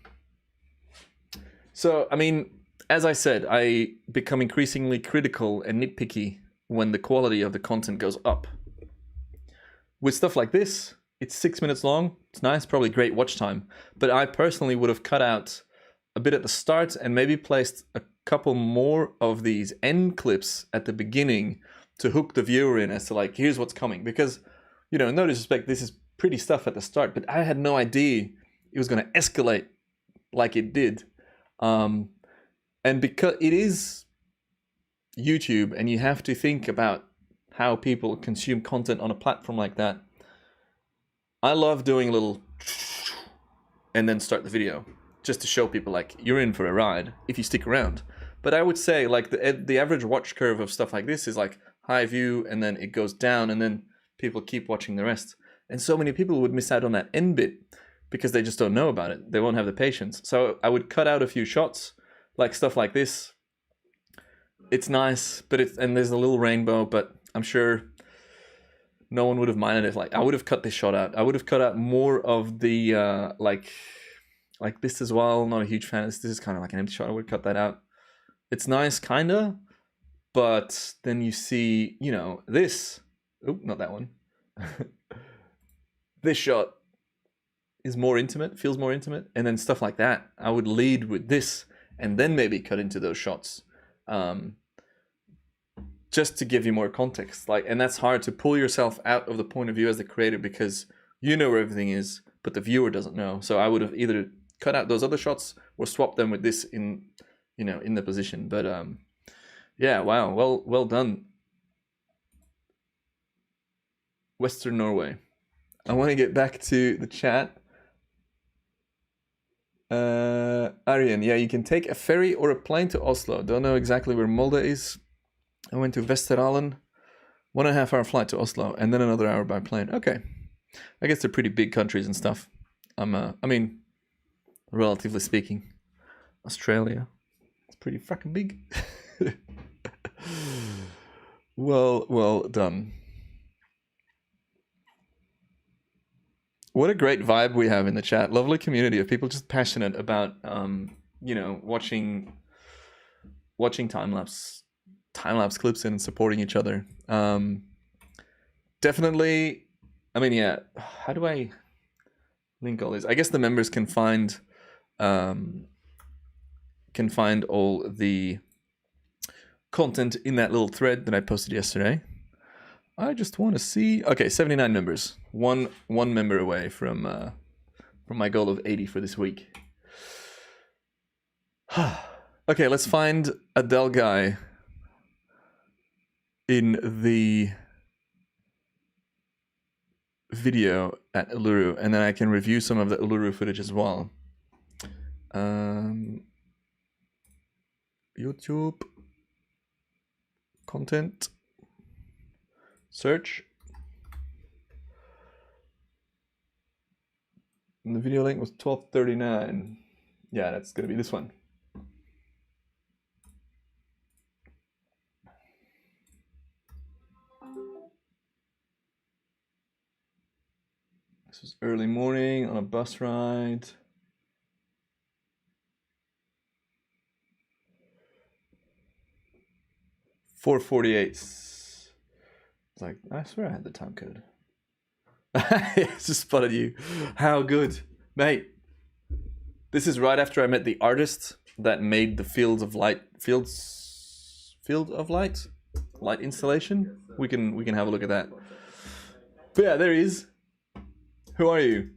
So, I mean, as I said, I become increasingly critical and nitpicky when the quality of the content goes up. With stuff like this, it's 6 minutes long. It's nice, probably great watch time. But I personally would have cut out a bit at the start and maybe placed a couple more of these end clips at the beginning to hook the viewer in as to like, here's what's coming. Because, you know, no disrespect, this is pretty stuff at the start, but I had no idea it was going to escalate like it did. And because it is YouTube and you have to think about how people consume content on a platform like that, I love doing a little and then start the video just to show people like you're in for a ride if you stick around. But I would say like the average watch curve of stuff like this is like high view and then it goes down and then people keep watching the rest. And so many people would miss out on that end bit because they just don't know about it. They won't have the patience. So I would cut out a few shots, like stuff like this. It's nice, but and there's a little rainbow, but I'm sure no one would have minded if like I would have cut this shot out. I would have cut out more of the like this as well. Not a huge fan. This is kind of like an empty shot. I would cut that out. It's nice, kinda, but then you see, you know, this. Oh, not that one. This shot is more intimate, feels more intimate, and then stuff like that. I would lead with this and then maybe cut into those shots. Just to give you more context, like, and that's hard to pull yourself out of the point of view as the creator because you know where everything is, but the viewer doesn't know. So I would have either cut out those other shots or swapped them with this in, you know, in the position. But yeah, wow, well done, Western Norway. I want to get back to the chat. Aryan, yeah, you can take a ferry or a plane to Oslo. Don't know exactly where Molde is. I went to Vesterålen, 1.5 hour flight to Oslo, and then another hour by plane. Okay, I guess they're pretty big countries and stuff. I mean, relatively speaking, Australia, it's pretty fucking big. Well done. What a great vibe we have in the chat. Lovely community of people just passionate about, you know, watching time-lapse clips and supporting each other. Definitely, I mean, yeah, how do I link all this? I guess the members can find all the content in that little thread that I posted yesterday. I just want to see. Okay, 79 members. One member away from my goal of 80 for this week. Okay, let's find Adele guy in the video at Uluru, and then I can review some of the Uluru footage as well. YouTube content. Search. And the video link was 12:39. Yeah, that's gonna be this one. This was early morning on a bus ride. $4:48. It's like, I swear I had the time code. I just spotted you. How good. Mate, this is right after I met the artist that made the field of light installation. We can have a look at that. But yeah, there he is. Who are you?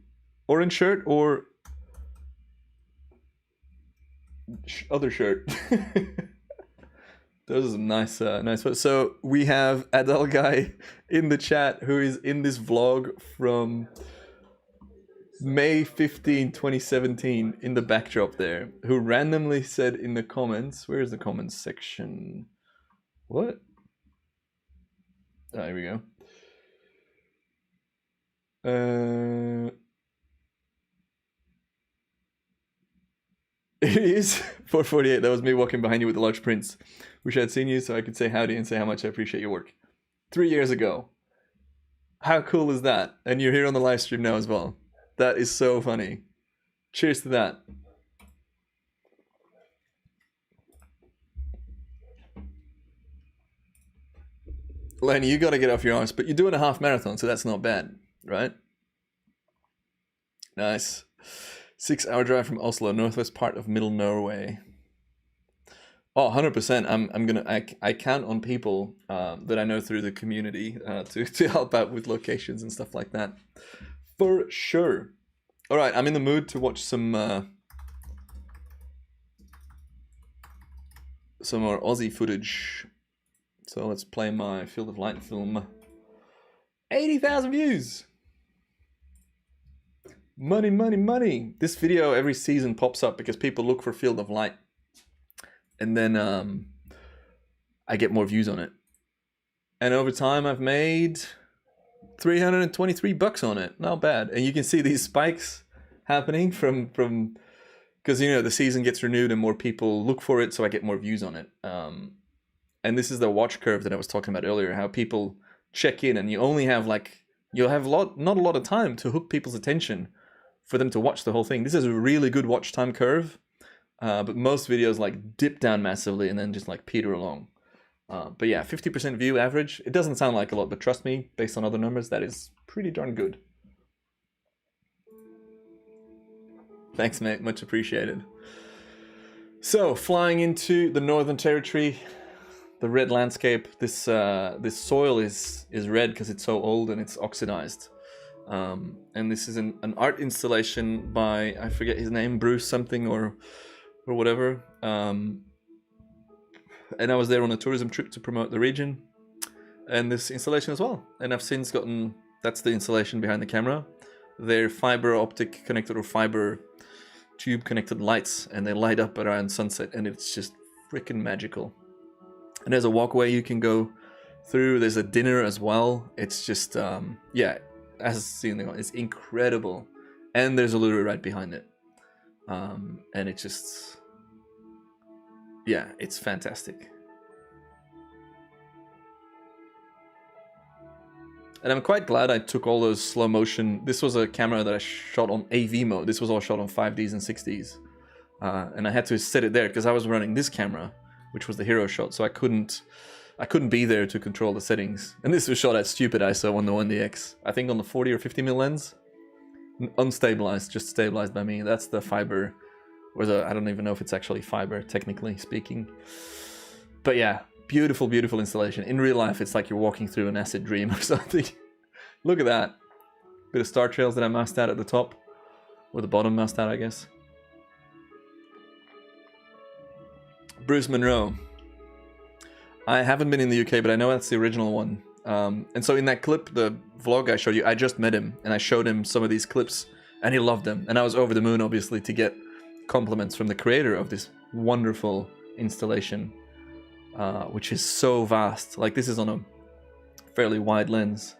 Orange shirt or other shirt? Those are some nice photos. So we have Adele guy in the chat who is in this vlog from May 15, 2017 in the backdrop there, who randomly said in the comments, where's the comments section? What? Oh, here we go. It is 4:48. That was me walking behind you with the large prints. Wish I had seen you so I could say howdy and say how much I appreciate your work. 3 years ago. How cool is that? And you're here on the live stream now as well. That is so funny. Cheers to that. Lenny, you gotta get off your arse, but you're doing a half marathon, so that's not bad, right? Nice. 6-hour drive from Oslo, northwest part of Middle Norway. Oh, 100%. I count on people that I know through the community to help out with locations and stuff like that. For sure. All right, I'm in the mood to watch some more Aussie footage. So let's play my Field of Light film. 80,000 views. Money, money, money. This video every season pops up because people look for Field of Light. And then I get more views on it. And over time I've made $323 on it. Not bad. And you can see these spikes happening from because you know the season gets renewed and more people look for it, so I get more views on it. And this is the watch curve that I was talking about earlier, how people check in and you only have you'll have not a lot of time to hook people's attention for them to watch the whole thing. This is a really good watch time curve. But most videos dip down massively and then just peter along. But yeah, 50% view average. It doesn't sound like a lot, but trust me, based on other numbers, that is pretty darn good. Thanks, mate. Much appreciated. So, flying into the Northern Territory, the red landscape. This soil is red because it's so old and it's oxidized. And this is an art installation by, I forget his name, Bruce something or whatever. And I was there on a tourism trip to promote the region and this installation as well. And I've since gotten That's the installation behind the camera. They're fiber optic connected or fiber tube connected lights, and they light up around sunset, and it's just freaking magical. And there's a walkway you can go through. There's a dinner as well. It's just yeah, as seen, it's incredible. And there's a Uluru right behind it, and it just, yeah, it's fantastic. And I'm quite glad I took all those slow motion. This was a camera that I shot on AV mode. This was all shot on 5Ds and 6Ds. And I had to set it there because I was running this camera, which was the hero shot. So I couldn't be there to control the settings. And this was shot at stupid ISO on the 1DX. I think on the 40 or 50mm lens. Unstabilized, just stabilized by me. That's the fiber. Or I don't even know if it's actually fiber, technically speaking. But yeah. Beautiful, beautiful installation. In real life, it's like you're walking through an acid dream or something. Look at that. Bit of star trails that I masked out at the top. Or the bottom masked out, I guess. Bruce Monroe. I haven't been in the UK, but I know that's the original one. And so in that clip, the vlog I showed you, I just met him. And I showed him some of these clips. And he loved them. And I was over the moon, obviously, to get compliments from the creator of this wonderful installation. Which is so vast. Like, this is on a fairly wide lens.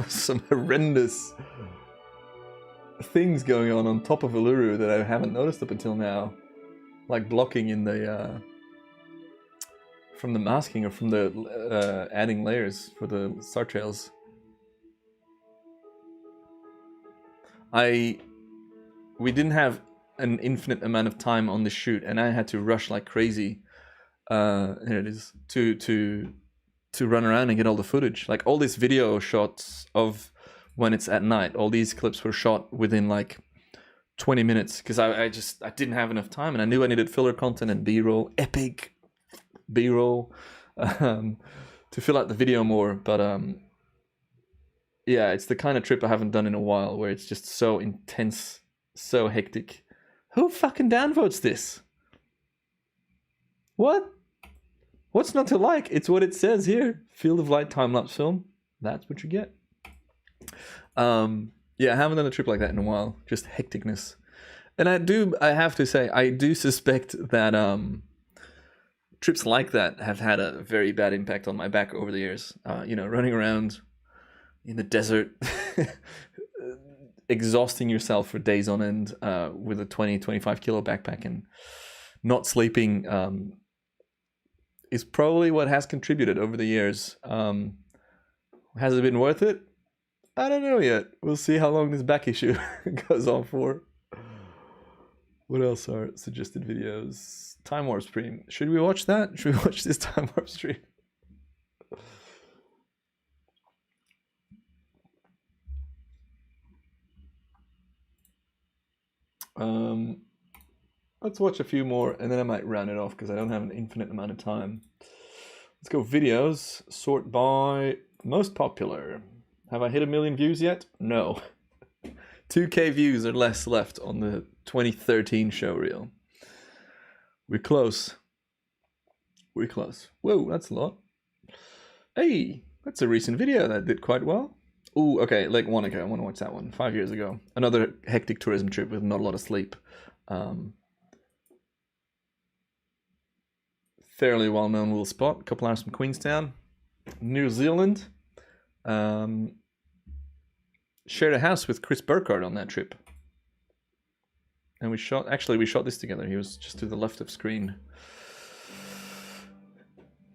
Some horrendous things going on top of Uluru that I haven't noticed up until now. Like blocking in the from the masking or from the adding layers for the star trails. We didn't have an infinite amount of time on the shoot, and I had to rush like crazy. Here it is, to run around and get all the footage. Like all these video shots of when it's at night, all these clips were shot within like 20 minutes because I didn't have enough time, and I knew I needed filler content and B-roll, epic B-roll, to fill out the video more. But yeah, it's the kind of trip I haven't done in a while, where it's just so intense, so hectic. Who fucking downvotes this? What? What's not to like? It's what it says here. Field of Light time-lapse film. That's what you get. Yeah, I haven't done a trip like that in a while. Just hecticness. And I have to say, I do suspect that trips like that have had a very bad impact on my back over the years. You know, running around in the desert, exhausting yourself for days on end with a 20-25 kilo backpack and not sleeping is probably what has contributed over the years. Has it been worth it? I don't know yet. We'll see how long this back issue goes on for. What else are suggested videos? Time Warp stream. Should we watch that? Should we watch this Time Warp stream? Let's watch a few more and then I might round it off because I don't have an infinite amount of time. Let's go videos, sort by most popular. Have I hit 1 million views yet? No. 2K views or less left on the 2013 show reel. We're close. We're close. Whoa, that's a lot. Hey, that's a recent video that did quite well. Ooh, okay, Lake Wanaka, I want to watch that one. 5 years ago. Another hectic tourism trip with not a lot of sleep. Fairly well-known little spot. A couple hours from Queenstown. New Zealand. Shared a house with Chris Burkhardt on that trip. And we shot this together. He was just to the left of screen.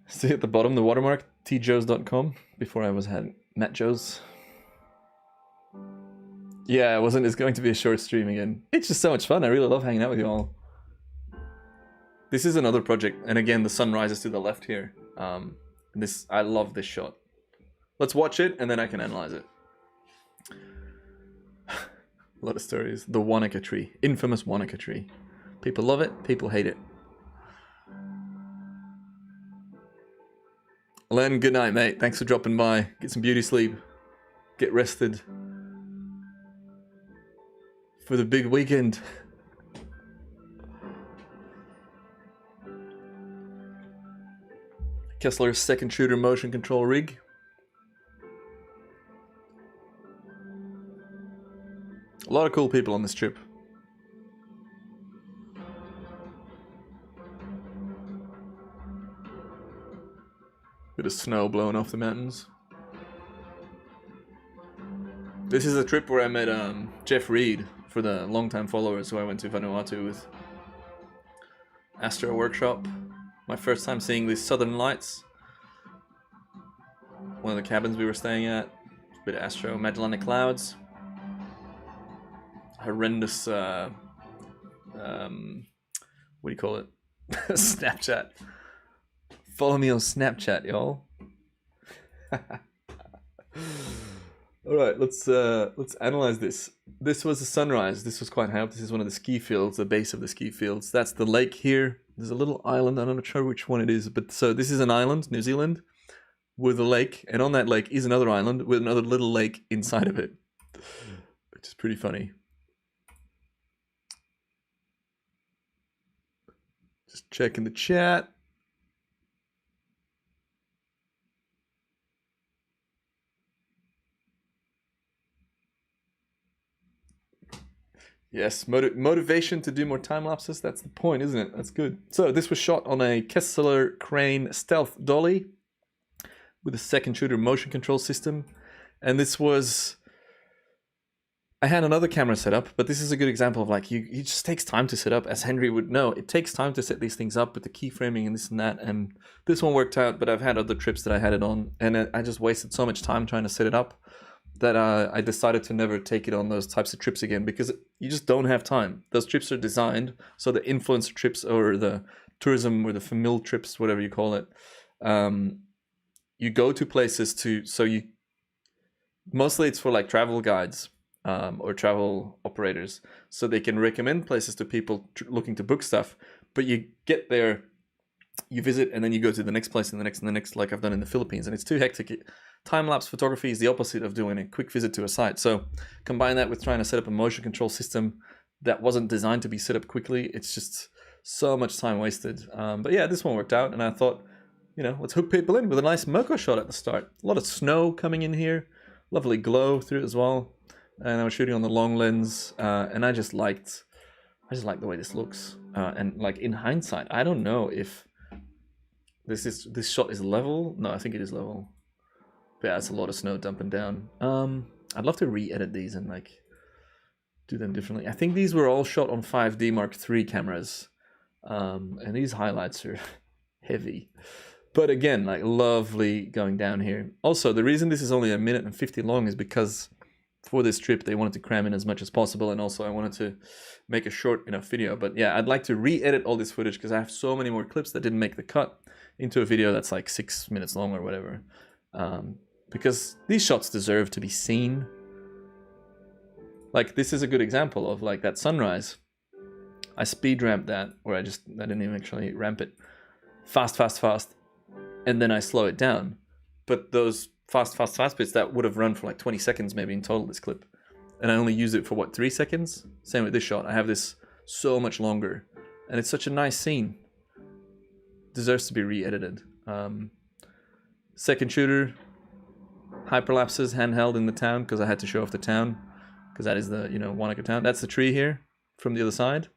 See at the bottom, the watermark, tjoes.com, before I had Matt Joes. Yeah, it's going to be a short stream again. It's just so much fun. I really love hanging out with you all. This is another project, and again, the sun rises to the left here. I love this shot. Let's watch it, and then I can analyze it. A lot of stories. The Wanaka tree. Infamous Wanaka tree. People love it, people hate it. Len, good night, mate. Thanks for dropping by. Get some beauty sleep. Get rested. For the big weekend. Kessler's second shooter motion control rig. A lot of cool people on this trip. Bit of snow blowing off the mountains. This is a trip where I met Jeff Reed, for the long-time followers, who I went to Vanuatu with. Astro workshop. My first time seeing the Southern Lights. One of the cabins we were staying at. A bit of Astro. Magellanic Clouds. Horrendous, what do you call it? Snapchat. Follow me on Snapchat, y'all. Alright, let's analyze this. This was a sunrise. This was quite high up. This is one of the ski fields, the base of the ski fields. That's the lake here. There's a little island. I'm not sure which one it is, but so this is an island, New Zealand, with a lake, and on that lake is another island with another little lake inside of it, which is pretty funny. Just checking the chat. Yes, motivation to do more time lapses. That's the point, isn't it? That's good. So this was shot on a Kessler Crane Stealth Dolly with a second shooter motion control system. And this was... I had another camera set up, but this is a good example of like, it just takes time to set up, as Henry would know. It takes time to set these things up with the keyframing and this and that. And this one worked out, but I've had other trips that I had it on, and I just wasted so much time trying to set it up that I decided to never take it on those types of trips again, because you just don't have time. Those trips are designed, so the influencer trips or the tourism or the family trips, whatever you call it, you go to places mostly it's for like travel guides or travel operators, so they can recommend places to people looking to book stuff, but you get there, you visit, and then you go to the next place and the next and the next, like I've done in the Philippines, and it's too hectic. Time-lapse photography is the opposite of doing a quick visit to a site. So combine that with trying to set up a motion control system that wasn't designed to be set up quickly. It's just so much time wasted. But yeah, this one worked out, and I thought, you know, let's hook people in with a nice Moco shot at the start. A lot of snow coming in here, lovely glow through it as well. And I was shooting on the long lens, and I just liked the way this looks. And like in hindsight, I don't know if this shot is level. No, I think it is level. But yeah, it's a lot of snow dumping down. I'd love to re-edit these and like do them differently. I think these were all shot on 5D Mark III cameras, and these highlights are heavy. But again, like lovely going down here. Also, the reason this is only 1 minute and 50 long is because for this trip they wanted to cram in as much as possible, and also I wanted to make a short enough video. But yeah, I'd like to re-edit all this footage because I have so many more clips that didn't make the cut into a video that's like 6 minutes long or whatever. Because these shots deserve to be seen. Like this is a good example of like that sunrise. I speed ramped that, or I didn't even actually ramp it. Fast, and then I slow it down. But those fast bits that would have run for like 20 seconds maybe in total, this clip. And I only use it for what, 3 seconds? Same with this shot. I have this so much longer. And it's such a nice scene. Deserves to be re-edited. Second shooter. Hyperlapses handheld in the town because I had to show off the town, because that is the, you know, Wanaka town. That's the tree here from the other side.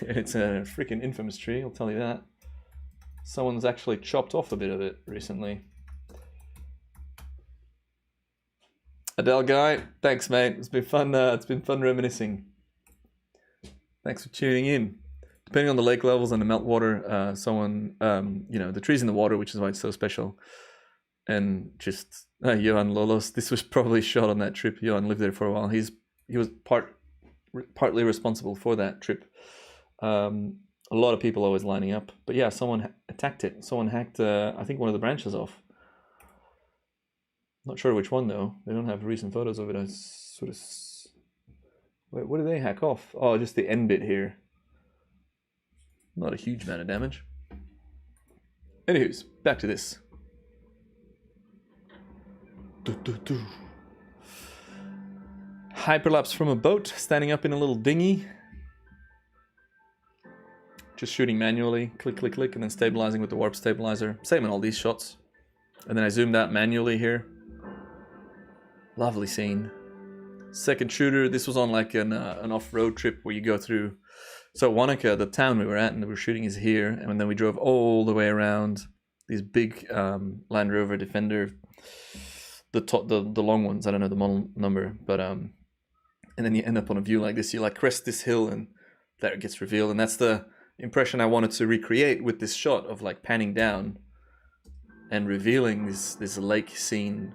It's a freaking infamous tree, I'll tell you that. Someone's actually chopped off a bit of it recently. Adele guy, thanks mate. It's been fun. It's been fun reminiscing. Thanks for tuning in. Depending on the lake levels and the meltwater, you know, the trees in the water, which is why it's so special. And just Johan Lolos, this was probably shot on that trip. Johan lived there for a while. He was partly responsible for that trip. A lot of people always lining up, but yeah, someone attacked it. Someone hacked, I think, one of the branches off. Not sure which one though. They don't have recent photos of it. I sort of... Wait, what did they hack off? Oh, just the end bit here. Not a huge amount of damage. Anywho's, back to this. Hyperlapse from a boat, standing up in a little dinghy. just shooting manually, click, click, click, and then stabilizing with the warp stabilizer. Same in all these shots. And then I zoomed out manually here. Lovely scene. Second shooter, this was on like an off-road trip where you go through. So Wanaka, the town we were at and we were shooting is here, and then we drove all the way around these big Land Rover Defender, the long ones. I don't know the model number, but and then you end up on a view like this. You like crest this hill, and there it gets revealed, and that's the impression I wanted to recreate with this shot of like panning down and revealing this lake scene.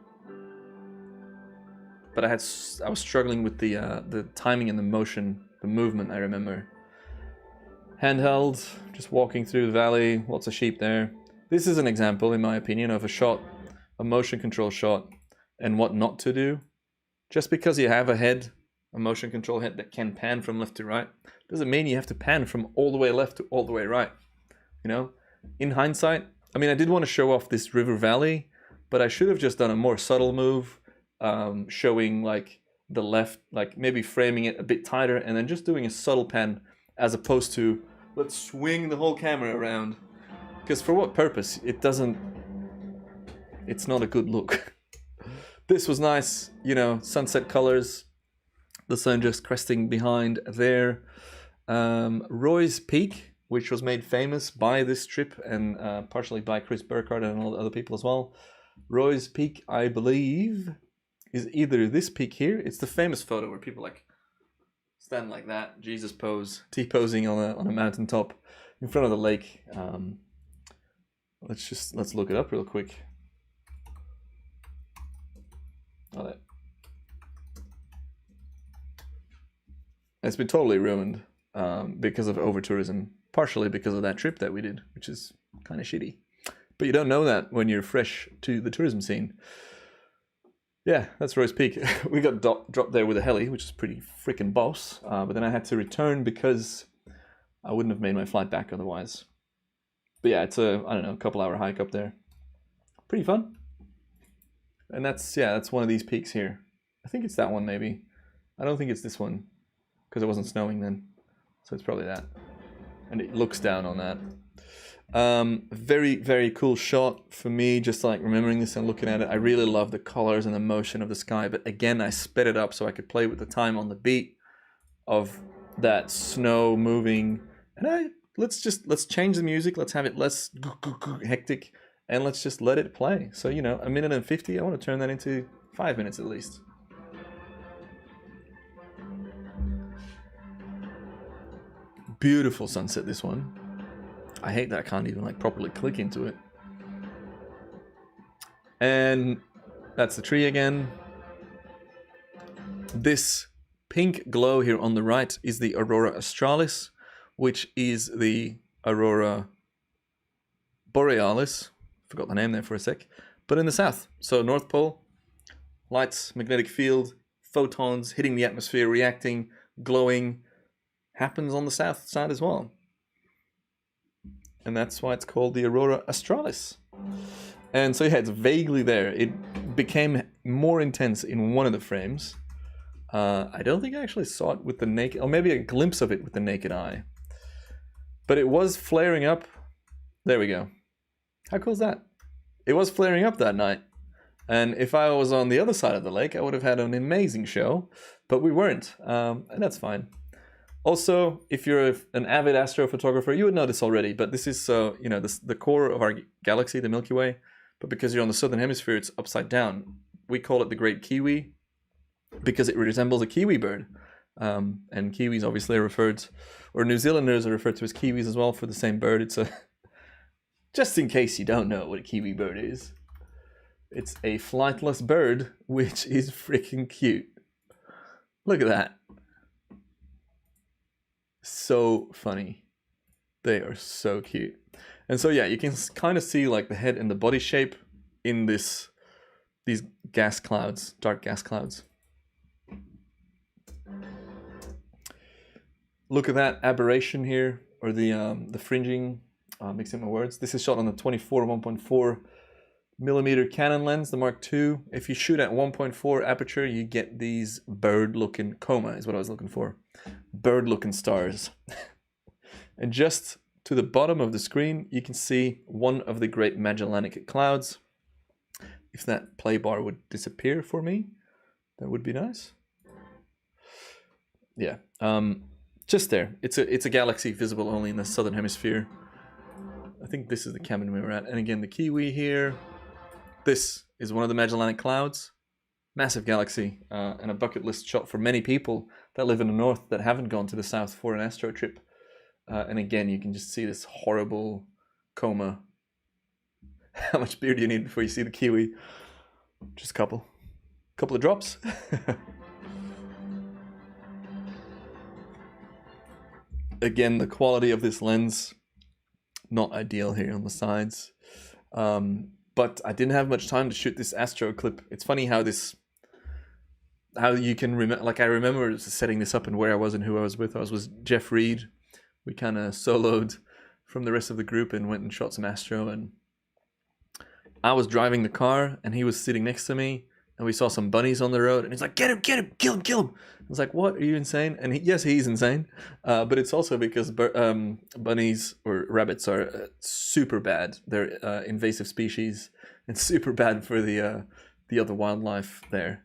But I was struggling with the timing and the motion, the movement. I remember handheld, just walking through the valley, lots of sheep there. This is an example, in my opinion, of a shot, a motion control shot, and what not to do. Just because you have a motion control head that can pan from left to right, doesn't mean you have to pan from all the way left to all the way right. You know, in hindsight, I mean, I did want to show off this river valley, but I should have just done a more subtle move, showing like the left, like maybe framing it a bit tighter, and then just doing a subtle pan, as opposed to let's swing the whole camera around. Because for what purpose? It's not a good look. This was nice, you know, sunset colors, the sun just cresting behind there. Roy's Peak, which was made famous by this trip and partially by Chris Burkhardt and all the other people as well. Roy's Peak, I believe, is either this peak here. It's the famous photo where people like stand like that, Jesus pose, T-posing on a mountaintop in front of the lake. Let's look it up real quick. Oh, it's been totally ruined because of over-tourism, partially because of that trip that we did, which is kind of shitty. But you don't know that when you're fresh to the tourism scene. Yeah, that's Roy's Peak. We got dropped there with a heli, which is pretty freaking boss. But then I had to return because I wouldn't have made my flight back otherwise. But yeah, it's a couple hour hike up there. Pretty fun. And that's one of these peaks here. I think it's that one maybe. I don't think it's this one because it wasn't snowing then. So it's probably that. And it looks down on that. Very, very cool shot for me, just like remembering this and looking at it. I really love the colors and the motion of the sky, but again, I sped it up so I could play with the time on the beat of that snow moving. And let's change the music. Let's have it less hectic and let's just let it play. So, you know, 1:50, I want to turn that into 5 minutes at least. Beautiful sunset, this one. I hate that I can't even like properly click into it. And that's the tree again. This pink glow here on the right is the Aurora Australis, which is the Aurora Borealis. Forgot the name there for a sec. But in the south. So North Pole, lights, magnetic field, photons hitting the atmosphere, reacting, glowing, happens on the south side as well. And that's why it's called the Aurora Australis. And so yeah, it's vaguely there. It became more intense in one of the frames. I don't think I actually saw it with the naked, or maybe a glimpse of it with the naked eye. But it was flaring up. There we go. How cool is that? It was flaring up that night. And if I was on the other side of the lake, I would have had an amazing show. But we weren't, and that's fine. Also, if you're an avid astrophotographer, you would know this already, but this is the core of our galaxy, the Milky Way. But because you're on the southern hemisphere, it's upside down. We call it the Great Kiwi because it resembles a kiwi bird. And kiwis obviously are referred, or New Zealanders are referred to as kiwis as well for the same bird. It's just in case you don't know what a kiwi bird is, it's a flightless bird, which is freaking cute. Look at that. So funny. They are so cute. And so yeah, you can kind of see like the head and the body shape in these gas clouds, dark gas clouds. Look at that aberration here, or the fringing, mixing my words. This is shot on the 24 1.4 millimeter Canon lens, the Mark II. If you shoot at 1.4 aperture, you get these bird-looking, coma is what I was looking for. Bird-looking stars. And just to the bottom of the screen, you can see one of the Great Magellanic Clouds. If that play bar would disappear for me, that would be nice. Yeah, just there. It's a galaxy visible only in the southern hemisphere. I think this is the cabin we were at. And again, the Kiwi here. This is one of the Magellanic Clouds. Massive galaxy, and a bucket list shot for many people that live in the north that haven't gone to the south for an Astro trip. And again, you can just see this horrible coma. How much beer do you need before you see the Kiwi? Just a couple of drops. Again, the quality of this lens, not ideal here on the sides. But I didn't have much time to shoot this Astro clip. It's funny how you can remember, like I remember setting this up and where I was and who I was with. I was with Jeff Reed. We kind of soloed from the rest of the group and went and shot some Astro, and I was driving the car and he was sitting next to me, and we saw some bunnies on the road and he's like, get him, kill him. I was like, what, are you insane? And yes, he's insane, but it's also because bunnies or rabbits are super bad. They're invasive species and super bad for the other wildlife there.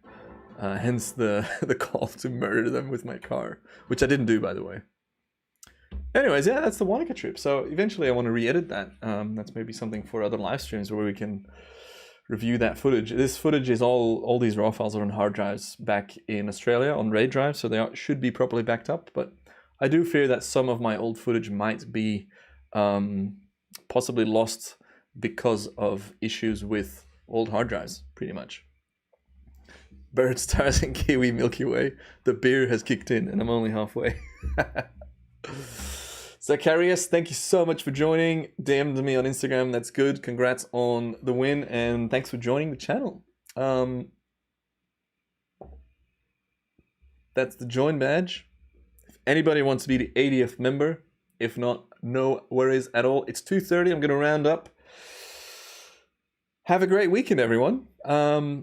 Hence the call to murder them with my car, which I didn't do, by the way. Anyways, yeah, that's the Wanaka trip. So eventually I want to re-edit that. That's maybe something for other live streams where we can review that footage. This footage is all these raw files are on hard drives back in Australia on RAID drives, so they should be properly backed up. But I do fear that some of my old footage might be possibly lost because of issues with old hard drives, pretty much. Bird stars in Kiwi Milky Way. The beer has kicked in and I'm only halfway. Zacharias, thank you so much for joining. DM'd me on Instagram. That's good. Congrats on the win and thanks for joining the channel. That's the join badge. If anybody wants to be the 80th member, if not, no worries at all. It's 2:30. I'm going to round up. Have a great weekend, everyone.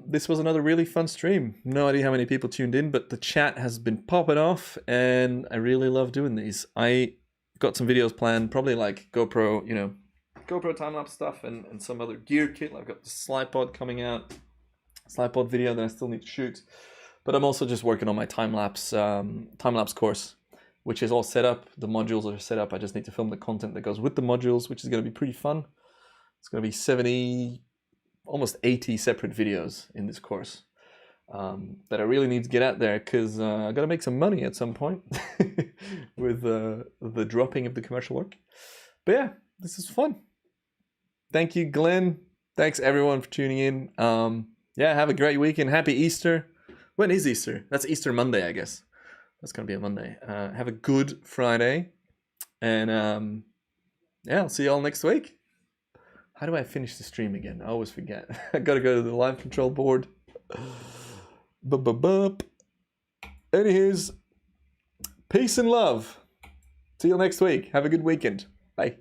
This was another really fun stream. No idea how many people tuned in, but the chat has been popping off and I really love doing these. I got some videos planned, probably like GoPro, GoPro time-lapse stuff and some other gear kit. I've got the Slipod coming out, Slipod video that I still need to shoot. But I'm also just working on my time-lapse course, which is all set up. The modules are set up. I just need to film the content that goes with the modules, which is going to be pretty fun. It's going to be 70, almost 80 separate videos in this course that I really need to get out there because I got to make some money at some point with the dropping of the commercial work. But yeah, this is fun. Thank you, Glenn. Thanks everyone for tuning in. Yeah, have a great weekend. Happy Easter. When is Easter? That's Easter Monday, I guess. That's going to be a Monday. Have a good Friday. And yeah, I'll see you all next week. How do I finish the stream again? I always forget. I got to go to the live control board. Anyways, peace and love. See you next week. Have a good weekend. Bye.